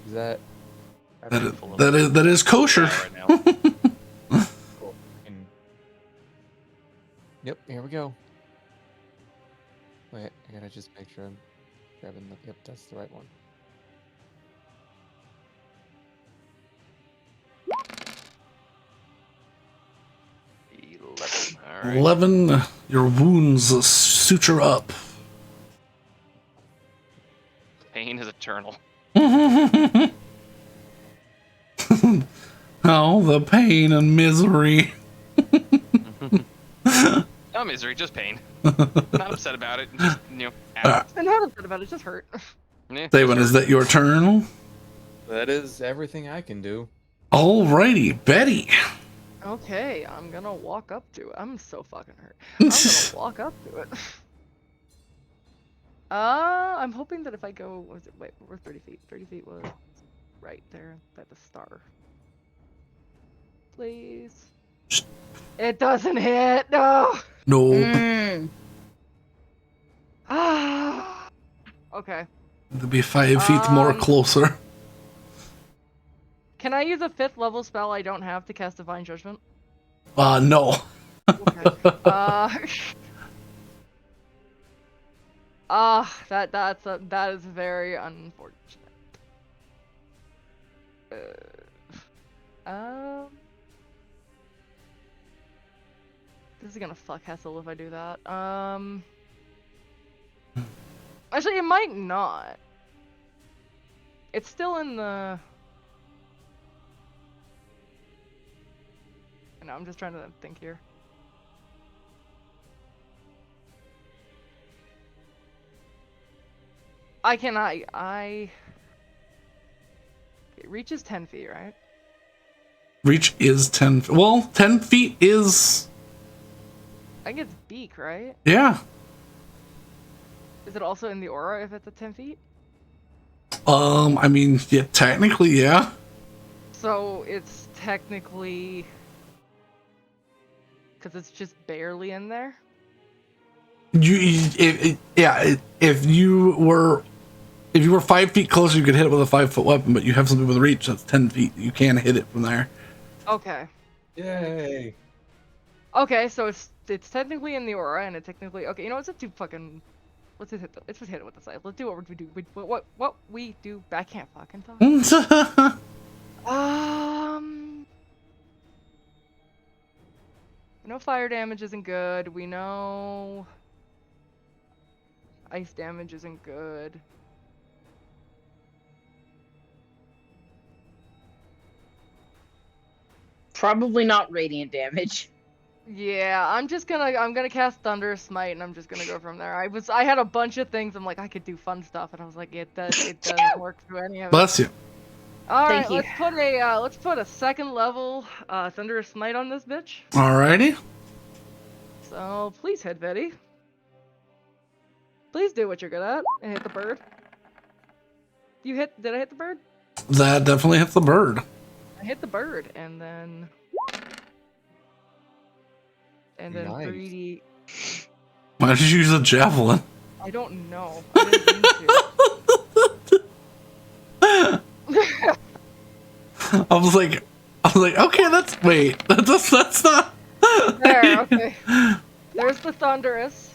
Is that That is kosher. Right now. cool? And... Yep, here we go. Wait, I gotta just make sure I'm grabbing the. Yep, that's the right one. All right. 11. Your wounds suture up. Pain is eternal. Oh, the pain and misery. No misery, just pain. Not upset about it. Just, ouch. And not upset about it, just hurt. Eh, David, is that your turn? That is everything I can do. Alrighty, Betty. Okay, I'm gonna walk up to it. I'm so fucking hurt. I'm gonna walk up to it. I'm hoping that if I go, was it, wait, we're 30 feet. 30 feet was right there at the star. Please. It doesn't hit. No. No. Mm. Ah. Okay. To be 5 feet more closer. Can I use a 5th level spell I don't have to cast Divine Judgment? No. Okay. That is very unfortunate. This is gonna fuck Hessel if I do that. Actually, it might not. It's still in the. I know, I'm just trying to think here. I cannot. It reaches 10 feet, right? Reach is 10. Well, 10 feet is. I think it's beak, right? Yeah. Is it also in the aura if it's at 10 feet? I mean, yeah, technically, yeah. So it's technically. Because it's just barely in there? If you were 5 feet closer, you could hit it with a 5-foot weapon, but you have something with reach that's 10 feet. You can hit it from there. Okay. Yay! Okay, so it's technically in the aura, and it technically. Okay, you know, let's just do fucking. Let's just hit it with the scythe. Let's do what we do. What we do. I can't fucking talk. We know fire damage isn't good. We know ice damage isn't good. Probably not radiant damage. Yeah, I'm gonna cast Thunder Smite, and I'm just gonna go from there. I had a bunch of things. I'm like, I could do fun stuff, and I was like, it doesn't work through any of it. Bless you. All right, Thank you. let's put a 2nd level Thunder Smite on this bitch. Alrighty. So please hit Betty. Please do what you're good at and hit the bird. Did I hit the bird? That definitely hits the bird. I hit the bird, and then Nice. 3D. Why did you use a javelin? I don't know. I didn't mean to. I was like, okay, that's not. There, okay. There's the Thunderous.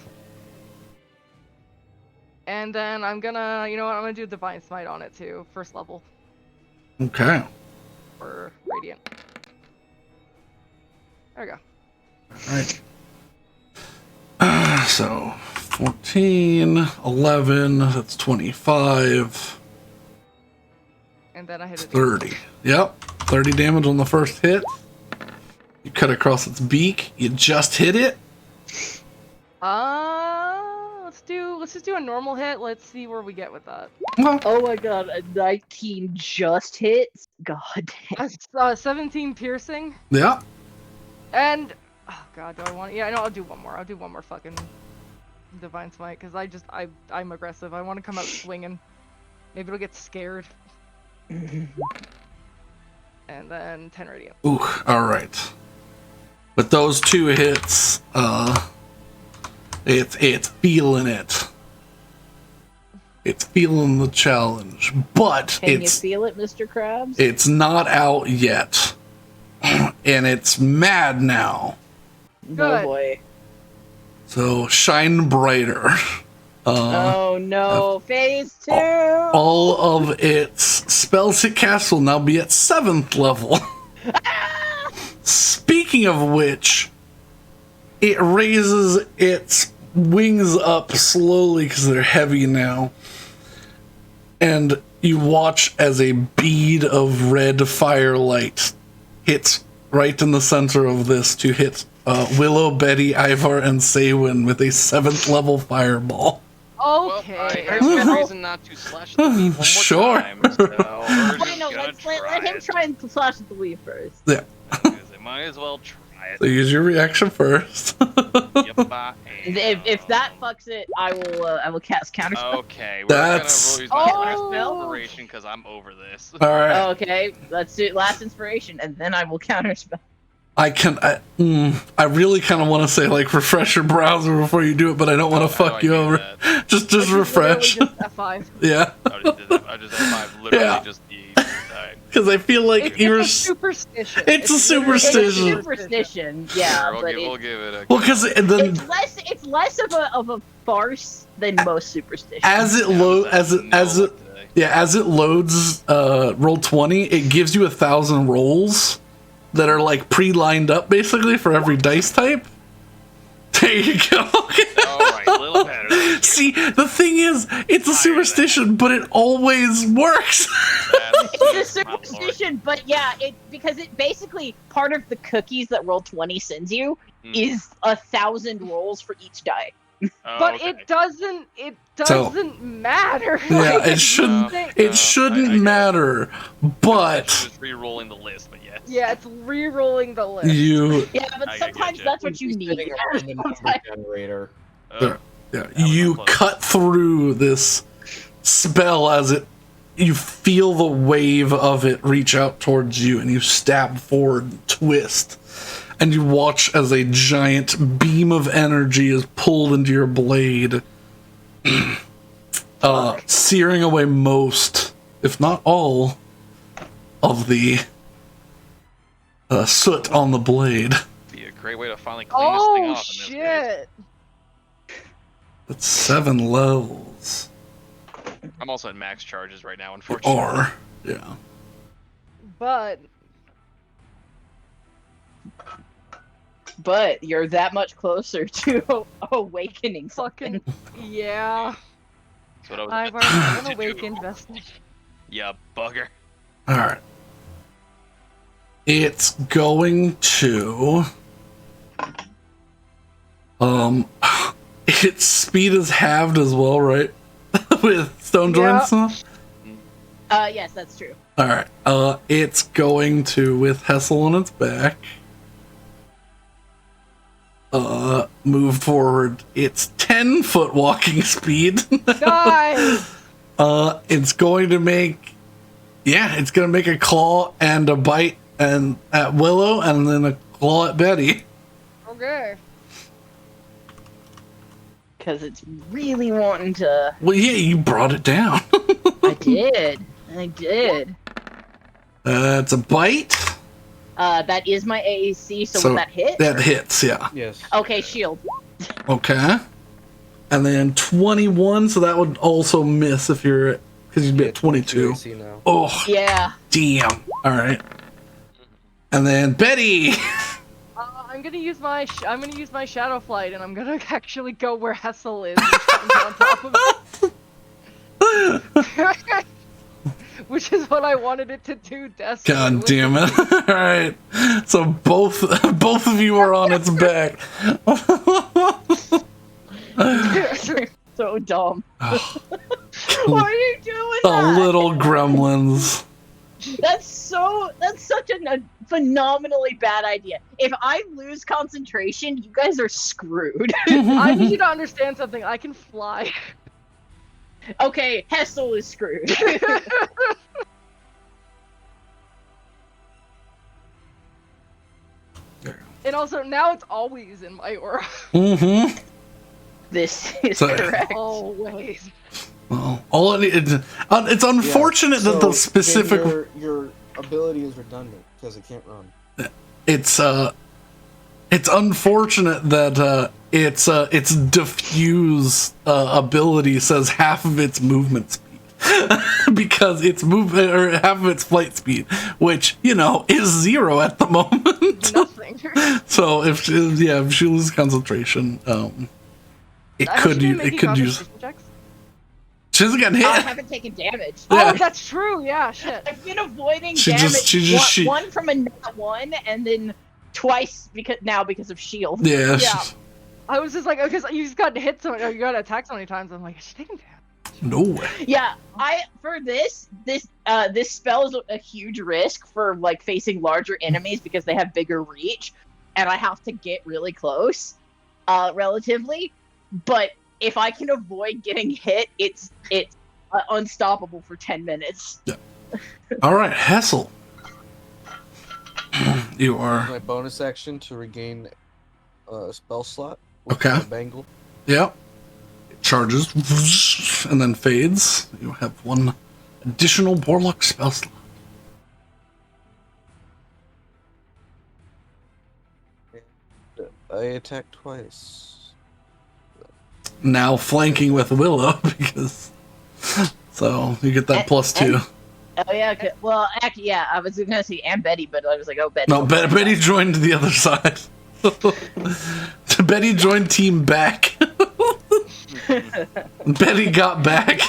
And then I'm gonna, you know what, I'm gonna do Divine Smite on it too, first level, Okay. for Radiant. There we go. Alright. So, 14, 11, that's 25, And then I hit it. 30. Yep. 30 damage on the first hit. You cut across its beak. You just hit it. Let's just do a normal hit. Let's see where we get with that. Well, Oh my god, a 19 just hits? God damn. 17 piercing. yeah. And oh god, do I want? Yeah, no, I'll do one more. I'll do one more fucking Divine Smite because I'm aggressive. I want to come out swinging. Maybe it'll get scared. And then 10 Radiant. Ooh, alright. With those 2 hits, it's feeling it. It's feeling the challenge, but Can you it's feel it, Mr. Krabs? it's not out yet. And it's mad now. Good. Oh boy. So shine brighter. Oh no, phase 2! All of its spells it cast will now be at 7th level. Speaking of which, it raises its wings up slowly because they're heavy now. And you watch as a bead of red firelight hits right in the center of this to hit Willow, Betty, Ivar, and Saywin with a 7th level fireball. Okay. Well, I have no reason not to slash the leaf one more Sure. time, so we're Why just no, gonna let him it. try and slash at the leaf first. Yeah. Because I might as well try So it. use your reaction first. Yep, I If that am. fucks it, I will cast counterspell. Okay, we're That's- gonna use my last Oh. inspiration because I'm over this. All right. Okay, let's do last inspiration, and then I will counterspell. I really kind of want to say like refresh your browser before you do it, but I don't want to How do fuck I you do over. that? Just Literally refresh. Just F5. Yeah, I just F5, literally Yeah. just the. because I feel like you're. It's a superstition. It's a literally superstition. It's superstition, yeah, Sure, but we'll give it a. Well, because then it's less of a farce than most superstitions. as it loads roll 20, it gives you 1,000 rolls that are like pre-lined up basically for every dice type. There you go. Alright, a little better. See, the thing is, it's a superstition, but it always works. It's a superstition, but yeah, because it basically part of the cookies that Roll 20 sends you is 1,000 rolls for each die. But okay. it doesn't matter. Yeah, Like, it shouldn't. they- It I shouldn't get it. matter, but Just re-rolling the list, but yes. Yeah, it's re-rolling the list. you Yeah, but I sometimes getcha. that's what you need. Sitting around the number generator. Uh, you close. cut through this spell as you feel the wave of it reach out towards you, and you stab forward, and twist, and you watch as a giant beam of energy is pulled into your blade, searing away most, if not all, of the soot on the blade. Be a great way to finally clean this thing Oh off in this case. shit! That's 7 levels. I'm also at max charges right now, unfortunately. Or, yeah. But you're that much closer to awakening something. Fucking yeah. That's what I was I've meant already to been do. awakened, vestige. Yeah, bugger. Alright. It's going to... Its speed is halved as well, right? With stone joints and stuff? Yes, that's true. Alright. It's going to, with Hessel on its back, move forward its 10-foot walking speed. Guys! It's going to make... Yeah, it's going to make a claw and a bite and at Willow, and then a claw at Betty. Okay. because it's really wanting to. Well, yeah, you brought it down. I did. It's a bite. That is my AAC, so will that hit? That hits, yeah. Yes. Okay, shield. Okay. And then 21, so that would also miss if you're because you'd be at 22. AC now. Oh, Yeah. damn. All right. And then Betty. I'm gonna use my shadow flight, and I'm gonna actually go where Hessel is and try and get on top of it. Which is what I wanted it to do desperately. God damn it. All right. So both of you are on its back. So dumb. Oh, Why are you doing the that? little gremlins. That's such a phenomenally bad idea. If I lose concentration, you guys are screwed. I need you to understand something. I can fly. Okay, Hessel is screwed. And also, now it's always in my aura. Mm-hmm. This is So- correct. Always. Well, all it's unfortunate that the specific your ability is redundant because it can't run. it's unfortunate that its diffuse ability says half of its movement speed because its movement or half of its flight speed, which is 0 at the moment. Nothing. So if she loses concentration, it could use. Checks? She hasn't gotten hit. I haven't taken damage. Yeah. Oh, that's true. Yeah, shit. I've been avoiding She damage. just- one from a nat 1, and then twice because of shield. Yeah. Yeah. I was just like, because you just got hit so you got attacked so many times. I'm like, is she taking damage? No way. Yeah, this spell is a huge risk for like facing larger enemies because they have bigger reach, and I have to get really close, relatively. But if I can avoid getting hit, it's unstoppable for 10 minutes. All right, Hessel. You are. My bonus action to regain a spell slot. With Okay. a bangle. Yep. It charges and then fades. You have one additional Warlock spell slot. I attack twice. Now flanking with Willow because. So you get that +2. Oh yeah, well, actually, yeah, I was gonna say and Betty, but I was like, oh, Betty. No, Betty joined the other side. Betty joined Team Back. Betty got back.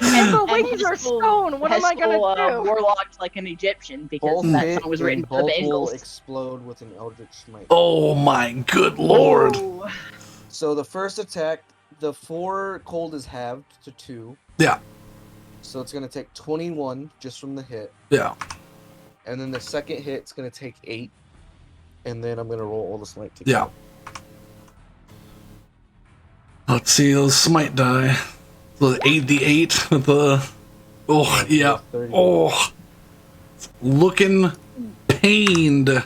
And the And wings are Hessel- stone. What am I gonna Hessel, do? warlocked like an Egyptian because Both that hit song was written and for the both will Bengals. explode with an Eldritch Smite. Oh my good lord. Ooh. So the first attack, the 4 cold is halved to 2. Yeah. So it's gonna take 21 just from the hit, Yeah. and then the second hit's gonna take 8, and then I'm gonna roll all the smite to Yeah. Let's see those smite die. The 8d8 with the. Oh yeah. 30. Oh. Looking pained.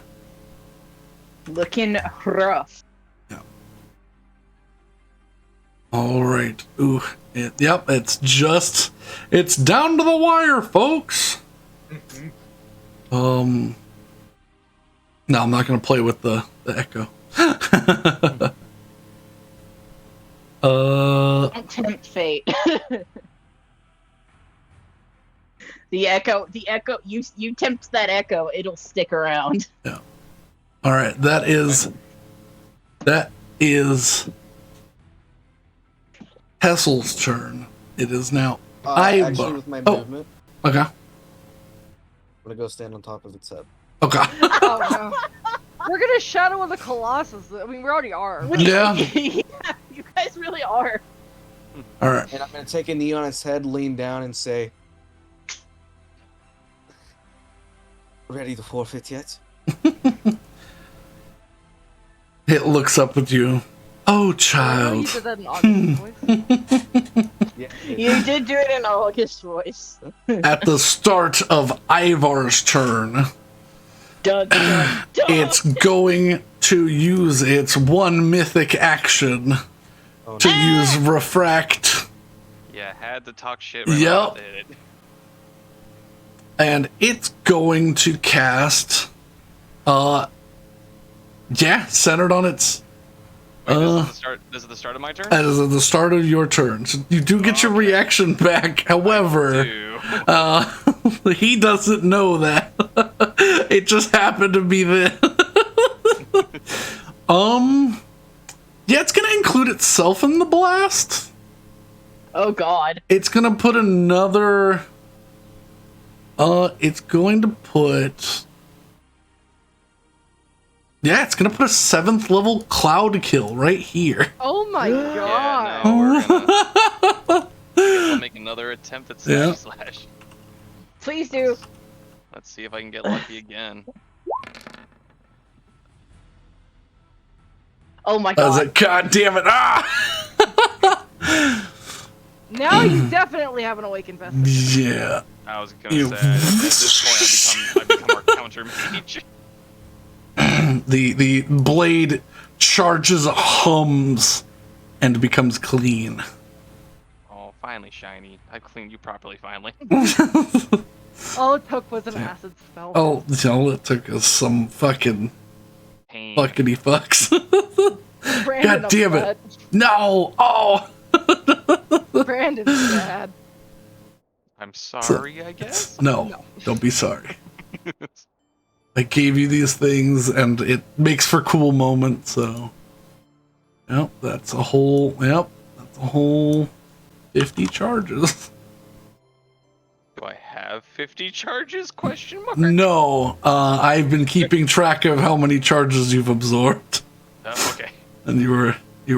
Looking rough. All right. Ooh. Yep. It's down to the wire, folks. No, I'm not gonna play with the echo. Don't tempt fate. The echo. You tempt that echo, it'll stick around. All right. That is Hessel's turn. It is now. Actually, with my Oh. movement, Okay. I'm gonna go stand on top of its head. Okay. Oh no. We're gonna Shadow of the Colossus. I mean, we already are. Yeah. Yeah, you guys really are. All right. And I'm gonna take a knee on its head, lean down, and say, "Ready to forfeit yet?" It looks up at you. Oh, You child. did that in August voice. Yeah. You did do it in August voice. At the start of Ivar's turn, Dun, dun, dun. It's going to use its one mythic action Oh, to no. use refract, Yeah, had to talk shit right Yep. about to hit it. and it's going to cast centered on its Wait, this is the start of my turn? as of the start of your turn. So you do get your Okay. reaction back. However, Dude. he doesn't know that. It just happened to be there. Yeah, it's gonna include itself in the blast. Oh God. It's gonna put another. It's going to put. Yeah, it's gonna put a 7th level cloud kill right here. Oh my god. Yeah, no, we're gonna guess I'll make another attempt at Yeah. slash. Please do. Let's see if I can get lucky again. Oh my I was God. like, God damn it! Ah! Now you definitely have an awakened vestige. Yeah. I was gonna You- say, at this point, I've become our counter mage. The blade charges, hums, and becomes clean. Oh, finally shiny. I've cleaned you properly, finally. All it took was an acid spell. Oh, all it took us some fucking Pain. fuckity fucks. Brandon God damn it. upset. No! Oh! Brandon's sad. I'm sorry, I guess? No, don't be sorry. I gave you these things, and it makes for cool moments, so. Yep, that's a whole 50 charges. Do I have 50 charges? Question mark. No, I've been keeping track of how many charges you've absorbed, Oh, okay. and you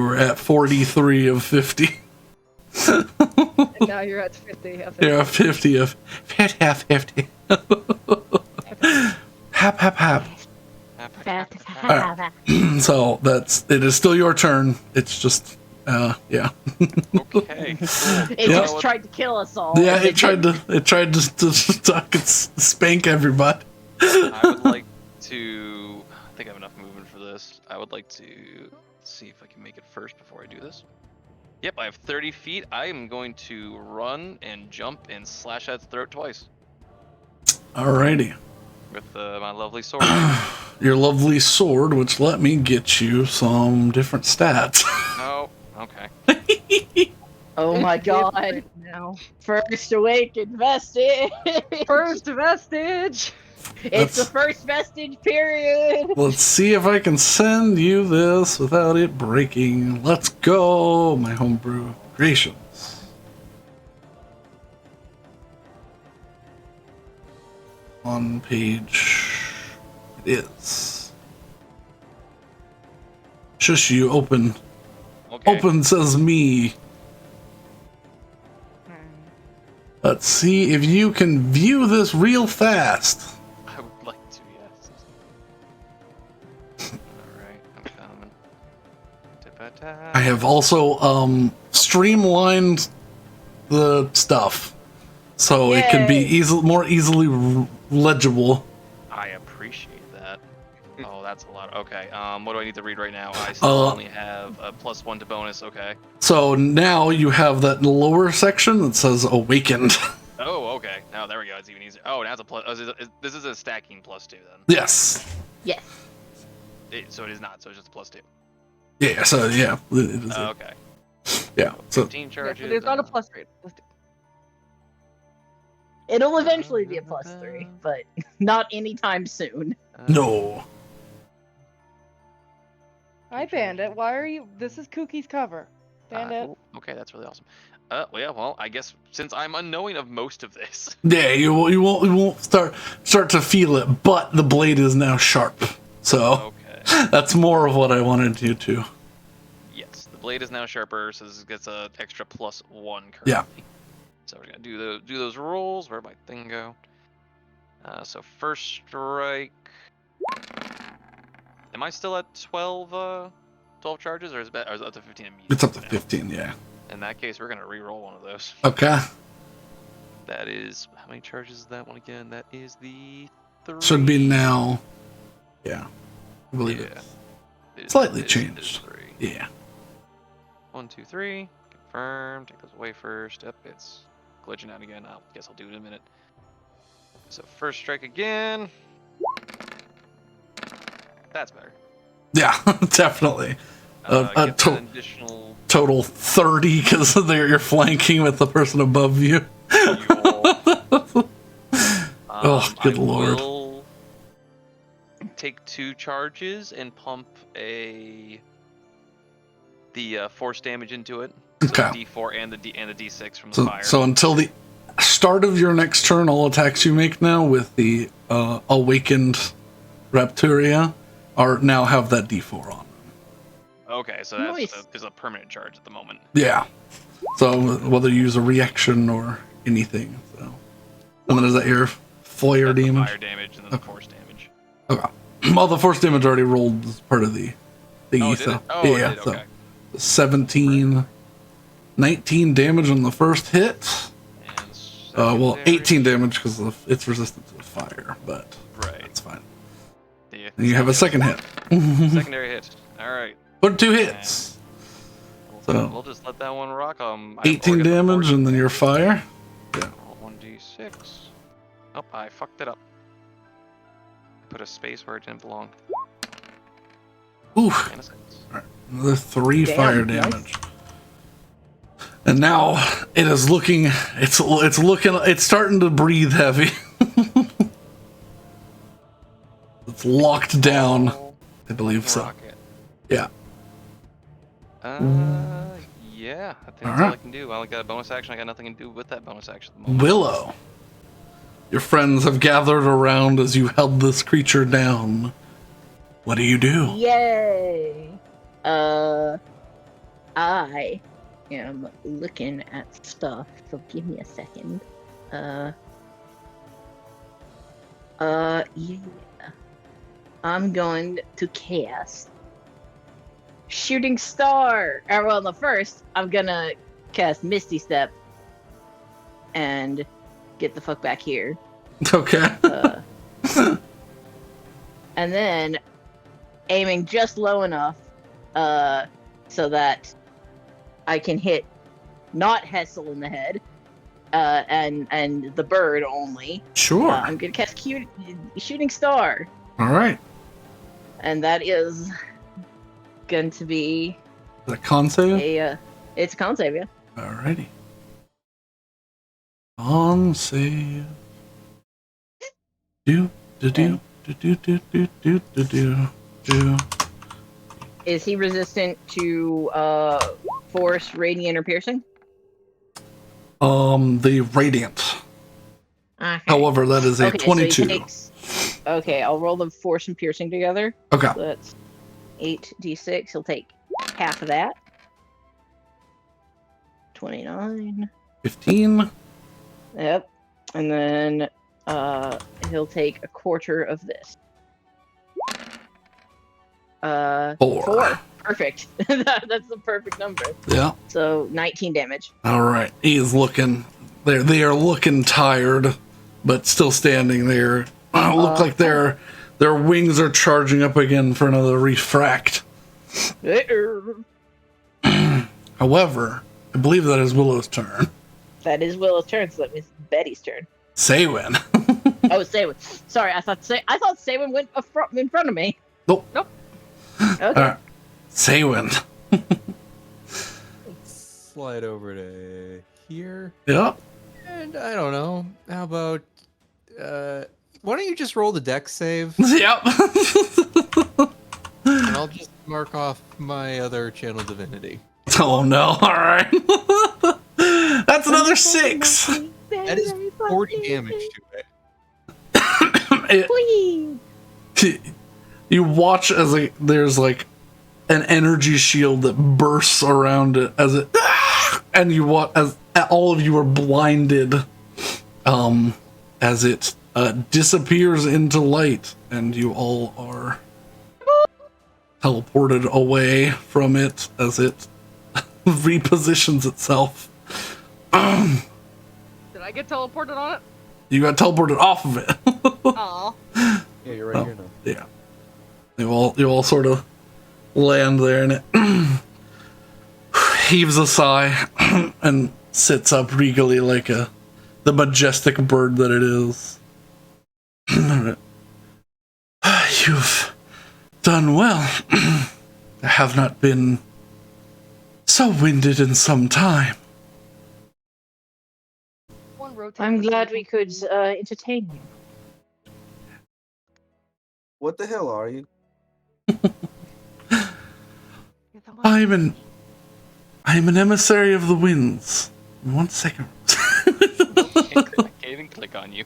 were at 43 of 50. And now you're at 50. I think. You're at 50 of 50. Hap hap hap. So it is still your turn. It's just yeah. Okay. It Yeah. just tried to kill us all. Yeah, it tried to suck and spank everybody. I would like to. I think I have enough movement for this. I would like to see if I can make it first before I do this. Yep, I have 30 feet. I am going to run and jump and slash at its throat twice Alrighty. with my lovely sword. Your lovely sword, which let me get you some different stats. Oh, okay. Oh my It's God. different now. First awakened vestige. First vestige. It's the first vestige period. Let's see if I can send you this without it breaking. Let's go, my homebrew creations. On page it is. Shush you, open. Okay. Open says me. Let's see if you can view this real fast. I would like to, yes. Alright, I'm coming. Da-ba-da. I have also streamlined the stuff so it can be Yay. more easily legible. I appreciate that. Oh, that's a lot. Okay, what do I need to read right now? I still only have a +1 to bonus. Okay. So now you have that lower section that says awakened. Oh, okay. Now there we go. It's even easier. Oh, now it's a plus. This is a stacking +2 then. Yes. Yes. So it is not. So it's just a +2. Yeah, so yeah. It is Okay. yeah. So 15 Yeah, charges. so there's not a plus rate. Let's do- It'll eventually be a +3, but not anytime soon. no. Hi, Bandit. Why are you? This is Kookie's cover. Bandit. Cool. Okay, that's really awesome. Well, yeah. Well, I guess since I'm unknowing of most of this. Yeah, you won't start to feel it, but the blade is now sharp. So Okay. that's more of what I wanted you to. Yes, the blade is now sharper, so this gets an extra +1 currently. Yeah. So we're gonna do those rolls. Where'd my thing go? So first strike. Am I still at 12 charges, or is it up to 15 immediately? It's up to now? 15, yeah. In that case, we're gonna re-roll one of those. Okay. That is how many charges is that one again? That is the 3. Should be now. Yeah, I believe Yeah. it. Slightly It is changed. 3. Yeah. 1, 2, 3. Confirm. Take those away first. Yep, it's glitching out again. I guess I'll do it in a minute. So first strike again. That's better. Yeah, definitely. A Get an additional. Total 30 because you're flanking with the person above you. Oh, good lord. Will take 2 charges and pump the force damage into it. So Okay. D4 and the D6 from the So, fire. so until the start of your next turn, all attacks you make now with the awakened Rapturia now have that D4 on. Okay, so that's Nice. is a permanent charge at the moment. Yeah. So whether you use a reaction or anything. So, and then is that your flare That's the damage? fire damage and then the force damage. Okay. Well, the force damage already rolled as part of the Oh, thingy. did So it? Oh, yeah. it did? So Okay. 17, 19 damage on the first hit. And Well, secondary- 18 damage because it's resistant to the fire, but Right. that's fine. The And you have a second hit. secondary hit. All right. Put 2 hits. So- We'll just let that one rock. 18 damage and then your fire. Roll 1d6. Oh, I fucked it up. Put a space where it didn't belong. Ooh, And a 6. another 3 Damn, fire nice. damage. And now it is looking. It's starting to breathe heavy. It's locked down. I believe so. Rocket. Yeah. Yeah. I think that's All all right. I can do. I only got a bonus action. I got nothing to do with that bonus action at the moment. Willow. Your friends have gathered around as you held this creature down. What do you do? Yay! I am looking at stuff, so give me a second. Yeah. I'm going to cast Shooting Star. Well, the first, I'm gonna cast Misty Step and get the fuck back here. Okay. And then aiming just low enough so that I can hit not Hessel in the head and the bird only. Sure. I'm gonna cast Shooting Star, All right. and that is going to be The con save? it's a con save, yeah. Alrighty. Con save. Do. Is he resistant to force, radiant, or piercing? The radiant. Okay. However, that is a Okay, so he 22. takes- okay, I'll roll the force and piercing together. Okay. So that's 8d6. He'll take half of that. 29. 15. Yep. And then he'll take a quarter of this. 4. 4. Perfect. That's the perfect number. Yeah. So 19 damage. All right. He is looking. They are looking tired, but still standing there. Look like their wings are charging up again for another refract. However, I believe that is Willow's turn. That is Willow's turn, so that means Betty's turn. Saywin. Oh, Saywin. Sorry, I thought Saywin went in front of me. Nope. Okay. All right. Saywin. Let's slide over to here. Yep. And I don't know. How about why don't you just roll the dex save Yep. and I'll just mark off my other channel divinity. Oh no. All right. That's another 6. That is 40 damage to it. You watch as there's like an energy shield that bursts around it as it, and you watch as all of you are blinded, as it disappears into light, and you all are teleported away from it as it repositions itself. Did I get teleported on it? You got teleported off of it. Aw. Yeah, you're right here now. Yeah. You all sort of land there, and it heaves a sigh and sits up regally like the majestic bird that it is. You've done well. I have not been so winded in some time. One rotate I'm the glad station. we could entertain you. What the hell are you? I'm an emissary of the winds. 1 second. I can't even click on you.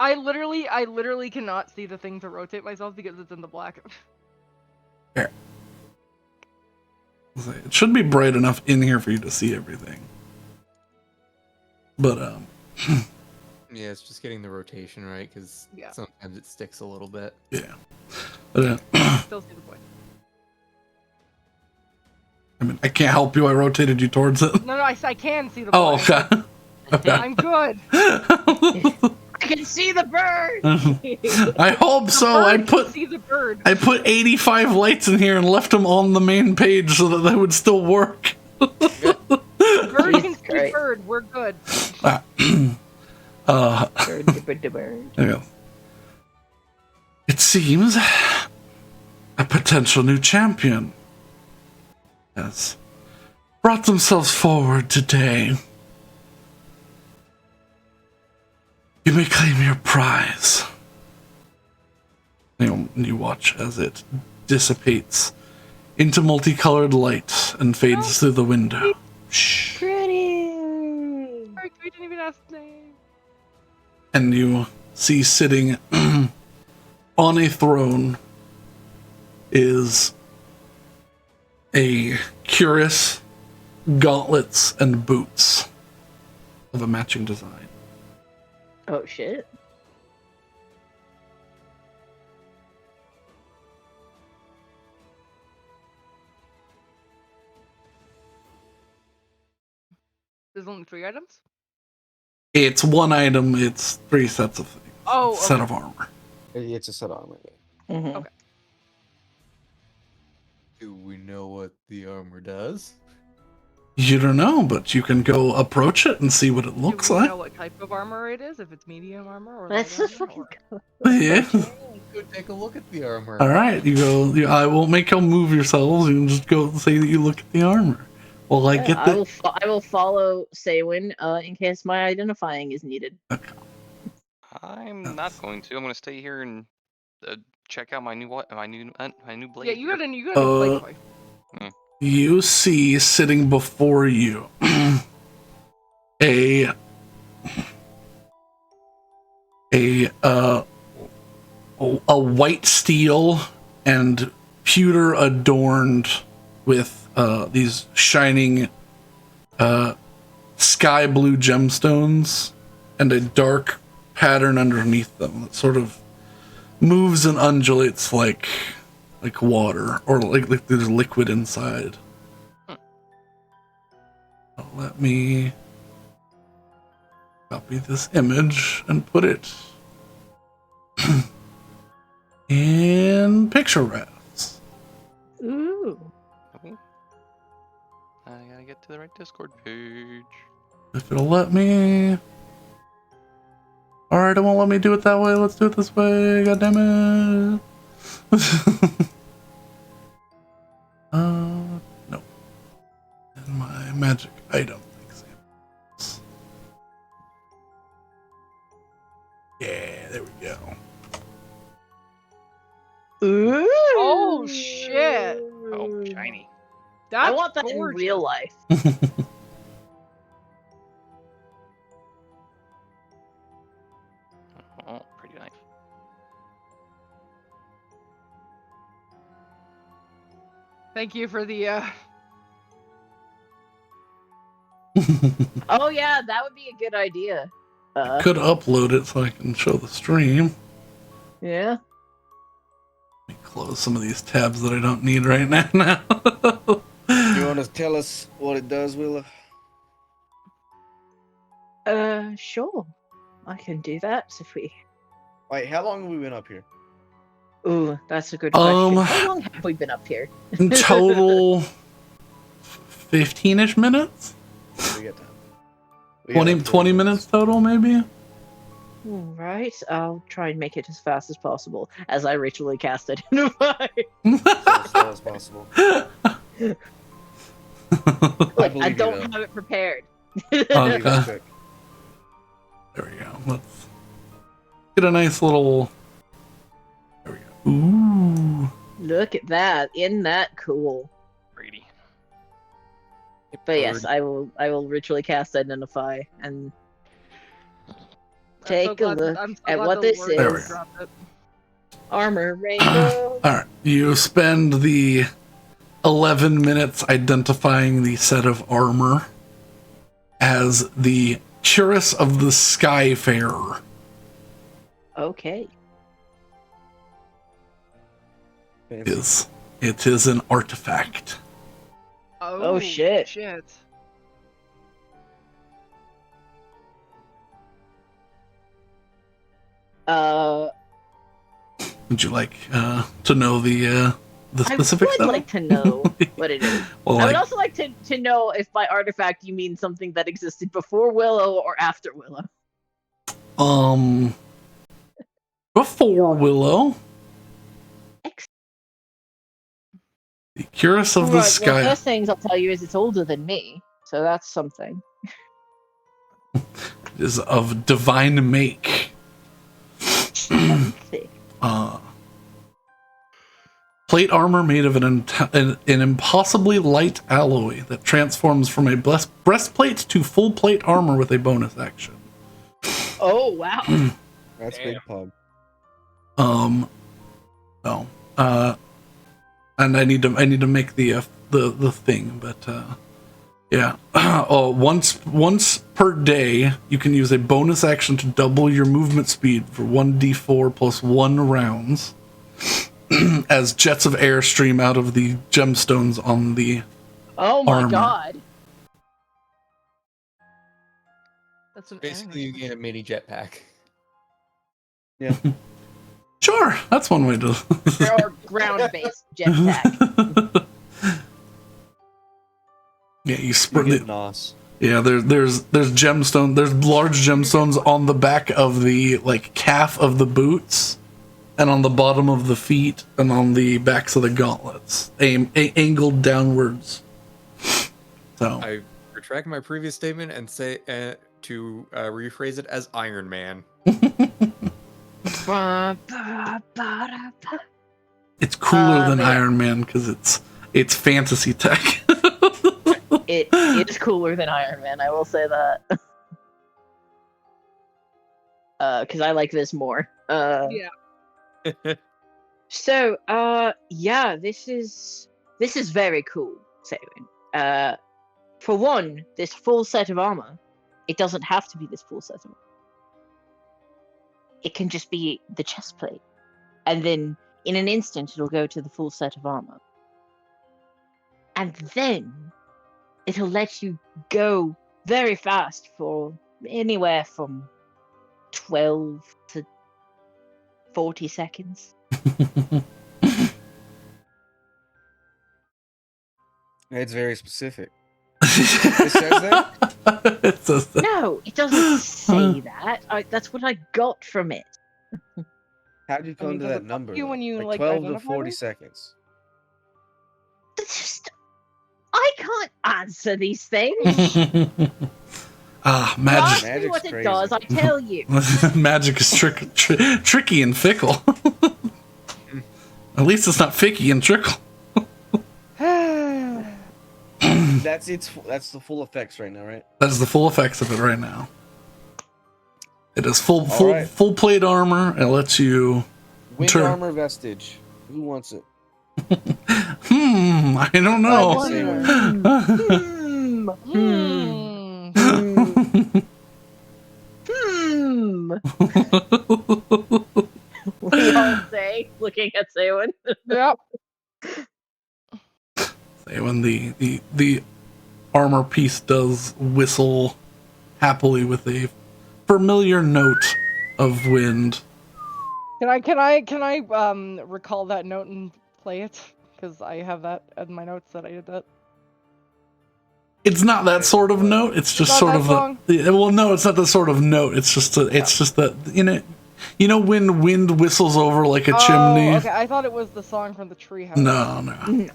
I literally cannot see the thing to rotate myself because it's in the black. It should be bright enough in here for you to see everything. But Yeah, it's just getting the rotation right because Yeah. sometimes it sticks a little bit. yeah. But, Still see the point. I mean, I can't help you. I rotated you towards it. No, I can see the Oh, point. okay. Okay. I'm good. I can see the bird. I hope The so. bird can see the bird. I put 85 lights in here and left them on the main page so that they would still work. The bird can Jesus see Christ. bird. We're good. Bird. There you go. It seems a potential new champion has brought themselves forward today. You may claim your prize. You watch as it dissipates into multicolored light and fades through the window. Shh. Pretty. Sorry, we didn't even ask the name. And you see sitting on a throne is a cuirass, gauntlets, and boots of a matching design. Oh shit. There's only 3 items? It's one item, it's 3 sets of things. Oh, Set okay. of armor. It's a set armor. Mhm. Okay. Do we know what the armor does? You don't know, but you can go approach it and see what it looks Do we like. know what type of armor it is? If it's medium armor or Let's light just armor? fucking Or... go. Yeah. Go take a look at the armor. All right, you go. I won't make you move yourselves. You can just go say that you look at the armor. Well, I Yeah, get the. I will follow Saywin in case my identifying is needed. I'm not going to. I'm going to stay here and check out my new blade. Yeah, you here. got a new blade boy. You see sitting before you a white steel and pewter adorned with these shining sky blue gemstones and a dark pattern underneath them that sort of moves and undulates like water or like there's liquid inside. Let me copy this image and put it in picture wraps. Ooh. I gotta get to the right Discord page. If it'll let me. Alright, it won't let me do it that way. Let's do it this way. God damn it. No. And my magic item examples. Yeah, there we go. Ooh. Oh, shit. Oh, shiny. That's I want that gorgeous. in real life. Oh, pretty nice. Thank you for the Oh yeah, that would be a good idea. Could upload it so I can show the stream. Yeah. Let me close some of these tabs that I don't need right now. You want to tell us what it does, Willa? Sure. I can do that if we. Wait, how long have we been up here? Ooh, that's a good question. Um, How long have we been up here? In total, 15-ish minutes? We got time. We got 20, like 20 minutes total, maybe? All right, I'll try and make it as fast as possible as I ritually cast Identify. So slow as possible. Look, I believe you, don't though. have it prepared. Believe Okay. that's quick. There we go. Let's get a nice little... There we go. Ooh. Look at that. Isn't that cool? Brady. But yes, I will ritually cast Identify and take a look at what this word There we is. go. dropped it. Armor rainbow. Alright, you spend the 11 minutes identifying the set of armor as the Cuirass of the Skyfarer. Okay. Fancy. It is an artifact. Oh, shit. Shit. Would you like to know the specifics? I would like to know what it is. Well, I would like, also like to know if by artifact you mean something that existed before Willow or after Willow. Before Willow, the Cuirass of the Right, Sky well, first things I'll tell you is it's older than me, so that's something. is of divine make. Fancy. Plate armor made of an impossibly light alloy that transforms from a breastplate to full plate armor with a bonus action. Oh wow. That's big pug. No. And I need to make the thing, but yeah. Once per day, you can use a bonus action to double your movement speed for 1d4 plus 1 rounds, as jets of air stream out of the gemstones on the Oh my armor. god. That's an Basically, you anime. get a mini jetpack. Sure, that's one way to. Or ground-based jetpack. Yeah, you You spread get it. nos. Yeah, there's gemstone. There's large gemstones on the back of the calf of the boots, and on the bottom of the feet, and on the backs of the gauntlets, angled downwards. So I retract my previous statement and say to rephrase it as Iron Man. it's cooler than but yeah. Iron Man because it's fantasy tech. It is cooler than Iron Man, I will say that. Because I like this more. Yeah. So, yeah, this is very cool, Saywin. For one, this full set of armor, it doesn't have to be this full set of armor. It can just be the chest plate. And then, in an instant, it'll go to the full set of armor. And then, it'll let you go very fast for anywhere from 12 to 40 seconds. It's very specific. It says that? It says that. No, it doesn't say that. That's what I got from it. How'd you come mean, to does it that fuck number? you when you, like, 12 to identify 40 it? seconds. It's just, I can't answer these things. Ah, Ask magic. me Magic's what it crazy. does, I tell you. Magic is tricky and fickle. At least it's not ficky and trickle. That's the full effects right now, right? That is the full effects of it right now. It is full right. full plate armor. It lets you. Wind Turn. armor vestige. Who wants it? I don't know. Say one. We all say, looking at Saywin. Yep. Say when the armor piece does whistle happily with a familiar note of wind. Can I recall that note and play it? Because I have that in my notes that I did that. It's not that sort of note. It's just Not sort that of song? well, no, it's not the sort of note. It's just that you know when wind whistles over like a chimney. Okay, I thought it was the song from the treehouse. No.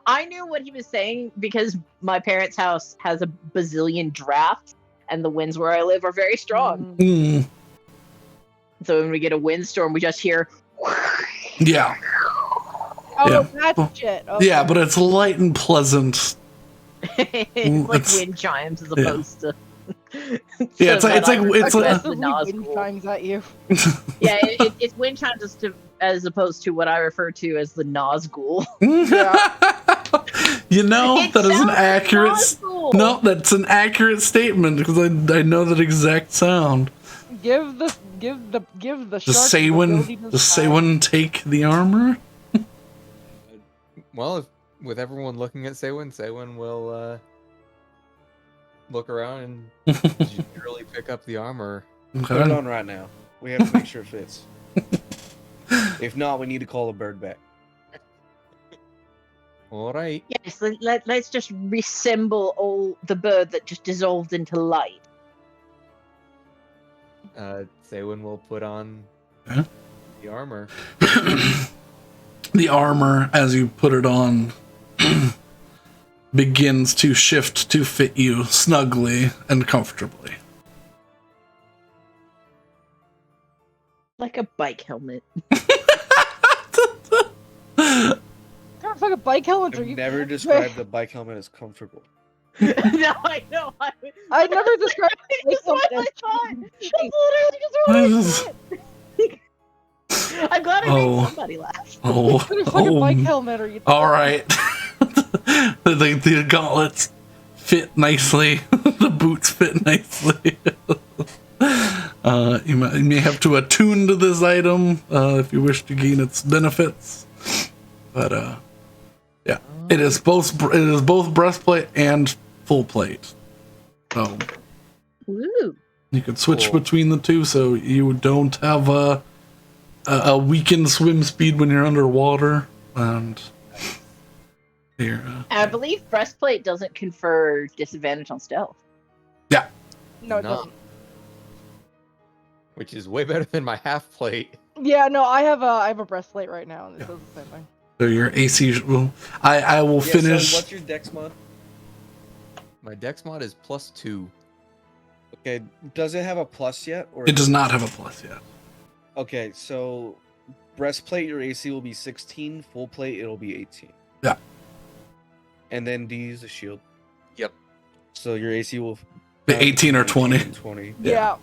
I knew what he was saying because my parents' house has a bazillion drafts, and the winds where I live are very strong. Mm. So when we get a windstorm, we just hear. Yeah. Oh, Yeah. that's shit. Okay. Yeah, but it's light and pleasant. It's like It's- wind chimes as opposed to. Yeah, it's like That's the Aggressively Nazgul. wind chimes at you. Yeah, it's wind chimes as opposed to what I refer to as the Nazgul. You know, It that is an sounds like accurate. Nazgul. No, that's an accurate statement because I know that exact sound. Give the Does shark the ability to does fly. Saywin take the armor? Well, with everyone looking at Saywin will look around and generally pick up the armor. Put it on right now. We have to make sure it fits. If not, we need to call a bird back. All right. Yes, let's just reassemble the bird that just dissolved into light. Saywin will put on Huh? the armor. The armor, as you put it on, begins to shift to fit you snugly and comfortably. Like a bike helmet. What kind of fucking bike helmet are I've you? never described the bike helmet as comfortable. No, I know. I never described That's bike what helmet I as thought. That's literally just what I thought. I'm glad I Oh. made somebody laugh. Oh, What kind of fucking bike helmet are you? all right. the gauntlets fit nicely. The boots fit nicely. You may have to attune to this item if you wish to gain its benefits. But yeah, it is both breastplate and full plate. So Woo. you can switch Cool. between the two, so you don't have a weakened swim speed when you're underwater. And here, I believe breastplate doesn't confer disadvantage on stealth. No, it No. doesn't. Which is way better than my half plate. Yeah, no, I have a breastplate right now, and it does the same thing. so your AC will. I will Yeah, finish. So what's your dex mod? My dex mod is +2. Okay, does it have a plus yet? Or It does not have a plus yet. Okay, so breastplate, your AC will be 16. Full plate, it'll be 18. Yeah. And then do you use a shield? Yep. So your AC will The 18 or 20. and 20. Yeah.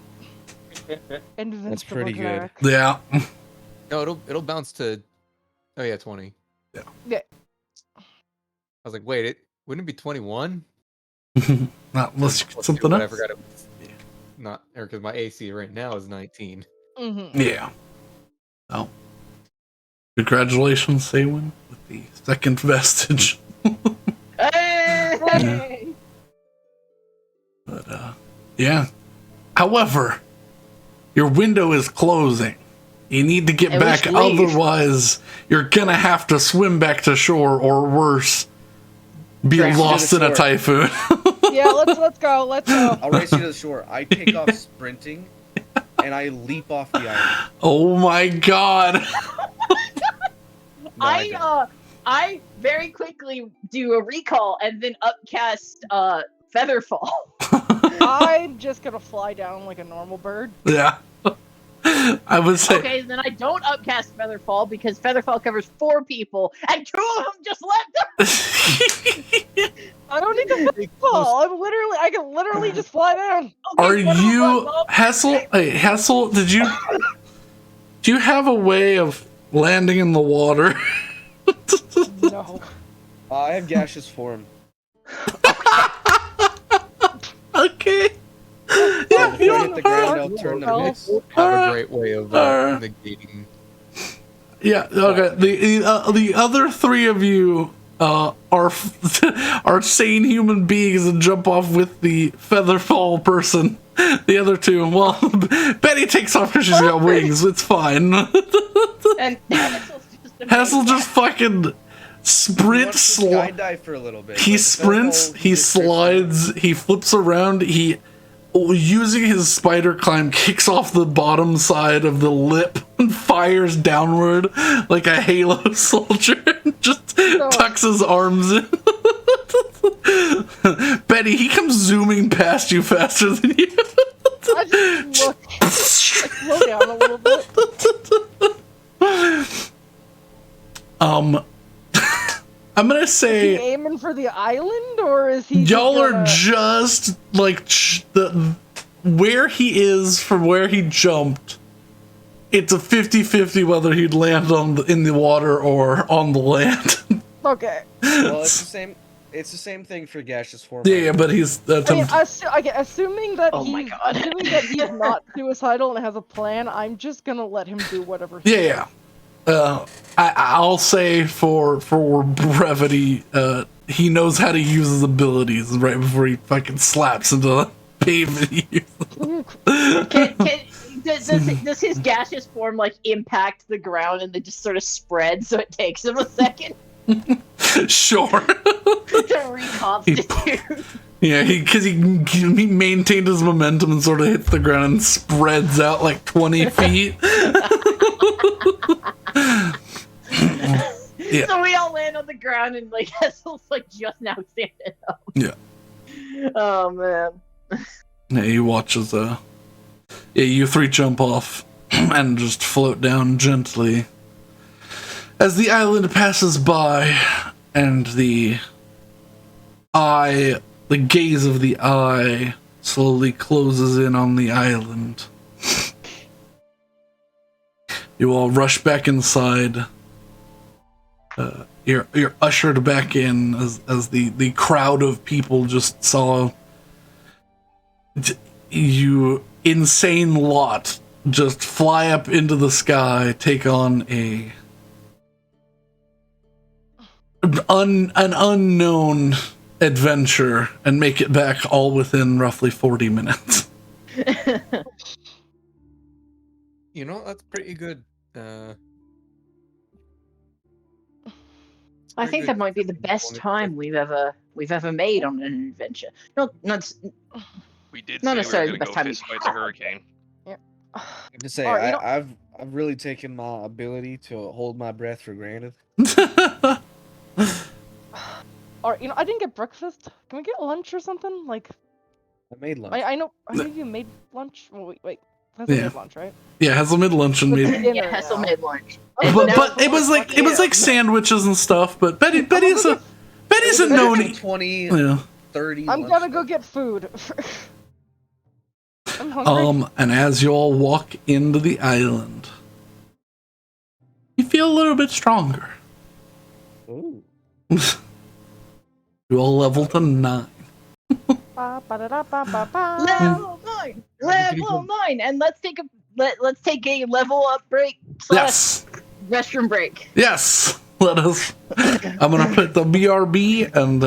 That's pretty good. Generic. Yeah. No, it'll bounce to. Oh yeah, 20. Yeah. I was like, wait, it wouldn't it be 21? Not unless you get Plus something two, but I else. forgot it was not, or because my AC right now is 19. Mm-hmm. Yeah. Oh. Congratulations, Saywin, with the second vestige. Hey! But yeah. However, your window is closing. You need to get And we back, should leave. otherwise you're gonna have to swim back to shore, or worse, be Crash into lost the in a shore. typhoon. Yeah, let's go. Let's go. I'll race you to the shore. I take off sprinting, and I leap off the island. Oh my god. No, I don't. I very quickly do a recall and then upcast Featherfall. I'm just gonna fly down like a normal bird. Yeah. I would say Okay, then I don't upcast Featherfall because Featherfall covers 4 people and 2 of them just left. I don't need to fall. I can literally just fly down. Okay, Are one of them you runs up. Hessel? Hey, Hessel, do you have a way of landing in the water? No. I have gaseous form. Okay. Oh, Yeah, before you I hit the ground, I'll Oh, turn the well. mist. Have a great way of negating. Yeah, okay. The other 3 of you are sane human beings and jump off with the Featherfall person. The other two, well, Betty takes off because she's got wings. It's fine. And Hassel just fucking sprint, skydive for a little bit. he Like, sprints, the he whole- slides, he flips around, he, using his spider climb, kicks off the bottom side of the lip and fires downward like a Halo soldier and just tucks his arms in. Betty, he comes zooming past you faster than you. I just look. I slow down a little bit. I'm gonna Is he say aiming for the island, or is he? y'all just are gonna- just like where he is from where he jumped. It's a 50-50 whether he'd land in the water or on the land. Okay. Well, it's the same. It's the same thing for gaseous form. Yeah, but he's I mean, attempting. assuming that Oh my he's God. assuming that he's not suicidal and has a plan, I'm just gonna let him do whatever. He Yeah. I'll say for brevity, he knows how to use his abilities right before he fucking slaps into the pavement. Does his gaseous form like impact the ground and then just sort of spread so it takes him a second Sure. to reconstitute? Yeah, because he maintained his momentum and sort of hits the ground and spreads out like 20 feet. Yeah. So we all land on the ground and like Hessel's like just now standing up. Yeah. Oh man. Yeah, he watches, you three jump off and just float down gently. As the island passes by and the gaze of the eye slowly closes in on the island. You all rush back inside. You're ushered back in as the crowd of people just saw you insane lot just fly up into the sky, take on an unknown adventure, and make it back all within roughly 40 minutes. You know, that's pretty good. I think that might be the best time we've ever made on an adventure. No, not We did Not say we necessarily were the going best to time fist you fight the have. hurricane. I have to say, Alright, you know- I've really taken my ability to hold my breath for granted. Or I didn't get breakfast. Can we get lunch or something? Like, I made lunch. I know you made lunch. Well, wait. That's Yeah. made lunch, right? Yeah, Hazel made lunch and What's made, dinner yeah, Hessel now? made lunch. but it was like sandwiches and stuff. But Betty's a no need. 20, Yeah. 30. I'm lunch gonna go stuff. get food. I'm hungry. And as you all walk into the island, you feel a little bit stronger. Ooh. You all level to 9. Ba-ba-da-da-ba-ba-ba. Level 9, and let's take a level up break. Yes. Restroom break. Yes. Let us. I'm gonna put the BRB and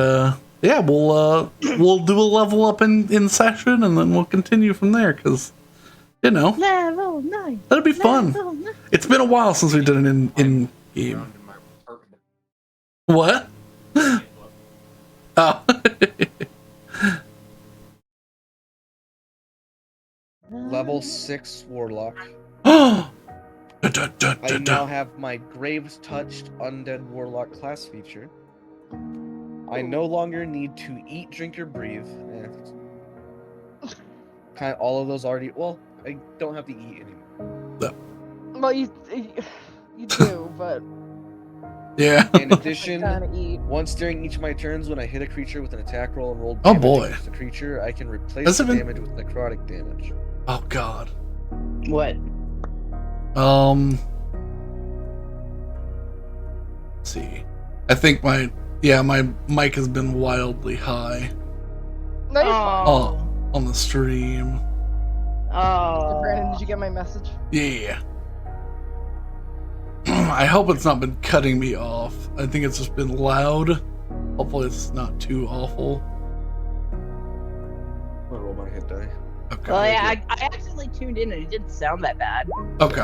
we'll do a level up in session and then we'll continue from there because Level 9. that'll be fun. Level 9. It's been a while since we did an in game. Around in my apartment. What? Oh. Level 6 warlock. Da, I da, da, now da. have my Graves Touched Undead Warlock class feature. I no longer need to eat, drink, or breathe. Kind of all of those already. Well, I don't have to eat anymore. Well, you do, but Yeah. In addition, kind of eat. once during each of my turns, when I hit a creature with an attack roll and roll Oh, damage boy. against the creature, I can replace Has the it been- damage with necrotic damage. Oh God. What? Let's see. I think my mic has been wildly high No, you're fine. Oh. on the stream. Oh. Brandon, did you get my message? Yeah. I hope it's not been cutting me off. I think it's just been loud. Hopefully it's not too awful. I'm gonna roll my hit die. Okay. Okay. Well, yeah, I actually tuned in and it didn't sound that bad. Okay.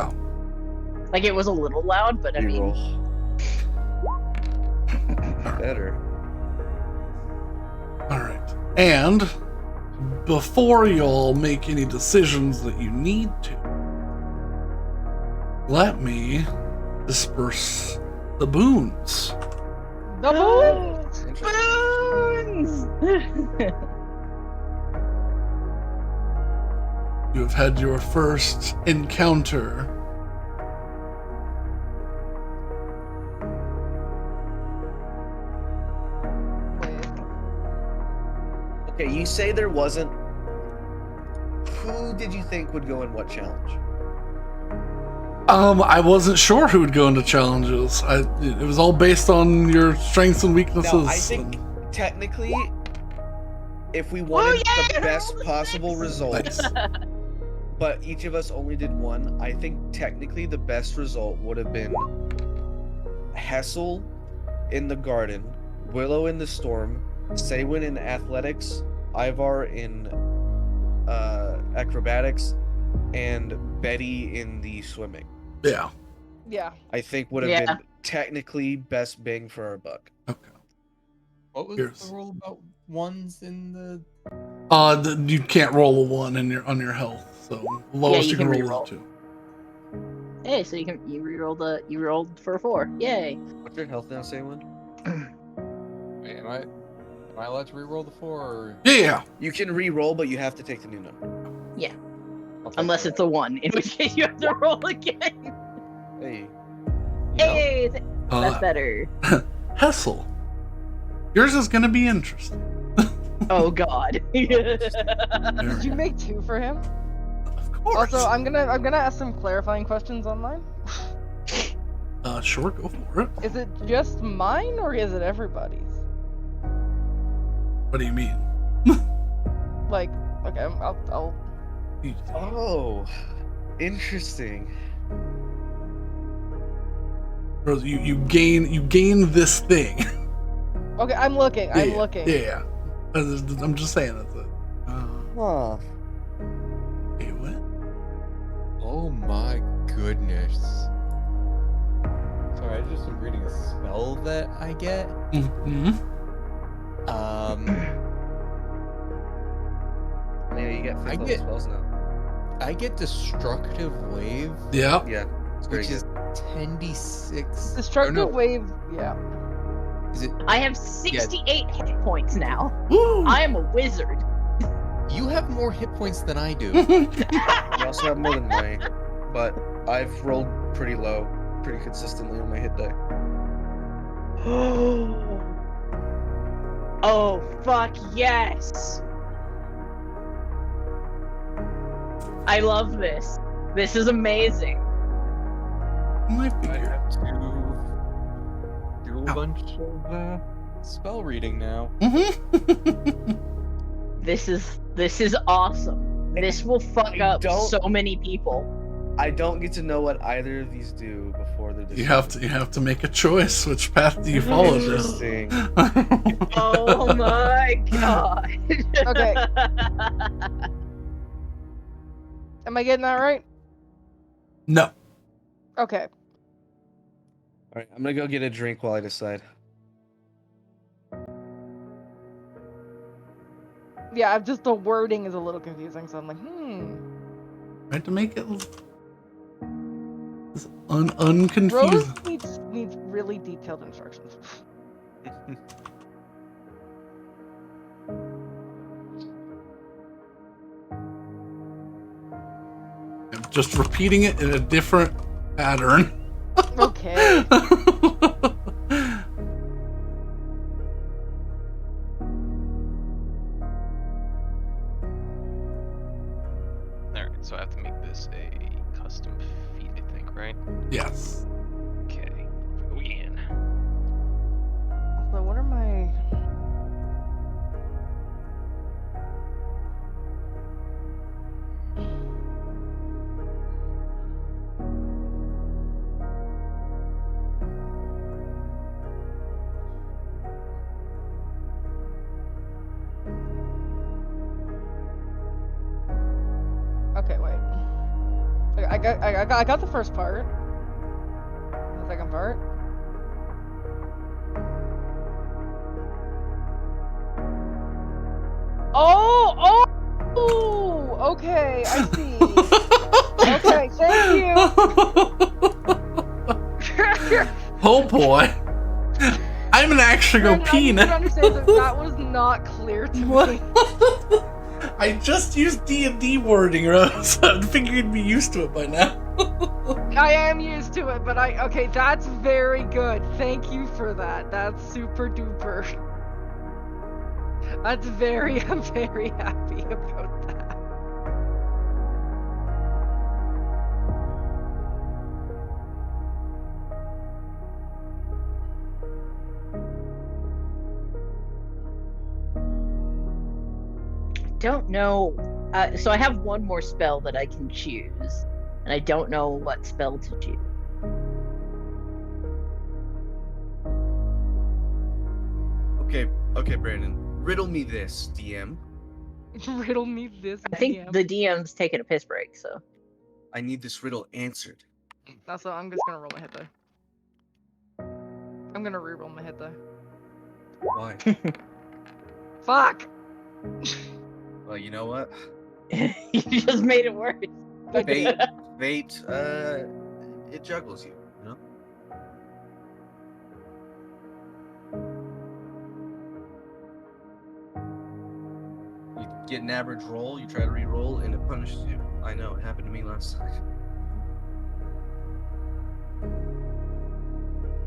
Like it was a little loud, but I mean, Reroll. Better. All right. And before y'all make any decisions that you need to, let me disperse the boons. The boons! Interesting. boons. You have had your first encounter. Okay, you say there wasn't. Who did you think would go in what challenge? I wasn't sure who would go into challenges. It was all based on your strengths and weaknesses. No, I think technically, if we wanted the best possible result, Nice. but each of us only did one, I think technically the best result would have been Hessel in the garden, Willow in the storm, Saywin in athletics, Ivar in acrobatics, and Betty in the swimming. Yeah. Yeah. I think would have Yeah. been technically best bang for our buck. Okay. What was Here's- the rule about ones in the? You can't roll a 1 on your health, so lowest you you can can roll reroll. is 2. Hey, so you rolled for a 4. Yay. What's your health now, Saywin? Wait, am I allowed to reroll the 4? Or... Yeah. You can re-roll, but you have to take the new number. I'll take Unless that. it's a 1, in which case you have to roll again. Hey, You know? Hey, that's Uh, better. Hessel, yours is gonna be interesting. Oh god. Did you make 2 for him? Of course. Also, I'm gonna ask some clarifying questions online. Sure, go for it. Is it just mine or is it everybody's? What do you mean? Like, okay, I'll oh, interesting. Bro, you gain this thing. okay, I'm looking. I'm looking. Yeah. I'm just saying that's it. Huh. Hey, what? Oh my goodness. Sorry, I just am reading a spell that I get. Mm-hmm. Yeah, you get I 5th level get- spells now. I get Destructive Wave, Yeah. Yeah, it's very which good. is 10d6. Destructive no. wave. Yeah. Is it? I have 68 hit points now. Woo! I am a wizard. You have more hit points than I do. You also have more than me, but I've rolled pretty low, pretty consistently on my hit die. Oh, fuck yes. I love this. This is amazing. Might be I good. have to do a Oh. bunch of spell reading now. Mm-hmm. This is awesome. This will fuck I up don't- so many people. I don't get to know what either of these do before the You have to make a choice. Which path do you follow? Interesting. Oh my god. Okay. Am I getting that right? No. Okay. All right, I'm gonna go get a drink while I decide. Yeah, just the wording is a little confusing, so I'm like, Right to make it unconfused. Rose needs really detailed instructions. I'm just repeating it in a different pattern. Okay. Alright, so I have to make this a custom feat, I think, right? Yes. Okay. Go again. So what are my... I got the first part. The second part. Oh! Okay, I see. Okay, thank you. Oh boy. I'm gonna actually go Brandon, pee I need you to now. understand that was not clear to me. I just used D&D wording, Rose. I figured you'd be used to it by now. I am used to it, but okay, that's very good. Thank you for that. That's super duper. I'm very happy about that. Don't know. So I have one more spell that I can choose, and I don't know what spell to choose. Okay, Brandon. Riddle me this, DM. Riddle me this. I think DM. the DM's taking a piss break, so. I need this riddle answered. That's what I'm just gonna roll my hit die. I'm gonna re-roll my hit die. Why? Fuck! Well, you know what? You just made it worse. Fate, it juggles you, you know? You get an average roll, you try to re-roll, and it punishes you. I know, it happened to me last time.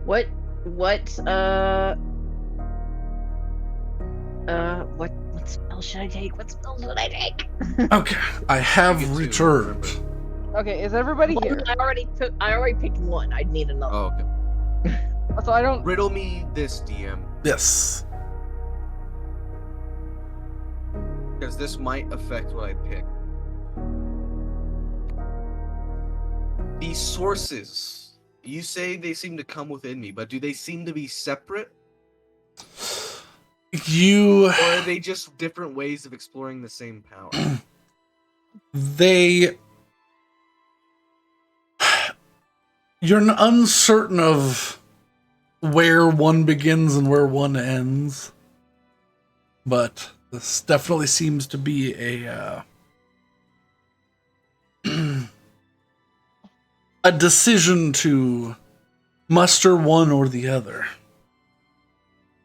What spell should I take? What spell should I take? Okay, I have You get two, returned. Okay, is everybody here? I already picked one. I'd need another. Oh, okay. So I don't. Riddle me this, DM, Yes. because this might affect what I pick. These sources, you say they seem to come within me, but do they seem to be separate? You. Or are they just different ways of exploring the same power? You're uncertain of where one begins and where one ends, but this definitely seems to be a a decision to muster one or the other.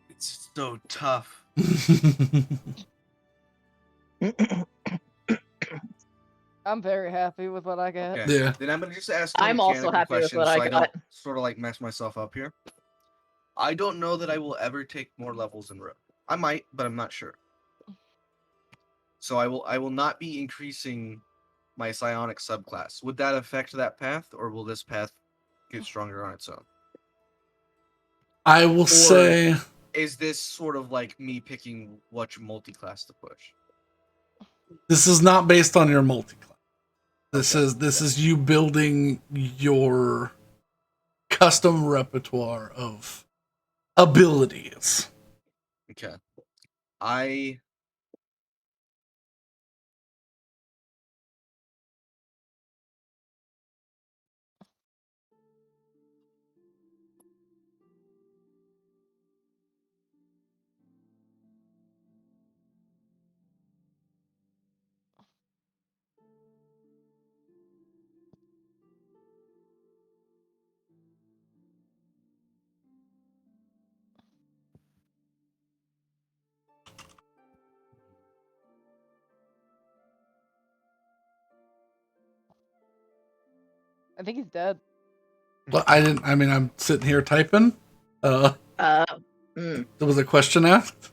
It's so tough. I'm very happy with what I get. Okay. Yeah. Then I'm gonna just ask. I'm also happy with what I so got. don't sort of like mess myself up here. I don't know that I will ever take more levels in row. I might, but I'm not sure. So I will not be increasing my psionic subclass. Would that affect that path, or will this path get stronger on its own? I will say Is this sort of like me picking which multi-class to push? this is not based on your multi-class. This Okay. is you building your custom repertoire of abilities. Okay. I I think he's dead. Well, I mean, I'm sitting here typing. Was a question asked?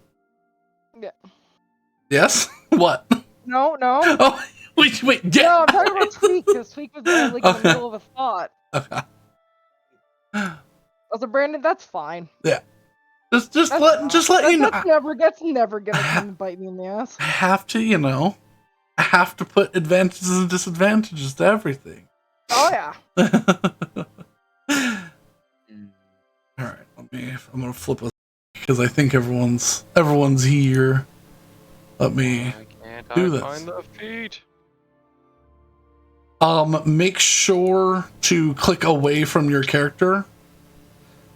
Yeah. Yes? What? No. Oh, wait, yeah. No, I'm talking about Tweak, because Tweak was like in the Okay. middle of a thought. Okay. Also, Brandon, that's fine. Yeah. Just That's let fine. you know. That's never gonna come and bite me in the ass. I have to, I have to put advantages and disadvantages to everything. Oh yeah. All right, I'm gonna flip us because I think everyone's here. Let me Why can't do I this. find the feet? Make sure to click away from your character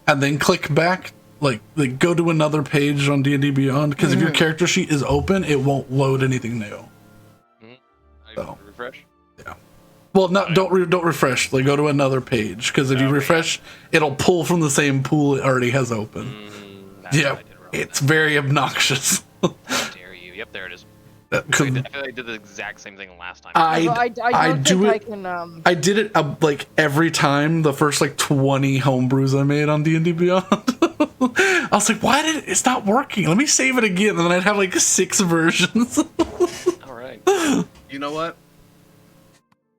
and then click back, like go to another page on D&D Beyond, because if your character sheet is open, it won't load anything new. So. Refresh. Yeah. Well, don't refresh. Like, go to another page, because if you refresh, it'll pull from the same pool it already has open. Yeah, it's very obnoxious. How dare you? Yep, there it is. I feel like I did the exact same thing last time. I don't think I can. I did it like every time. The first like 20 homebrews I made on D&D Beyond. I was like, why did it's not working? Let me save it again, and then I'd have like 6 versions. All right. You know what?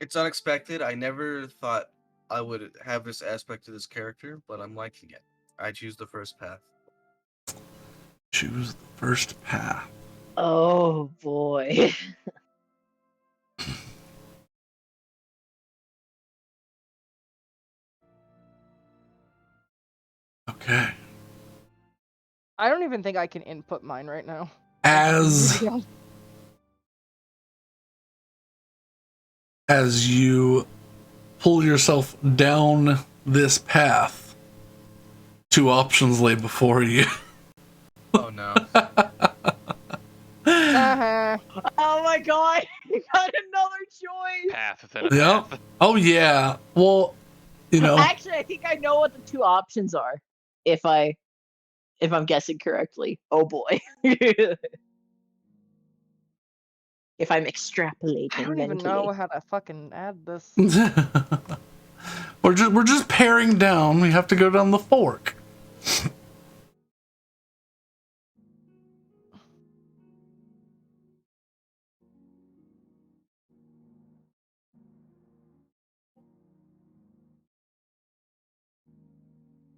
It's unexpected. I never thought I would have this aspect to this character, but I'm liking it. I choose the first path. Choose the first path. Oh boy. Okay. I don't even think I can input mine right now. As you pull yourself down this path, 2 options lay before you. Oh no. Oh my god, you got another choice. Path within a Yeah. path. Oh yeah. Well, you know. Actually, I think I know what the 2 options are. If I'm guessing correctly. Oh boy. If I'm extrapolating I don't even mentally. know how to fucking add this. we're just paring down. We have to go down the fork.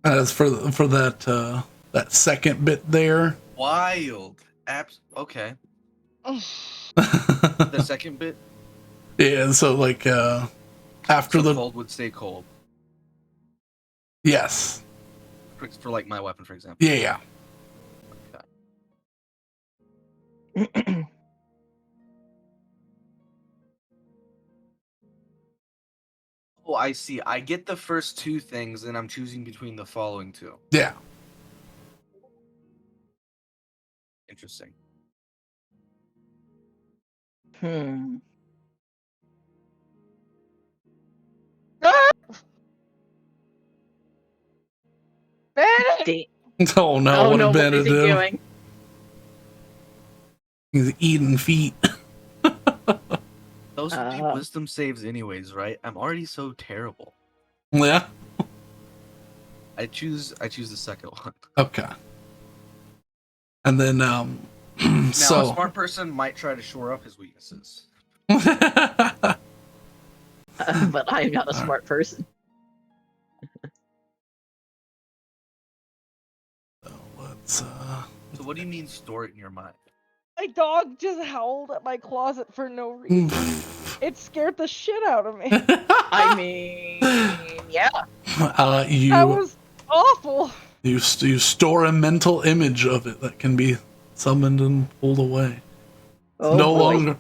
As for that second bit there. Wild. Okay. The second bit. Yeah, so like after the cold would stay cold. Yes. For like my weapon, for example. Yeah. Okay. Oh, I see. I get the first 2 things, and I'm choosing between the following 2. Yeah. Interesting. Bennett! Oh no, what no, did what Bennett is he do? doing? He's eating feet. Those would be wisdom saves anyways, right? I'm already so terrible. Yeah. I choose the second one. Okay. And then Now, a smart person might try to shore up his weaknesses. But I'm not a smart person. let's So what do you mean store it in your mind? My dog just howled at my closet for no reason. It scared the shit out of me. I mean, yeah. That was awful. You store a mental image of it that can be summoned and pulled away. Oh, no boy.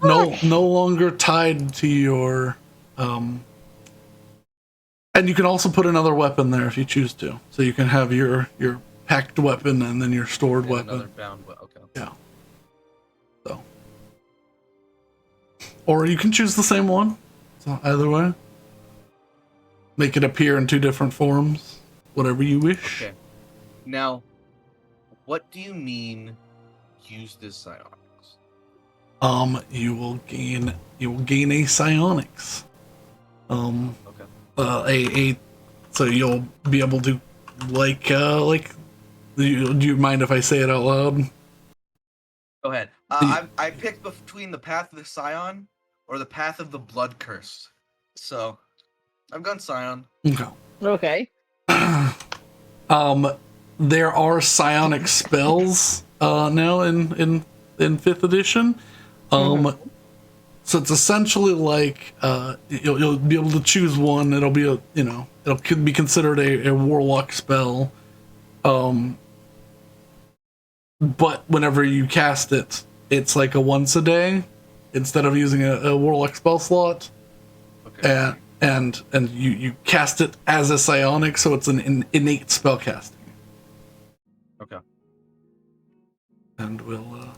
longer tied to your and you can also put another weapon there if you choose to. So you can have your packed weapon and then your stored weapon. Another bound weapon. Okay. Yeah. So. Or you can choose the same one. So either way. Make it appear in 2 different forms. Whatever you wish. Okay. Now, what do you mean use this psionics? You will gain a psionics. Okay. So you'll be able to do you mind if I say it out loud? Go ahead. I picked between the path of the Scion or the path of the Blood Curse. So, I've gone Scion. Okay. Okay. There are psionic spells now in 5th edition. So it's essentially like you'll be able to choose one. It'll be it'll be considered a warlock spell. But whenever you cast it, it's like a once a day instead of using a warlock spell slot. Okay. and you cast it as a psionic, so it's an innate spell casting. Okay. And we'll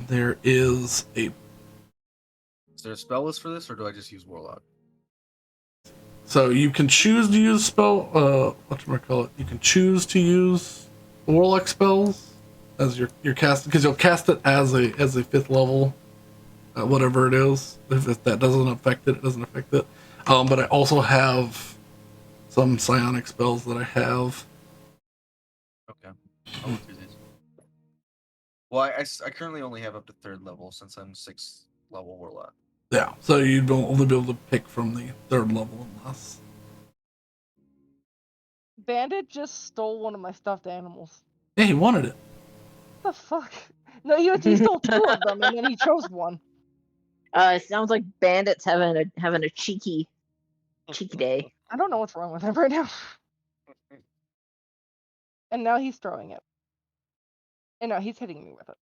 there is a Is there a spell list for this, or do I just use Warlock? so you can choose to use spell whatchamacallit, you can choose to use warlock spells as your cast, because you'll cast it as a 5th level, whatever it is. If that doesn't affect it, it doesn't affect it. But I also have some psionic spells that I have. Okay. I'll look through these. Well, I currently only have up to 3rd level since I'm 6th level Warlock. Yeah, so you'd only be able to pick from the 3rd level unless. Bandit just stole one of my stuffed animals. Yeah, he wanted it. What the fuck? No, he stole 2 of them and then he chose one. It sounds like Bandit's having a cheeky day. I don't know what's wrong with him right now. And now he's throwing it. And now he's hitting me with it.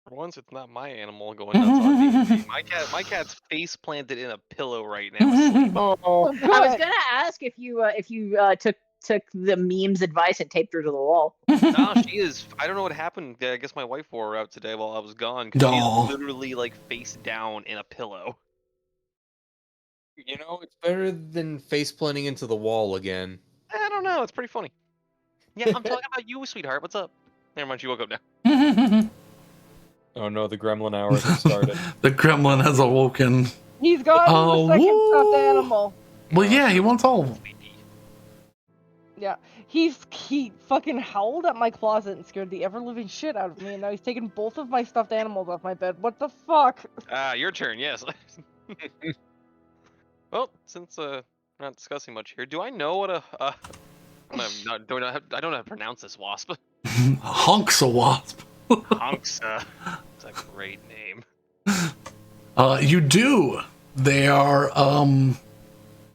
For once, it's not my animal going nuts on me. My cat's face planted in a pillow right now. asleep. Oh, I was good. gonna ask if you took the meme's advice and taped her to the wall. No, she is. I don't know what happened. I guess my wife wore her out today while I was gone. 'Cause Aw. she's literally like face down in a pillow. You know, it's better than face planting into the wall again. I don't know. It's pretty funny. Yeah, I'm talking about you, sweetheart. What's up? Never mind. She woke up now. Oh no, the gremlin hours have started. The gremlin has awoken. He's got Oh, the second woo! stuffed animal. Well, yeah, he wants all of them. Yeah. He fucking howled at my closet and scared the ever-living shit out of me, and now he's taken both of my stuffed animals off my bed. What the fuck? Your turn. Yes. Well, since we're not discussing much here, do I know what I don't know how to pronounce this wasp. Hunks a wasp. Hunks. It's a great name. You do. They are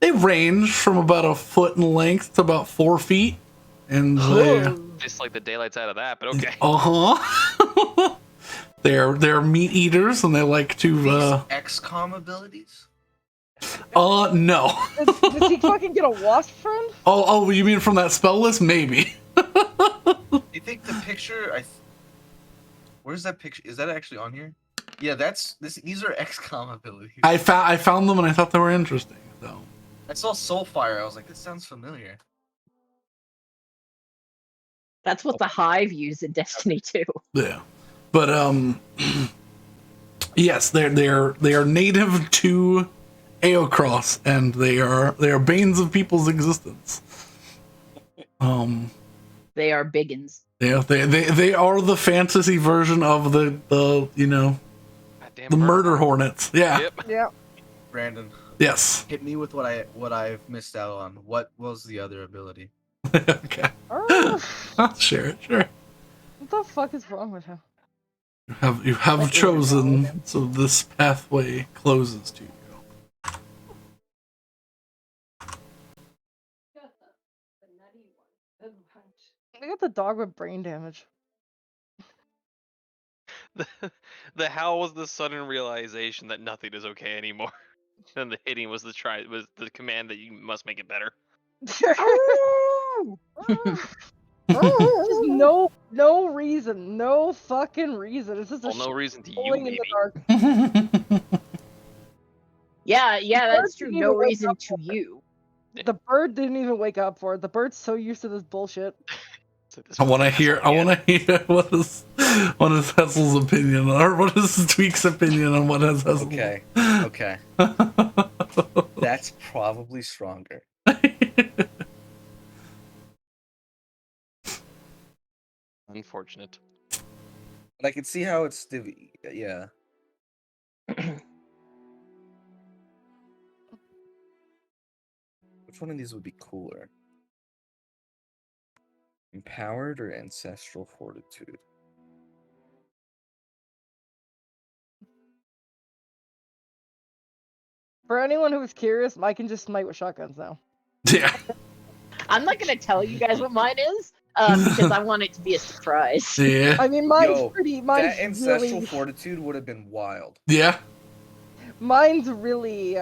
they range from about a foot in length to about 4 feet, and they Just like the daylight's out of that, but okay. they're meat eaters, and they like to These XCOM abilities? no. Does he fucking get a wasp friend? Oh, you mean from that spell list? Maybe. Do you think the picture? Where's that picture? Is that actually on here? Yeah, these are XCOM abilities. I found them and I thought they were interesting. So I saw Soulfire. I was like, this sounds familiar. That's what the Hive used in Destiny 2. yeah, but yes, they are native to Eocross, and they are banes of people's existence. They are biggins. Yeah, they are the fantasy version of the Goddamn the murder hornets. Yeah. Yep. Yeah. Brandon, Yes. hit me with what I've missed out on. What was the other ability? Okay. What I'll share it. Sure. the fuck is wrong with him? You have chosen, so this pathway closes to you. I got the dog with brain damage. The howl was the sudden realization that nothing is okay anymore. And the hitting was the command that you must make it better. Just no reason, no fucking reason. It's just a Well, no reason to you, rolling in maybe. the dark. Yeah, that's birds true. didn't No even wake reason up to you. The bird didn't even wake up for it. The bird's so used to this bullshit. So this I was want to the hear. asshole again. What is Hessel's opinion, or what is Tweak's opinion on what has Hessel? Okay. That's probably stronger. Unfortunate. But I can see how it's yeah. Which one of these would be cooler? Empowered or ancestral fortitude? For anyone who was curious, Mike can just smite with shotguns now. Yeah. I'm not gonna tell you guys what mine is because I want it to be a surprise. Yeah. I mean, mine's Yo, pretty. That Mine's ancestral really. fortitude would have been wild. Yeah. Mine's really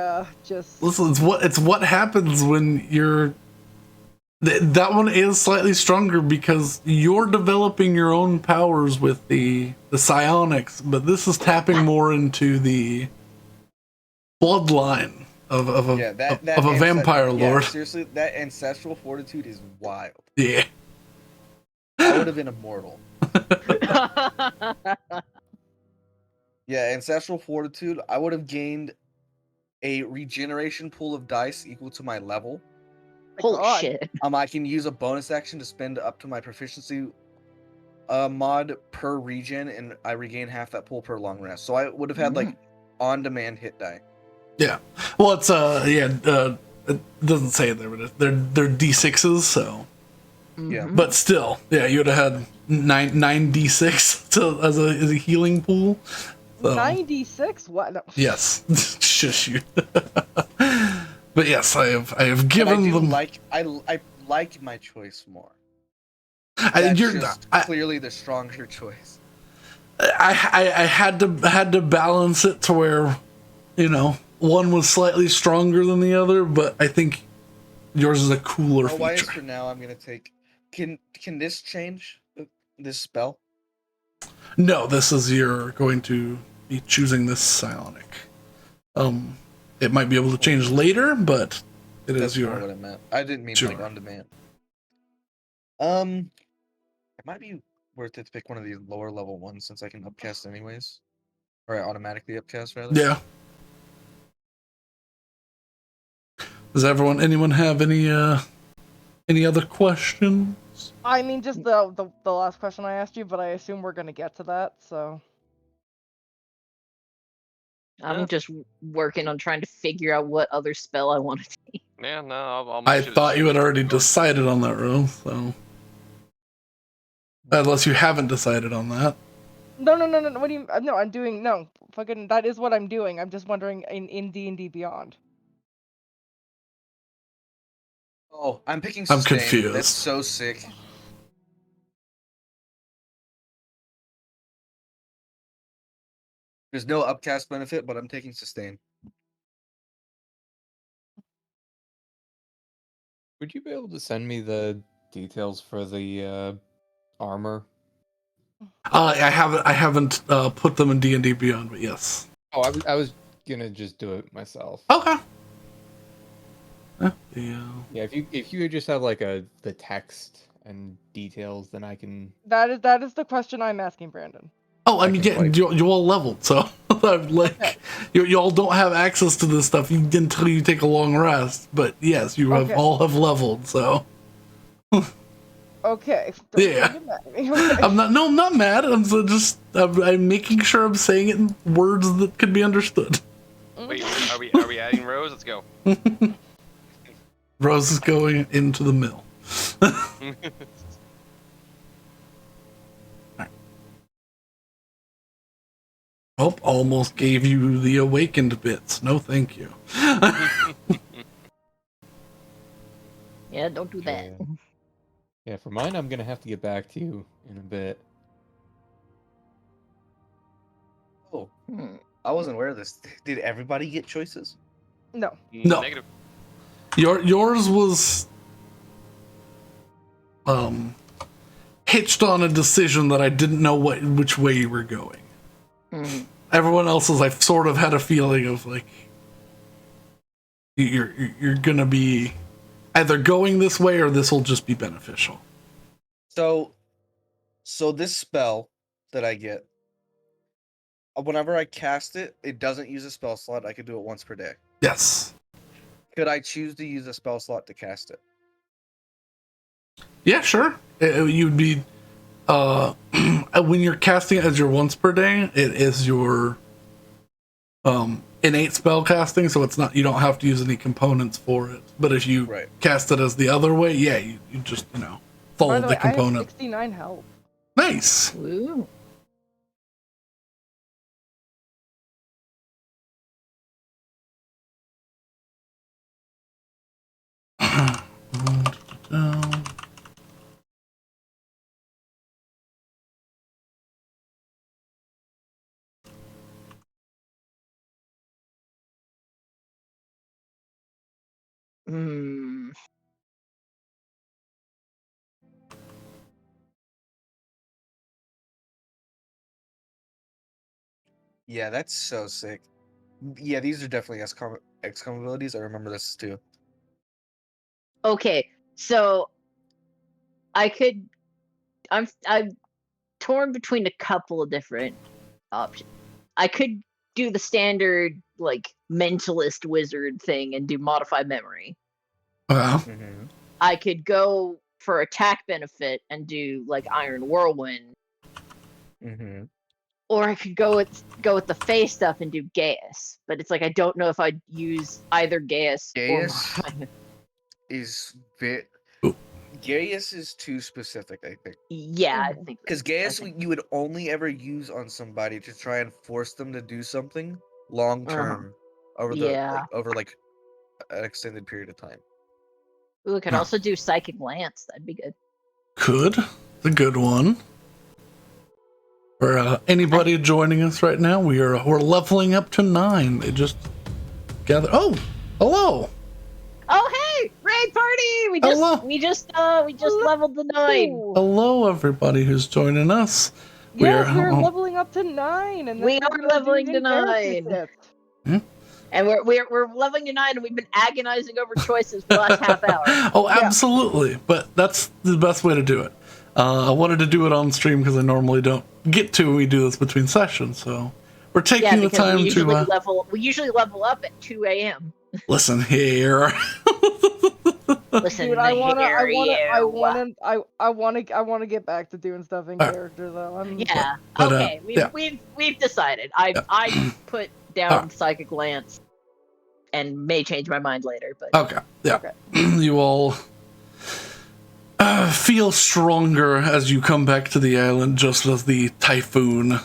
just. Listen, it's what happens when you're. That one is slightly stronger because you're developing your own powers with the psionics, but this is tapping more into the bloodline of a vampire lord. Yeah, seriously, that ancestral fortitude is wild. Yeah. I would have been immortal. Yeah, ancestral fortitude. I would have gained a regeneration pool of dice equal to my level. Holy God. shit. I can use a bonus action to spend up to my proficiency mod per regen, and I regain half that pool per long rest. So I would have had like on-demand hit die. Yeah. Well, it's it doesn't say it there, but they're D6s, so. Yeah. But still, yeah, you would have had nine D6 as a healing pool. So, 96? What? No. yes. Shush you. But yes, I have given I them. I like my choice more. You're just clearly the stronger choice. I had to balance it to where, one was slightly stronger than the other, but I think yours is a cooler Why is feature. for now I'm gonna take. Can this change this spell? No, this is you're going to be choosing this psionic. It might be able to change later, but That's is your. not what I meant. I didn't mean Sure. like on demand. It might be worth it to pick one of these lower level ones since I can upcast anyways, or I automatically upcast rather. Yeah. Does anyone have any other questions? I mean, just the last question I asked you, but I assume we're gonna get to that. So. I'm just working on trying to figure out what other spell I want to take. Yeah, no, I'll I make sure thought to- you had already decided on that, Rose, so. Unless you haven't decided on that. No. What do you? No, I'm doing no. Fucking, that is what I'm doing. I'm just wondering in D&D Beyond. Oh, I'm picking I'm sustain. confused. That's so sick. There's no upcast benefit, but I'm taking sustain. Would you be able to send me the details for the armor? I haven't put them in D&D Beyond, but yes. Oh, I was gonna just do it myself. Okay. Yeah, if you just have like the text and details, then I can. That is the question I'm asking Brandon. Oh, I mean, yeah, you all leveled, so like you all don't have access to this stuff until you take a long rest. But yes, you Okay. all have leveled, so. Okay. Yeah. Get mad at me. Okay. I'm not mad. I'm making sure I'm saying it in words that could be understood. Wait, are we adding Rose? Let's go. Rose is going into the mill. Oh, almost gave you the awakened bits. No, thank you. Yeah, don't do that. Yeah, for mine, I'm gonna have to get back to you in a bit. Oh, Hmm. I wasn't aware of this. Did everybody get choices? No. No. Negative. Yours was hitched on a decision that I didn't know which way you were going. Hmm. Everyone else's, I sort of had a feeling of like you're gonna be either going this way or this will just be beneficial. So this spell that I get, whenever I cast it, it doesn't use a spell slot. I could do it once per day. Yes. Could I choose to use a spell slot to cast it? Yeah, sure. You'd be when you're casting it as your once per day, it is your innate spell casting, so it's not, you don't have to use any components for it. But if you Right. cast it as the other way, yeah, you just By follow the the way, I have component. 69 health. Nice. Ooh. Hmm. Yeah, that's so sick. Yeah, these are definitely XCOM abilities. I remember this too. Okay, so I'm torn between a couple of different options. I could do the standard like mentalist wizard thing and do modified memory. Well, Mm-hmm. I could go for attack benefit and do like Iron Whirlwind, Mm-hmm. or I could go with the face stuff and do Gaius. But it's like I don't know if I'd use either Gaius or Gaius modified. is bit. Ooh. Gaius is too specific, I think. Yeah, I think Because I Gaius think- you would only ever use on somebody to try and force them to do something long term over Yeah. over an extended period of time. Ooh, I could Huh. also do Psychic Lance. That'd be good. could. It's a good one. For anybody joining us right now, we're leveling up to 9. They just gather. Oh, hello. Oh hey, raid party! Hello. We just leveled the 9. Hello, everybody who's joining us. Yes, we're oh, leveling up to 9, and then We we're are gonna do leveling to in-character 9. shit. And we're leveling to 9, and we've been agonizing over choices for the last half hour. Oh, Yeah. absolutely. But that's the best way to do it. I wanted to do it on stream because I normally don't get to when we do this between sessions. So we're Yeah, taking the because time we usually to we usually level up at 2 a.m. listen here. Listen, Dude, I wanna you. get back to doing stuff in Alright. character though. Yeah. But, Okay. yeah. We've decided. I put down Psychic Lance, and may change my mind later. But Okay. Yeah. Okay. You all feel stronger as you come back to the island just as the typhoon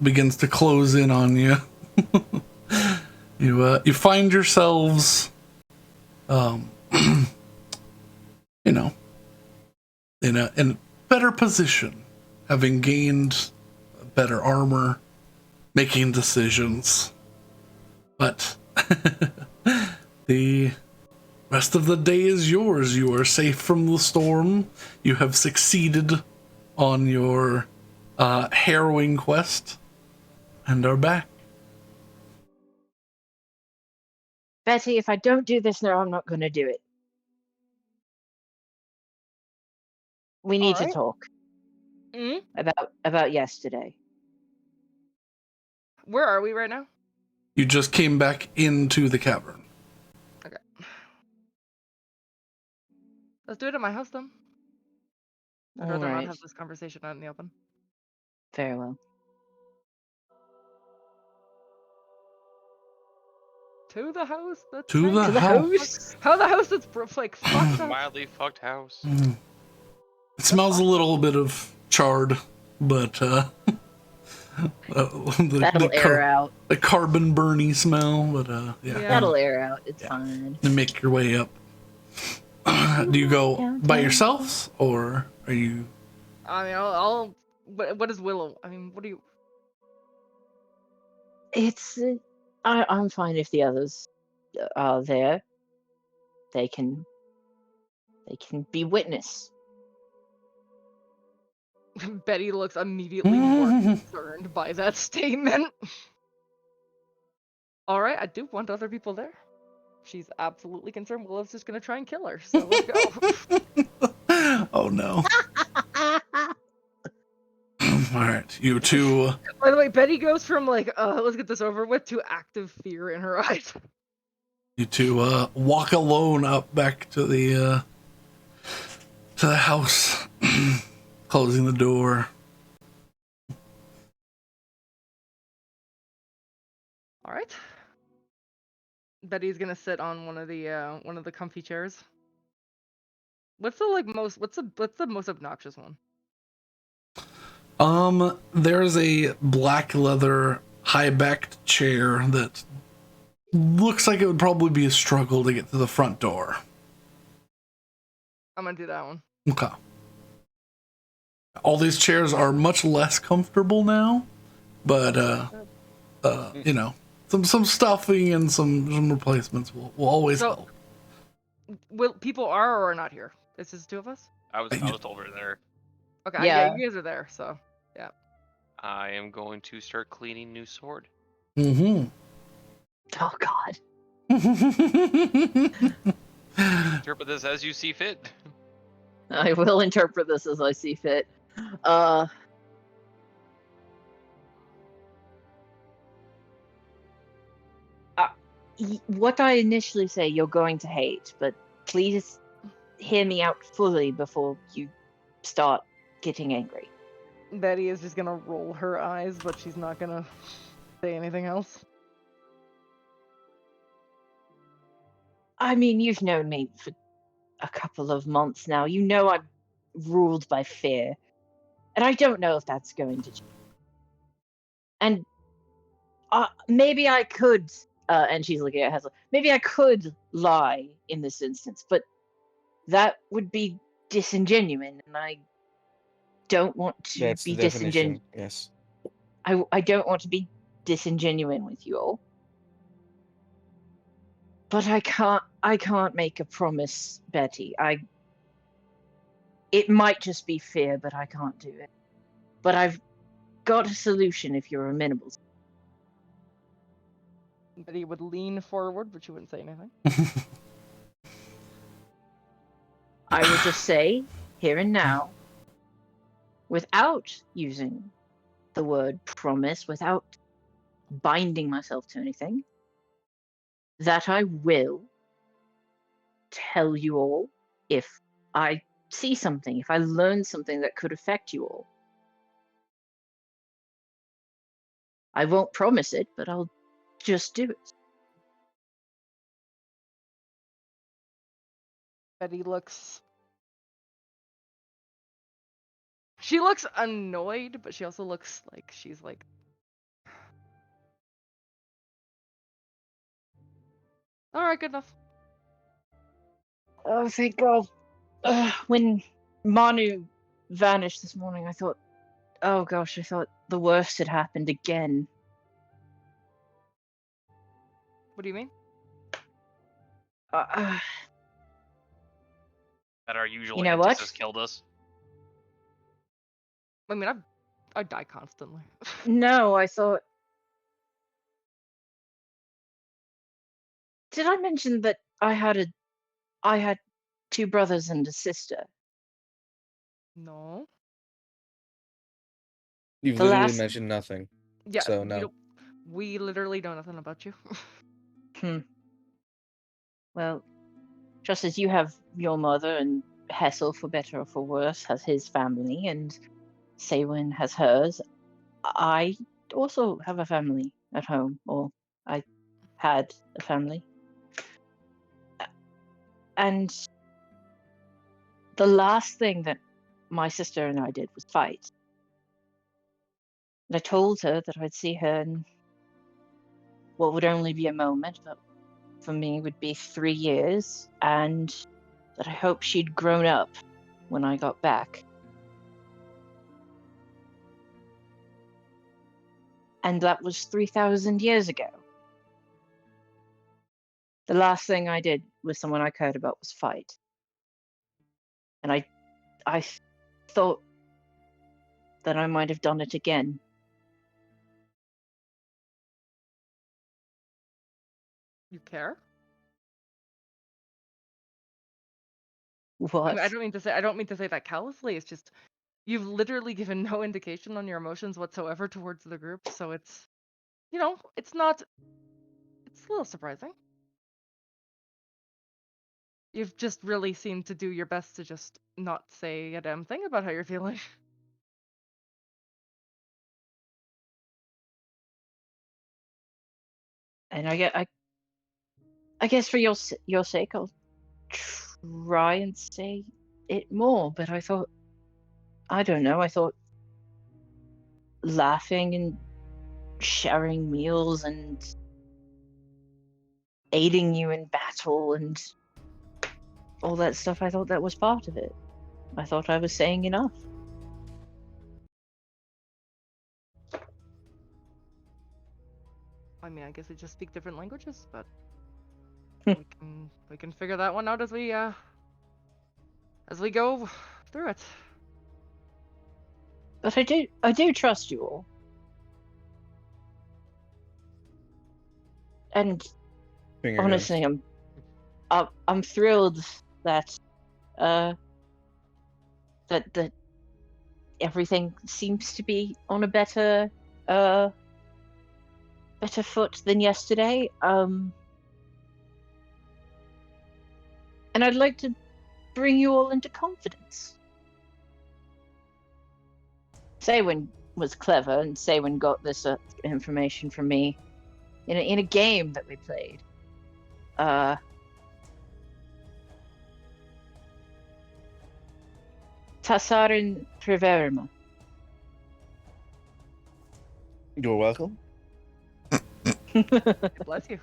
begins to close in on you. You find yourselves, you know, in a better position, having gained better armor, making decisions. But the rest of the day is yours. You are safe from the storm. You have succeeded on your harrowing quest and are back. Betty, if I don't do this now, I'm not going to do it. We need to Alright. talk Mhm. about yesterday. Where are we right now? You just came back into the cavern. Let's do it at my house then. I'd rather Alright. not have this conversation out in the open. Very well. To the house. That's To the nice. house. How the house that's like fucked up. Mildly fucked house. Mm. It smells a little bit of charred, but That'll air out. the carbon burny smell, but yeah. Yeah. That'll air out. It's Yeah. fine. And make your way up. Do you go by yourselves, or are you? I mean, I'll what is Willow? I mean, what do you? It's. I'm fine if the others are there. They can be witness. Betty looks immediately more concerned by that statement. All right, I do want other people there. She's absolutely concerned. Willow's just gonna try and kill her. So let's go. Oh no! All right, you two. By the way, Betty goes from like, let's get this over with, to active fear in her eyes. You two walk alone up back to the house, closing the door. All right. Betty's gonna sit on one of the comfy chairs. What's the most obnoxious one? There's a black leather high-backed chair that looks like it would probably be a struggle to get to the front door. I'm gonna do that one. Okay. All these chairs are much less comfortable now, but you know, some stuffing and some replacements will always So- help. Will people are or are not here? This is two of us. I was told we're there. Okay, Yeah. you guys are there, so I am going to start cleaning new sword. Mm-hmm. Oh God. Interpret this as you see fit. I will interpret this as I see fit. What I initially say you're going to hate, but please hear me out fully before you start getting angry. Betty is just gonna roll her eyes, but she's not gonna say anything else. I mean, you've known me for a couple of months now. You know I'm ruled by fear. And I don't know if that's going to change. And maybe I could, and she's looking at Hazel, maybe I could lie in this instance, but that would be disingenuous, and I don't want to That's be the definition. disingenuous. Yes. I don't want to be disingenuous with you all. But I can't make a promise, Betty. It might just be fear, but I can't do it. But I've got a solution if you're amenable. Betty would lean forward, but she wouldn't say anything. I will just say, here and now, without using the word promise, without binding myself to anything, that I will tell you all if I see something, if I learn something that could affect you all. I won't promise it, but I'll just do it. Betty looks. She looks annoyed, but she also looks like she's like. All right, good enough. Oh, thank God. When Manu vanished this morning, I thought, oh gosh, I thought the worst had happened again. What do you mean? Uh, That our usual You know what? antithesis killed us. I mean, I die constantly. no, I thought. Did I mention that I had two brothers and a sister? No. You've The literally last- mentioned nothing. Yeah. So, no. We literally know nothing about you. Well, just as you have your mother and Hessel, for better or for worse, has his family, and Saywin has hers, I also have a family at home, or I had a family. And the last thing that my sister and I did was fight. And I told her that I'd see her in what would only be a moment, but for me would be 3 years, and that I hoped she'd grown up when I got back. And that was 3,000 years ago. The last thing I did with someone I cared about was fight. And I thought that I might have done it again. You care? What? I don't mean to say that callously. It's just you've literally given no indication on your emotions whatsoever towards the group, so it's it's not. It's a little surprising. You've just really seemed to do your best to just not say a damn thing about how you're feeling. And I guess for your sake, I'll try and say it more. But I thought, I don't know. I thought laughing and sharing meals and aiding you in battle and all that stuff, I thought that was part of it. I thought I was saying enough. I mean, I guess we just speak different languages, but we can figure that one out as we go through it. But I do trust you all. And Fingernails. honestly, I'm thrilled that that everything seems to be on a better foot than yesterday. And I'd like to bring you all into confidence. Saywin was clever, and Saywin got this information from me in a game that we played. Tassarin Priverma. You're welcome. Bless you.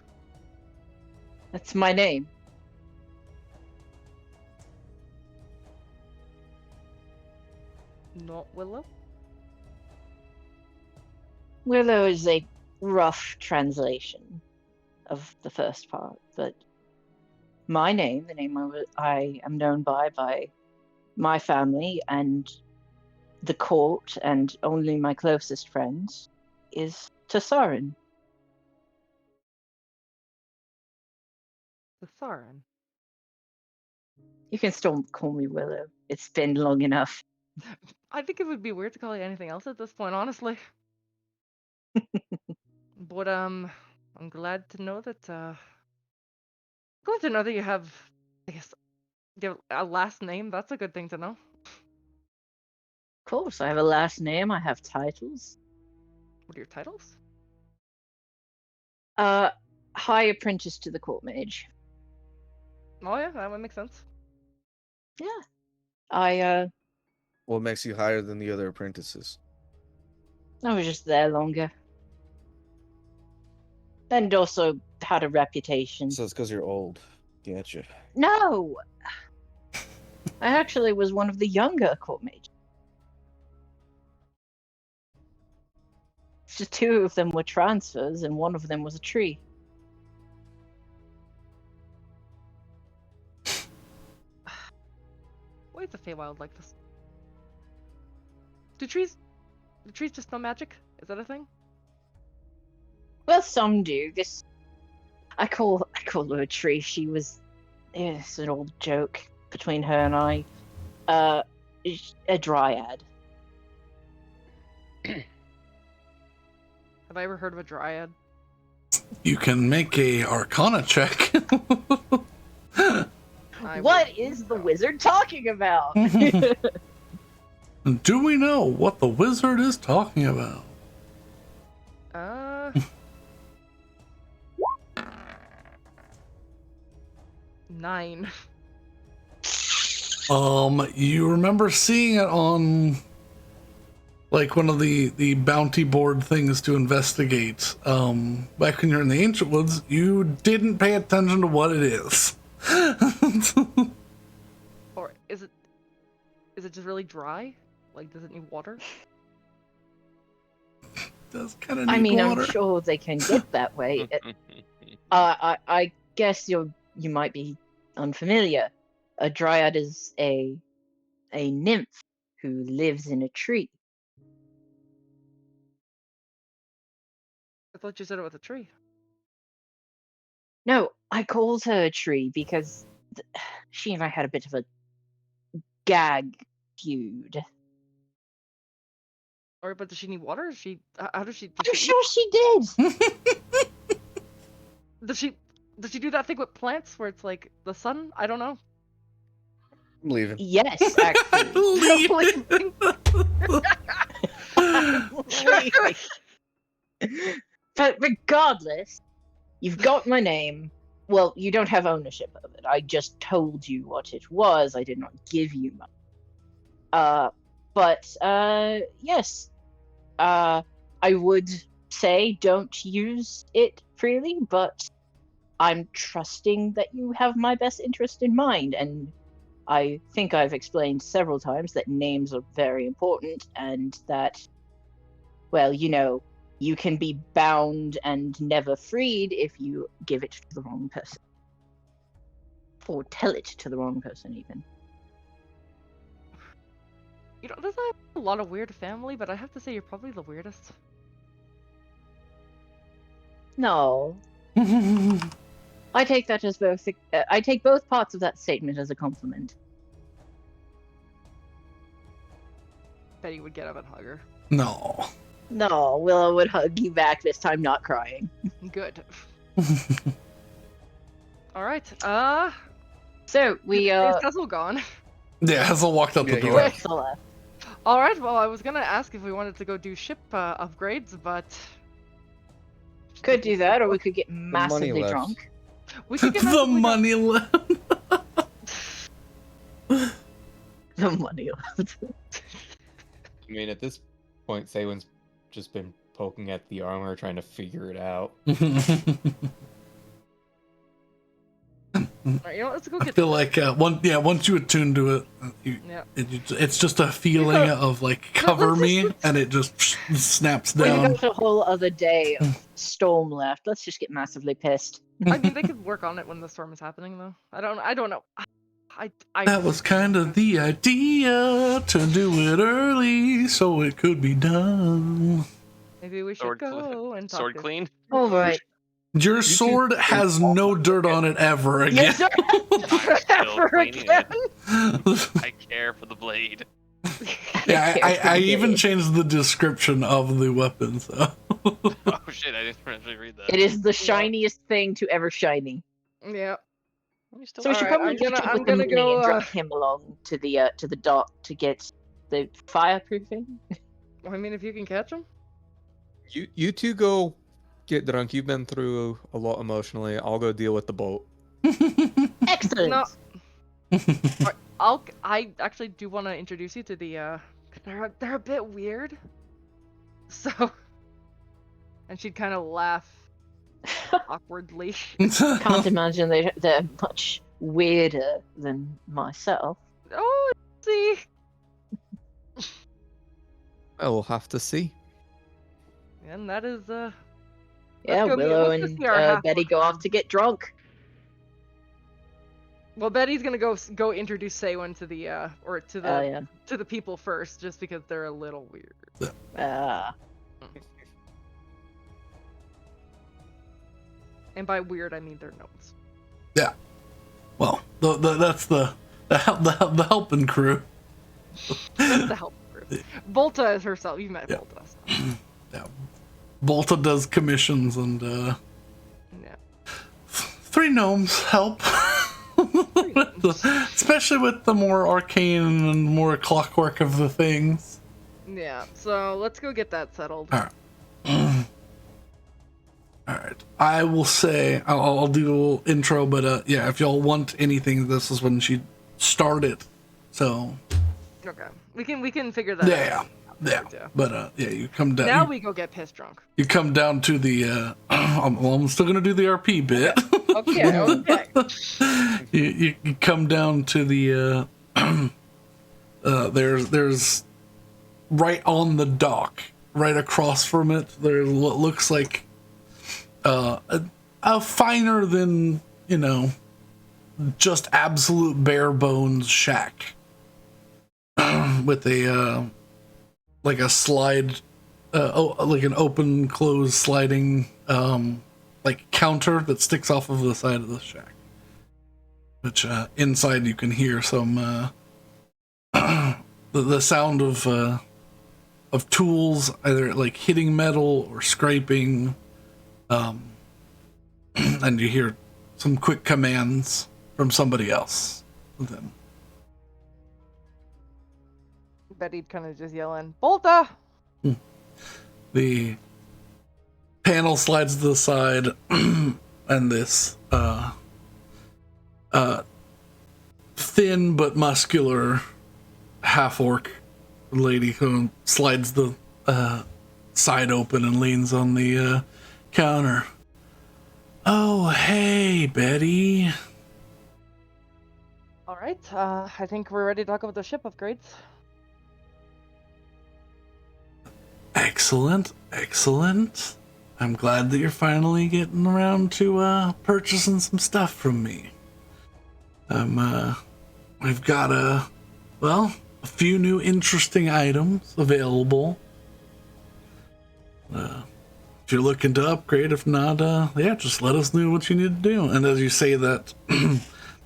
That's my name. Not Willow. Willow is a rough translation of the first part, but my name, the name I am known by my family and the court and only my closest friends, is Tassarin. The Tharan. You can still call me Willow. It's been long enough. I think it would be weird to call you anything else at this point, honestly. But I'm glad to know that you have, I guess, a last name. That's a good thing to know. Of course, I have a last name. I have titles. What are your titles? High Apprentice to the Court Mage. Oh yeah, that would make sense. Yeah. I What makes you higher than the other apprentices? was just there longer. And also had a reputation. So it's because you're old. Gotcha. No! I actually was one of the younger court mages. Just two of them were transfers, and one of them was a tree. Why is the Feywild like this? Do trees just know magic? Is that a thing? Well, some do. I call her a tree. She was, it's an old joke between her and I. A dryad. Have I ever heard of a dryad? You can make a Arcana check. What is the wizard talking about? Do we know what the wizard is talking about? 9. You remember seeing it on like one of the bounty board things to investigate. Back when you're in the Ancient Woods, you didn't pay attention to what it is. Or is it just really dry? Like, does it need water? Does kind of I need mean, water. I'm sure they can get that way. I guess you might be unfamiliar. A dryad is a nymph who lives in a tree. I thought you said it was a tree. No, I called her a tree because she and I had a bit of a gag feud. Or, but does she need water? Is she? How does she? I'm sure she did. Does she do that thing with plants where it's like the sun? I don't know. I'm leaving. Yes, actually. But regardless, you've got my name. Well, you don't have ownership of it. I just told you what it was. I did not give you money. But yes. I would say don't use it freely, but I'm trusting that you have my best interest in mind, and I think I've explained several times that names are very important, and that, well, you can be bound and never freed if you give it to the wrong person. Or tell it to the wrong person, even. You know, there's a lot of weird family, but I have to say you're probably the weirdest. No. I take that as both. I take both parts of that statement as a compliment. Betty would get up and hug her. No. No, Willow would hug you back this time, not crying. Good. All right. So we Is Cecil gone? Yeah, Hazel walked out the Yeah, he door. left. Ursula. All right. Well, I was gonna ask if we wanted to go do ship upgrades, but Could do that, or we could get massively left. drunk. we could get The massively drunk. money left. The money left. I mean, at this point, Saywin's just been poking at the armor, trying to figure it out. All right, you know, let's go I get. feel like once you attune to it, Yeah. it's just a feeling of like cover me, and it just snaps We've down. got a whole other day of storm left. Let's just get massively pissed. I mean, they could work on it when the storm is happening, though. I don't know. I That was kind of the idea to do it early so it could be done. maybe we should Sword go and talk Sword to- clean. All right. Your sword has no dirt on it ever again. Yes, sir. Still Ever cleaning again. it. I care for the blade. Yeah, I even changed the description of the weapon. So. Oh shit! I didn't actually read that. It is the shiniest thing to ever shiny. Yeah. We still So we should Alright, probably I'm catch gonna- up I'm with the gonna Mooney go, and drag him along to the dock to get the fireproofing. I mean, if you can catch him. You two go get drunk. You've been through a lot emotionally. I'll go deal with the boat. Excellent. No. I actually do want to introduce you to the they're a bit weird. So and she'd kind of laugh awkwardly. Can't imagine they're much weirder than myself. Oh, see. I'll have to see. And that is Yeah, go Willow let's go and see our half Betty go off to get drunk. well, Betty's gonna go introduce Saywin to the or to the Oh yeah. to the people first, just because they're a little weird. And by weird, I mean their notes. Yeah. Well, that's the helping crew. That's the help group. Volta is herself. You've met Yeah. Volta. So. Yeah. Volta does commissions and Yeah. 3 gnomes help. Especially with the more arcane and more clockwork of the things. Yeah. So let's go get that settled. Alright. I will say, I'll do a little intro, but yeah, if y'all want anything, this is when she started. So, Okay. We can figure that out. yeah. But yeah, you come down. Now we go get pissed drunk. You come down to the, I'm still gonna do the RP bit. Okay. Okay. you come down to the, there's right on the dock, right across from it, there's what looks like a finer than, just absolute bare bones shack. With a, like a slide, like an open, closed, sliding, like counter that sticks off of the side of the shack. Which, inside you can hear some, the sound of tools, either like hitting metal or scraping, and you hear some quick commands from somebody else. Then Betty'd kind of just yell in, Volta! the panel slides to the side, and this thin but muscular half-orc lady who slides the side open and leans on the counter. Oh, hey, Betty. All right. I think we're ready to talk about the ship upgrades. Excellent, excellent. I'm glad that you're finally getting around to purchasing some stuff from me. We've got a few new interesting items available. If you're looking to upgrade, if not, just let us know what you need to do. And as you say that,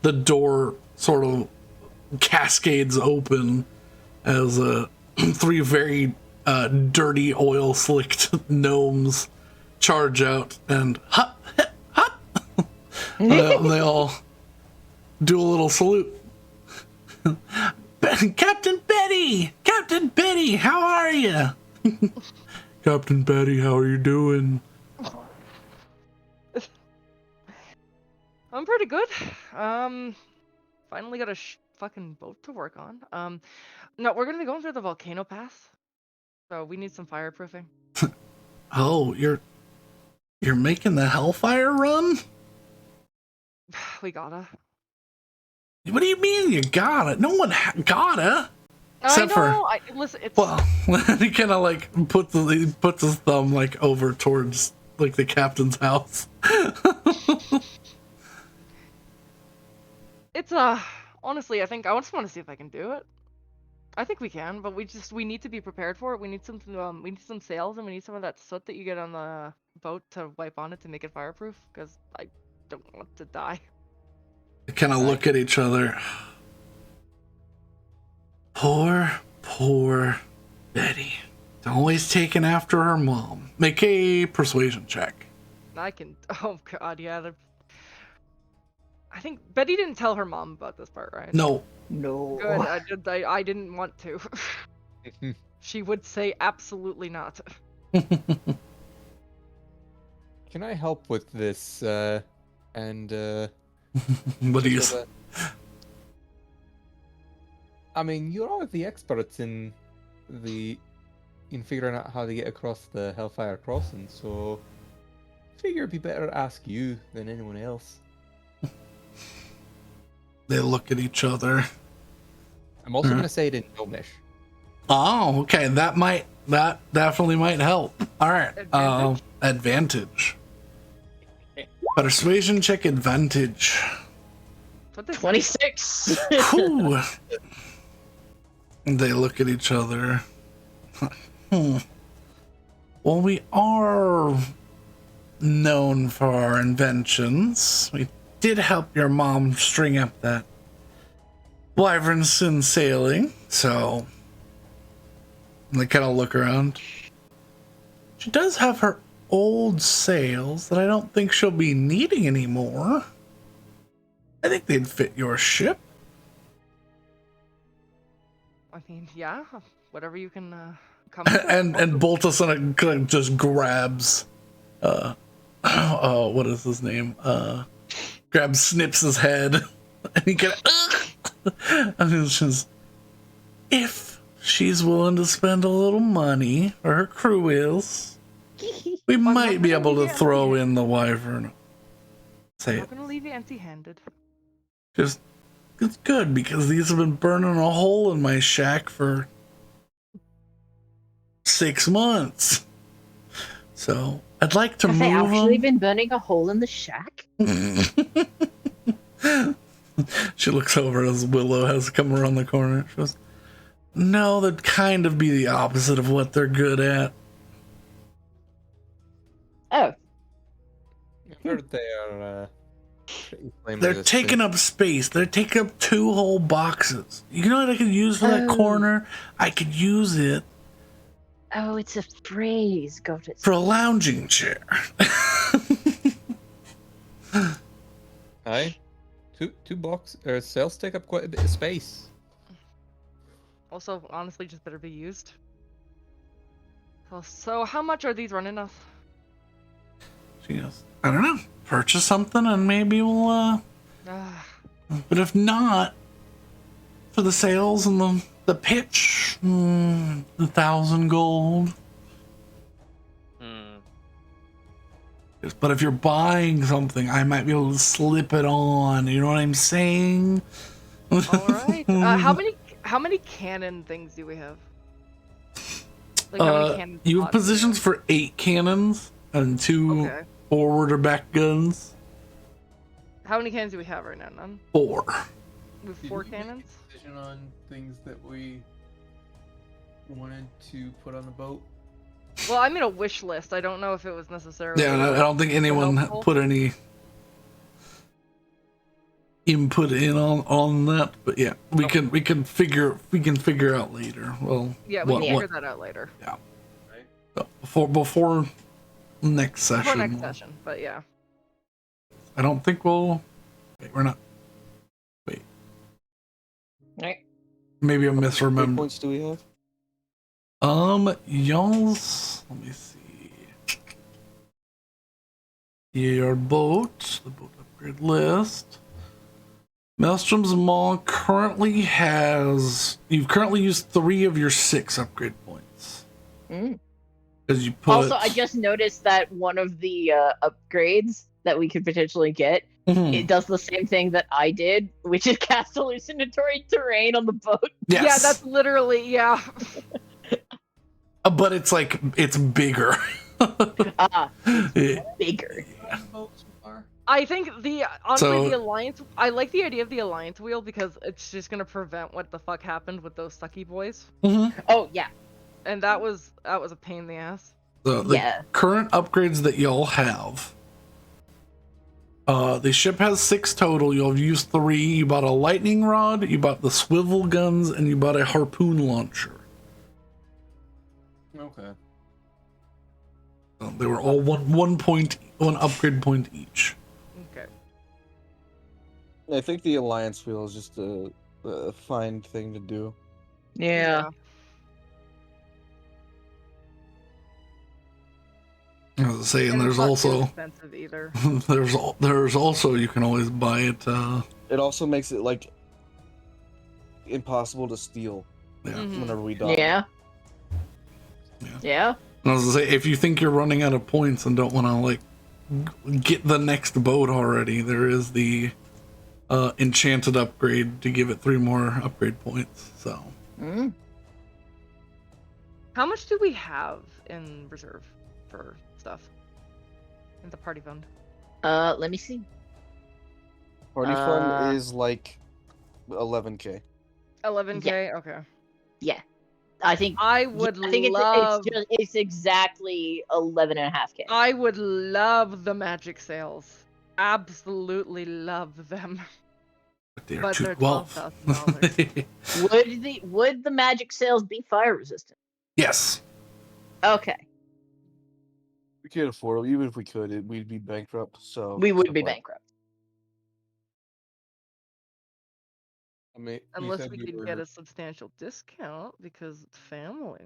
the door sort of cascades open as three very dirty, oil-slicked gnomes charge out and hop, hip, hop. They all do a little salute. Captain Betty! Captain Betty, how are you? Captain Betty, how are you doing? I'm pretty good. Finally got a fucking boat to work on. No, we're gonna be going through the volcano pass, so we need some fireproofing. Oh, you're making the Hellfire run? We gotta. What do you mean you gotta? No one gotta. Except listen, it's well, he kind of like puts his thumb like over towards like the captain's house. It's honestly, I think I just want to see if I can do it. I think we can, but we need to be prepared for it. We need some sails, and we need some of that soot that you get on the boat to wipe on it to make it fireproof, because I don't want to die. They kind of look at each other. Poor Betty. Always taking after her mom. Make a persuasion check. I can. Oh god, yeah. I think Betty didn't tell her mom about this part, right? No. No. Good. I didn't want to. She would say absolutely not. Can I help with this? What do you? I mean, you're all the experts in figuring out how to get across the Hellfire Crossing, so I figure it'd be better to ask you than anyone else. They look at each other. I'm also gonna say it in Gnomish. Oh, okay. That definitely might help. All right. Advantage. Persuasion check advantage. 26. Whew. They look at each other. Well, we are known for our inventions. We did help your mom string up that Wyvern sailing, so they kind of look around. She does have her old sails that I don't think she'll be needing anymore. I think they'd fit your ship. I mean, yeah, whatever you can come. and Boltus just grabs what is his name? Grabs Snips' head and he kind of and it's just, if she's willing to spend a little money, or her crew is, we might be able to throw in the Wyvern. Say I'm it. not gonna leave you empty-handed. Just, it's good because these have been burning a hole in my shack for 6 months. So I'd like to Have move they actually them. been burning a hole in the shack? She looks over as Willow has come around the corner. She goes, no, that'd kind of be the opposite of what they're good at. Oh, I heard they are pretty flame They're resistant. taking up space. They're taking up 2 whole boxes. You know what I could use for that Oh. corner? I could use it oh, it's a phrase. Got it. for a lounging chair. Aye. Two box cells take up quite a bit of space. Also, honestly, just better be used. So how much are these running us? She goes, I don't know. Purchase something and maybe we'll, Ah, but if not, for the sales and the pitch, 1,000 gold. But if you're buying something, I might be able to slip it on. You know what I'm saying? all right. How many cannon things do we have? Like how many cannon You have slots do we positions have? for 8 cannons and 2 Okay. forward or back guns. How many cannons do we have right now? None. 4. We have Did 4 we make a cannons. decision on things that we wanted to put on the boat? Well, I made a wish list. I don't know if it was necessarily. Yeah, I don't think anyone helpful. put any input in on that, but yeah, we can figure out later. Well, Yeah, we what- can what- figure that out later. before next session. Before next session, but yeah. I don't think we'll. Wait, we're not. Wait, Right. maybe I How many misremembered. points do we have? Y'all's. Let me see. Your boat, the boat upgrade list. Maelstrom's Maw currently has. You've currently used 3 of your 6 upgrade points. Mm. Because you put. Also, I just noticed that one of the upgrades that we could potentially get, Mhm. it does the same thing that I did, which is cast hallucinatory terrain on the boat. Yes. Yeah, that's literally yeah. But it's like it's bigger. Ah, Yeah. bigger. On the boat so far? I think honestly So- the alliance. I like the idea of the alliance wheel because it's just gonna prevent what the fuck happened with those sucky boys, Mhm. Oh yeah, and that was a pain in the ass. The yeah. current upgrades that y'all have. The ship has 6 total. You'll have used 3. You bought a lightning rod, you bought the swivel guns, and you bought a harpoon launcher. Okay. They were all one upgrade point each. Okay. I think the alliance wheel is just a fine thing to do. Yeah. I was saying, And there's it's not too also expensive either. there's also you can always buy it. It also makes it like impossible to steal Yeah. Mhm. whenever we dock. Yeah. Yeah. Yeah. And I was gonna say, if you think you're running out of points and don't want to like get the next boat already, there is the enchanted upgrade to give it 3 more upgrade points. So Mm. How much do we have in reserve for stuff in the party fund? Let me see. Party Uh, fund is like 11k. 11k. Okay. Yeah. I think I would I think love. it's exactly 11.5k. I would love the magic sales. Absolutely love them. they're But they're $12. $12,000. Would the magic sails be fire resistant? Yes. Okay. We can't afford them. Even if we could, we'd be bankrupt. So We would so be what? bankrupt. I mean, you Unless said we you could were- get a substantial discount because it's family.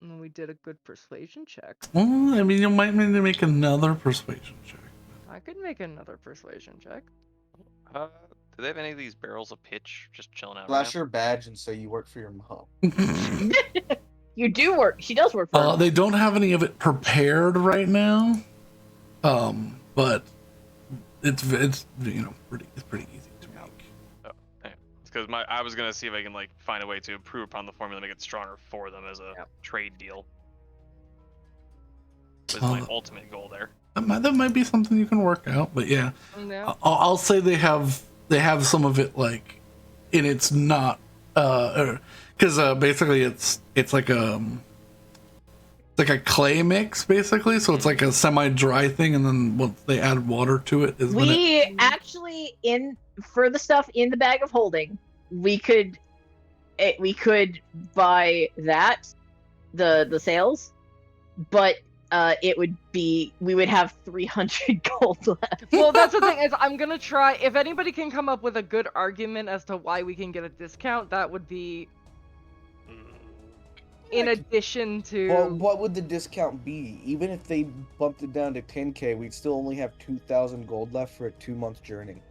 And we did a good persuasion check. Well, I mean, you might need to make another persuasion check. I could make another persuasion check. Do they have any of these barrels of pitch just chilling out? Flash Right your badge and say you work for your mom. You do work. She does work for. her. They don't have any of it prepared right now. But it's pretty easy to make. Because I was gonna see if I can like find a way to improve upon the formula, make it stronger for them as a Yep. trade deal. Was Oh. my ultimate goal there. That might be something you can work out, but yeah. Yeah. I'll say they have some of it like, and it's not because basically it's like a clay mix basically, so it's like a semi-dry thing, and then once they add water to it is when it, We actually for the stuff in the bag of holding, we could buy that the sales, but we would have 300 gold left. Well, that's the thing is I'm gonna try. If anybody can come up with a good argument as to why we can get a discount, that would be in addition to. Well, what would the discount be? Even if they bumped it down to 10k, we'd still only have 2,000 gold left for a 2-month journey.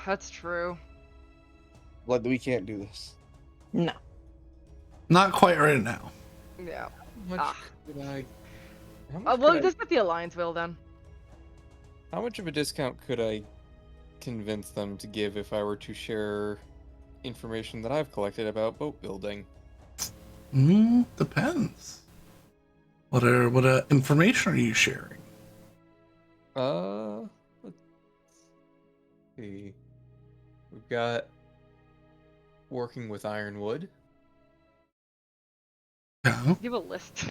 That's true. Like, we can't do this. No. not quite right now. Yeah. How much Ah. could I? How much, Well, could I- just get the alliance wheel then. how much of a discount could I convince them to give if I were to share information that I've collected about boat building? Depends. What information are you sharing? Let's see. We've got working with ironwood. Yeah. Give a list.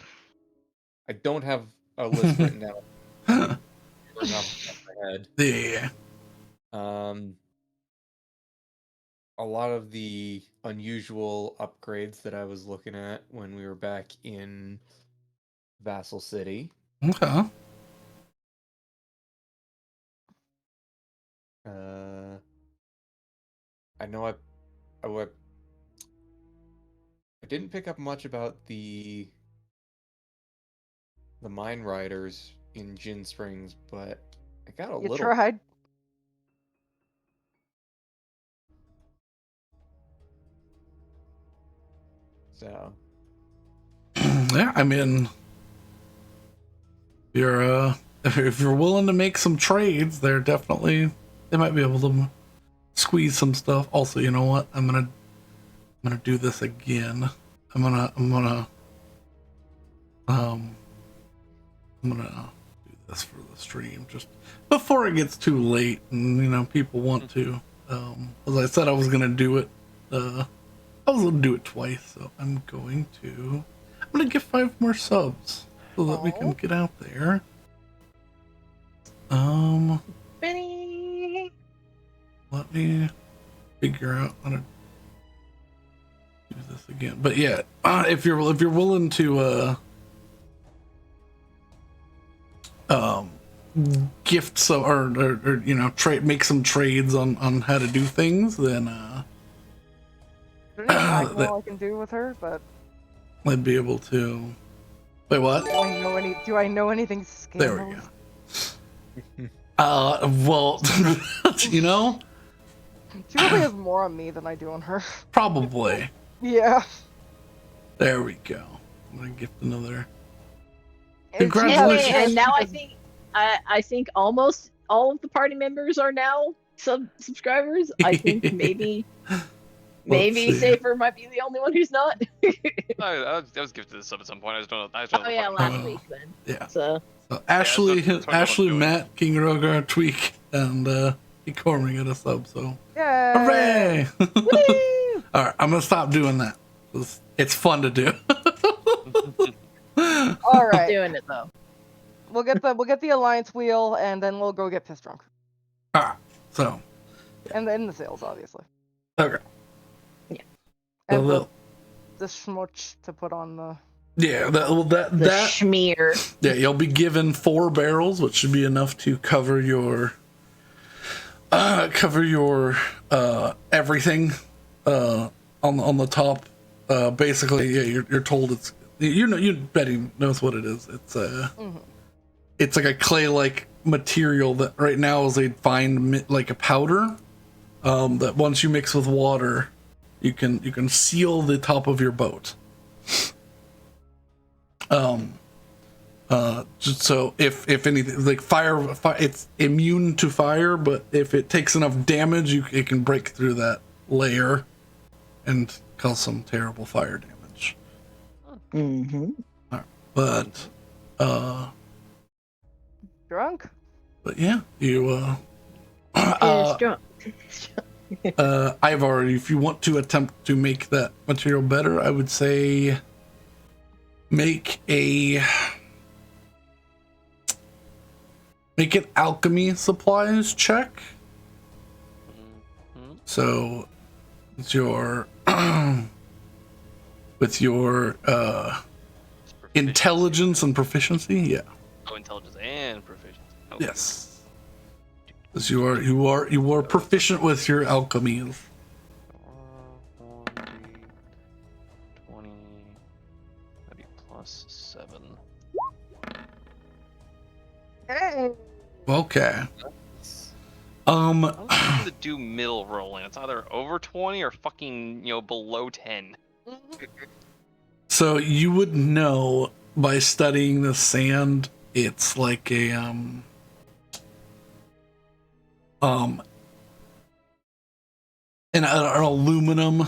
I don't have a list written down off the top of my head. Yeah. A lot of the unusual upgrades that I was looking at when we were back in Vassal City. Okay. I know I didn't pick up much about the mine riders in Gin Springs, but I got a You little. tried. So Yeah, I mean, if you're willing to make some trades, they might be able to squeeze some stuff. Also, you know what? I'm gonna do this again. I'm gonna do this for the stream just before it gets too late and people want to. As I said, I was gonna do it. I was gonna do it twice, so I'm gonna get 5 more subs so that we can get out there. Benny. Let me figure out how to do this again. But yeah, if you're willing to gift some or trade, make some trades on how to do things, then There's nothing I can do with her, but I'd be able to. Wait, what? do I know anything scandalous? There we go. Well, She probably has more on me than I do on her. probably. Yeah. There we go. I'm gonna gift another. And she has- Congratulations. And now I she think I think almost all of the party members are now subscribers. I think maybe see. Safer might be the only one who's not. I was gifted this sub at some point. I just don't know. Oh yeah, last week then. Yeah. So So Ashley, that's what I'm Ashley, doing. Matt, King Rogar, Tweak, and Corming got a sub. So Yay! hooray! Woo! All right, I'm gonna stop doing that. It's fun to do. All right. doing it though. We'll get the alliance wheel, and then we'll go get piss drunk, All right. So and then the sales, obviously, okay. and Well, the schmutz to put on the. yeah. The That schmear. yeah. You'll be given 4 barrels, which should be enough to cover your everything on the top. Basically, yeah. You're told it's Betty knows what it is. It's like a clay-like material that right now is a fine like a powder. That once you mix with water, you can seal the top of your boat. Just so if anything like fire, it's immune to fire, but if it takes enough damage, it can break through that layer and cause some terrible fire damage. Mm-hmm. But Drunk? but yeah, you Drunk. Ivar, if you want to attempt to make that material better, I would say make an alchemy supplies check. So it's your with your intelligence and proficiency, yeah. Oh, intelligence and proficiency. Okay. Yes. Because you are proficient with your alchemy. 1d20. That'd be plus 7. Hey! Okay. I'm going to do middle rolling. It's either over 20 or fucking, below 10. So you would know by studying the sand, it's like a an aluminum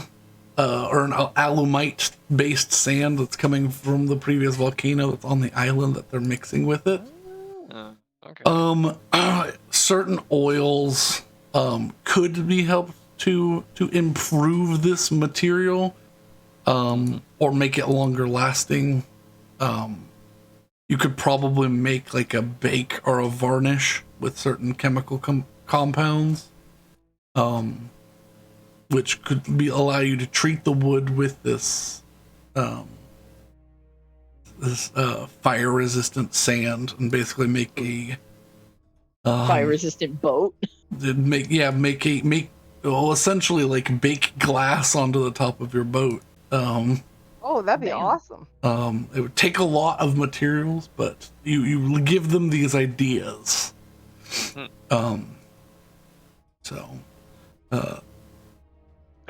or an alumite based sand that's coming from the previous volcano that's on the island that they're mixing with it. Okay. Certain oils could be helped to improve this material, or make it longer lasting. You could probably make like a bake or a varnish with certain chemical compounds, which could allow you to treat the wood with this fire resistant sand and basically make a Fire resistant boat. Essentially like bake glass onto the top of your boat. Oh, that'd be Damn. awesome. It would take a lot of materials, but you give them these ideas. I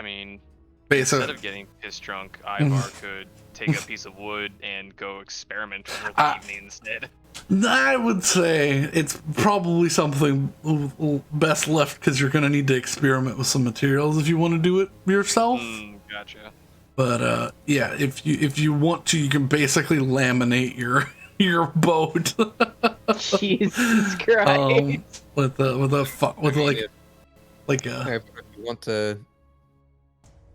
mean, Basically, instead of getting pissed drunk, Ivar could take a piece of wood and go experiment for the evening instead. I would say it's probably something best left because you're going to need to experiment with some materials if you want to do it yourself. Gotcha. But yeah, if you want to, you can basically laminate your boat Jesus Christ. with like a. If you want to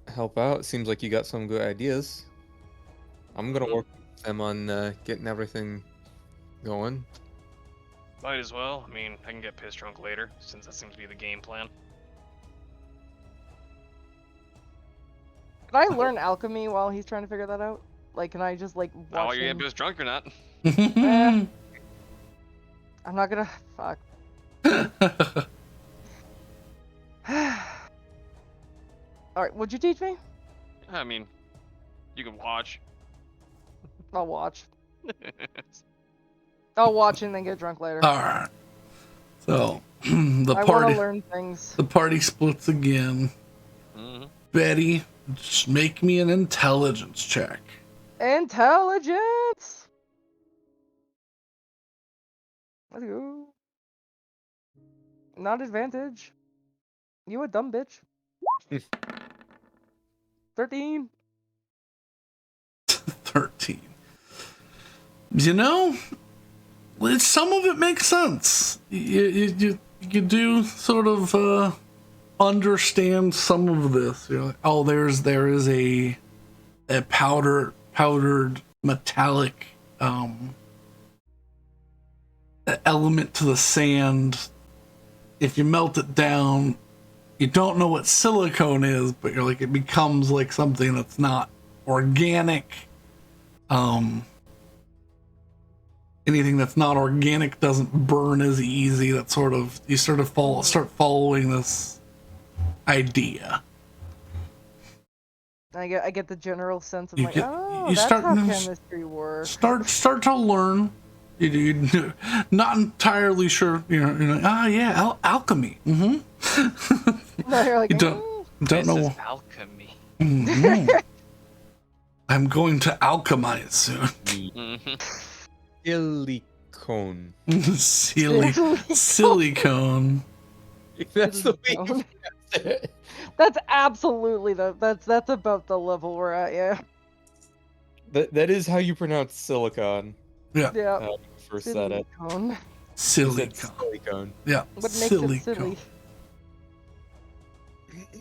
help out, it seems like you got some good ideas. I'm gonna work with them on getting everything going. Might as well. I mean, I can get pissed drunk later, since that seems to be the game plan. Can I learn alchemy while he's trying to figure that out? Like, can I just like Not watch while you're him? getting pissed drunk or not. Eh, I'm not gonna. Fuck. All right, would you teach me? I mean, you can watch. I'll watch. I'll watch and then get drunk later. All right. So the I want party to learn things. the party splits again. Mm-hmm. Betty, just make me an intelligence check. Intelligence. Let's go. Not advantage. You a dumb bitch. 13. 13. Some of it makes sense. You do sort of understand some of this. You're like, oh, there is a powdered metallic element to the sand. If you melt it down, you don't know what silicone is, but you're like, it becomes like something that's not organic. Anything that's not organic doesn't burn as easy. That sort of, you sort of start following this idea. I get the general sense of You like, get- oh, you that's start how to- chemistry works. Start to learn. You not entirely sure. You're like, alchemy. Mm-hmm. No, you're like, You don't This know. is alchemy. Mhm. I'm going to alchemize soon. Mm-hmm. Silicone. Silicone. That's the way you Silicone. pronounce it. That's absolutely that's about the level we're at. Yeah. That is how you pronounce silicon. Yeah. When you first said it. Silicone. You said Silicone. silicone. Yeah. What makes it silly?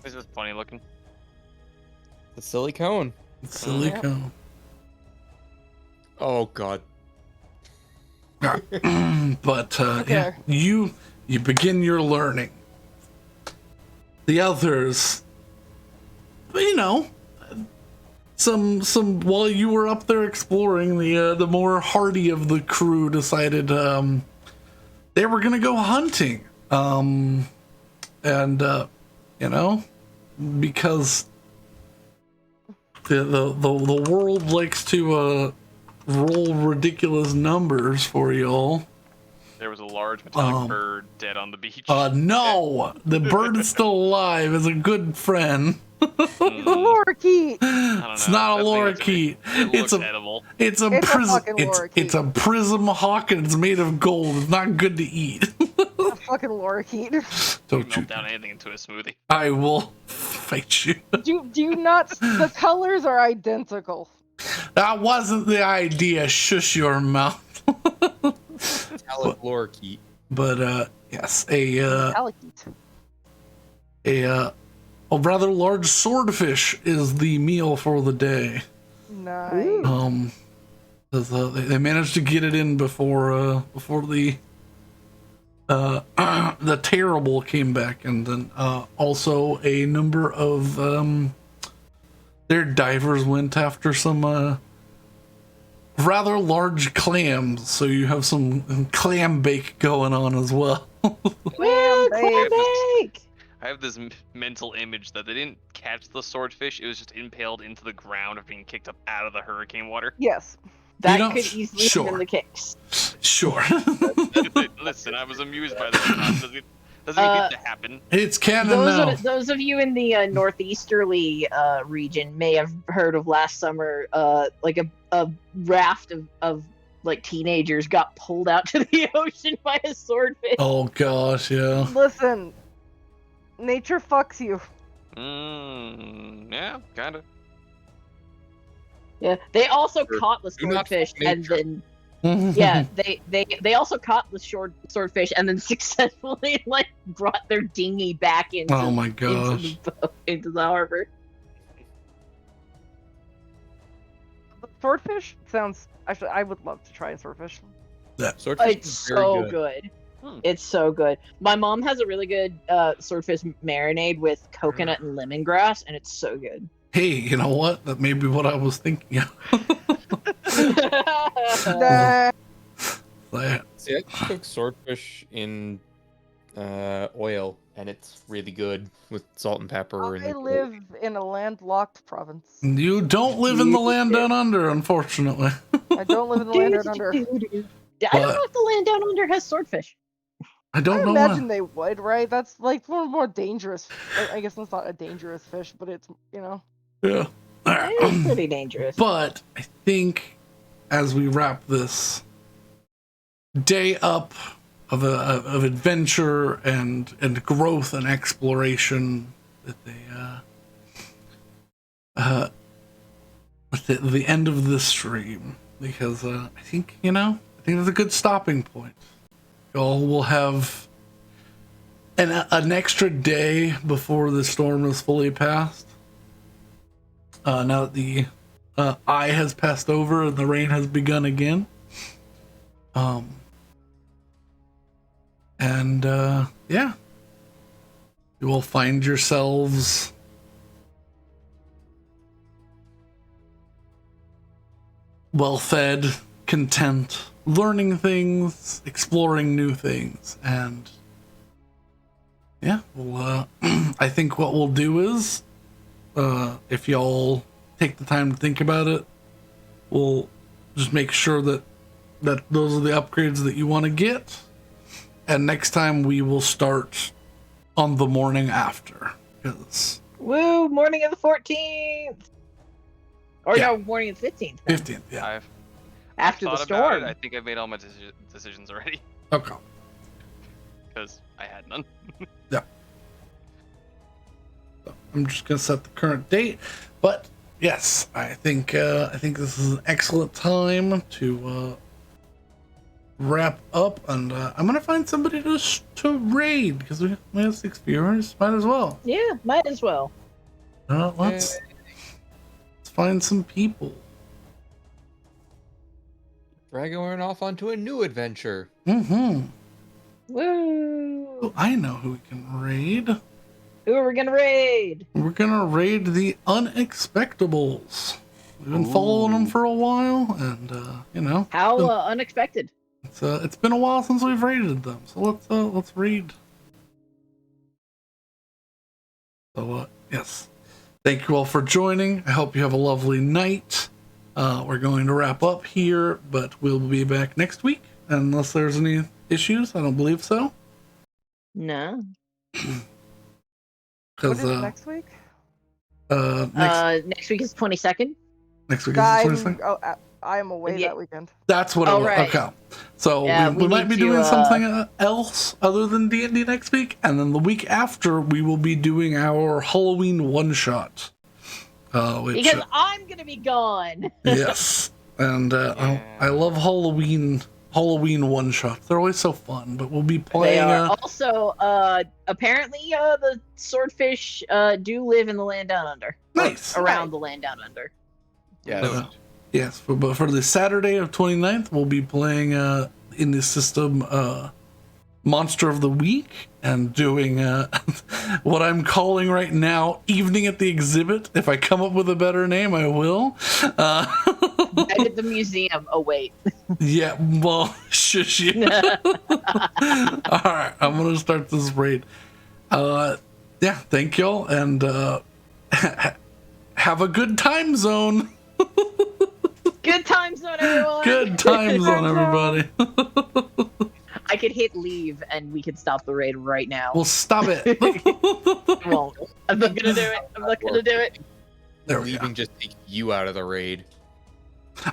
This is funny looking. The silicone. Silicone. Oh god. But Okay. you begin your learning. The others, some while you were up there exploring, the more hardy of the crew decided they were gonna go hunting. Because the world likes to roll ridiculous numbers for y'all. There was a large metallic bird dead on the beach. No, the bird is still alive as a good friend. The lorikeet. It's not a lorikeet. It It's looks a edible. it's a It's a prism. fucking It's lorikeet. a prism hawk and it's made of gold. It's not good to eat. A fucking lorikeet. You Don't you? melt down anything into a smoothie. I will fight you. Do you not? The colors are identical. That wasn't the idea. Shush your mouth. Metallic lorikeet. But yes, a Alikeet. a rather large swordfish is the meal for the day. Nice. 'Cause, they managed to get it in before the the terrible came back, and then also a number of their divers went after some rather large clams, so you have some clam bake going on as well. Woo, clam bake! I have this mental image that they didn't catch the swordfish; it was just impaled into the ground of being kicked up out of the hurricane water. Yes. That know, could easily sure. have been the case. Sure. Listen, I was amused by that. Doesn't need to happen. It's canon now. Those of you in the northeasterly region may have heard of last summer, like a raft of like teenagers got pulled out to the ocean by a swordfish. Oh gosh, yeah. Listen, nature fucks you. Yeah, kind of. Yeah, they also Sure. caught the Do not swordfish fuck and nature. then yeah, they also caught the swordfish and then successfully like brought their dinghy back into Oh my gosh. into the harbor. The swordfish sounds. Actually, I would love to try a swordfish. Swordfish It's is very so good. It's so good. My mom has a really good swordfish marinade with coconut and lemongrass, and it's so good. Hey, you know what? That may be what I was thinking of. Nah. That. See, I just cook swordfish in oil, and it's really good with salt and pepper. I live in a landlocked province. You don't live in the land down under, unfortunately. I don't live in the land down under. I don't know if the land down under has swordfish. I don't I know imagine why. they would, right? That's like one more dangerous. I guess that's not a dangerous fish, but it's Yeah. It's pretty dangerous. But I think as we wrap this day up of adventure and growth and exploration that they at the end of this stream, because I think it's a good stopping point. Y'all will have an extra day before the storm is fully passed. Now that the eye has passed over and the rain has begun again. Yeah. You will find yourselves well fed, content, learning things, exploring new things, and yeah, well, I think what we'll do is, if y'all take the time to think about it, we'll just make sure that those are the upgrades that you want to get, and next time we will start on the morning after, because Woo! Morning of the 14th. Or Yeah. no, morning of the 15th. 15th, yeah. I've After the thought about storm. it. I think I've made all my decisions already Okay. because I had none. So I'm just gonna set the current date, but yes, I think this is an excellent time to wrap up, and I'm gonna find somebody to raid because we have 6 viewers. Might as well. Yeah, might as well. Let's find some people. Dragon off onto a new adventure. Mm-hmm. Woo! Oh, I know who we can raid. Who are we gonna raid? We're gonna raid the Unexpectables. We've been following them for a while, and How unexpected. it's been a while since we've raided them. So let's raid. So yes, thank you all for joining. I hope you have a lovely night. We're going to wrap up here, but we'll be back next week unless there's any issues. I don't believe so. No. what Because is next week? Next week is 22nd. next week is the 22nd. I am away Yeah. that weekend. That's what it Oh, was. right. Okay. So Yeah, we we might be need to, doing something else other than D&D next week. And then the week after, we will be doing our Halloween one-shot. Which, Because I'm gonna be gone. yes. And I love Halloween Halloween one shots. They're always so fun, but we'll be They playing. are also apparently the swordfish do live in the land down under. Or Nice. around the land down under. Yes. Yes, but for the Saturday of 29th, we'll be playing in the system Monster of the Week and doing what I'm calling right now Evening at the Exhibit. If I come up with a better name, I will. Night at the museum. Oh wait. Yeah, well, shush you. All right, I'm gonna start this raid. Yeah, thank y'all, and have a good time zone. Good time zone, everyone. Good time zone, everybody. I could hit leave and we could stop the raid right now. Well, stop it. I won't. I'm not gonna do it. I'm not gonna do it. There we go. Leaving just take you out of the raid.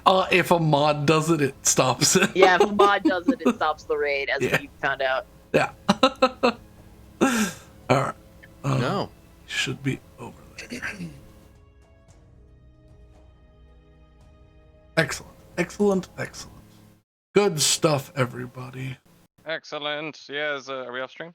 If a mod does it, it stops it. Yeah, if a mod does it, it stops the raid, as Yeah. we found out. Yeah. All right. No. Should be over there. Excellent. Excellent. Excellent. Good stuff, everybody. Excellent. Yes. Are we off stream?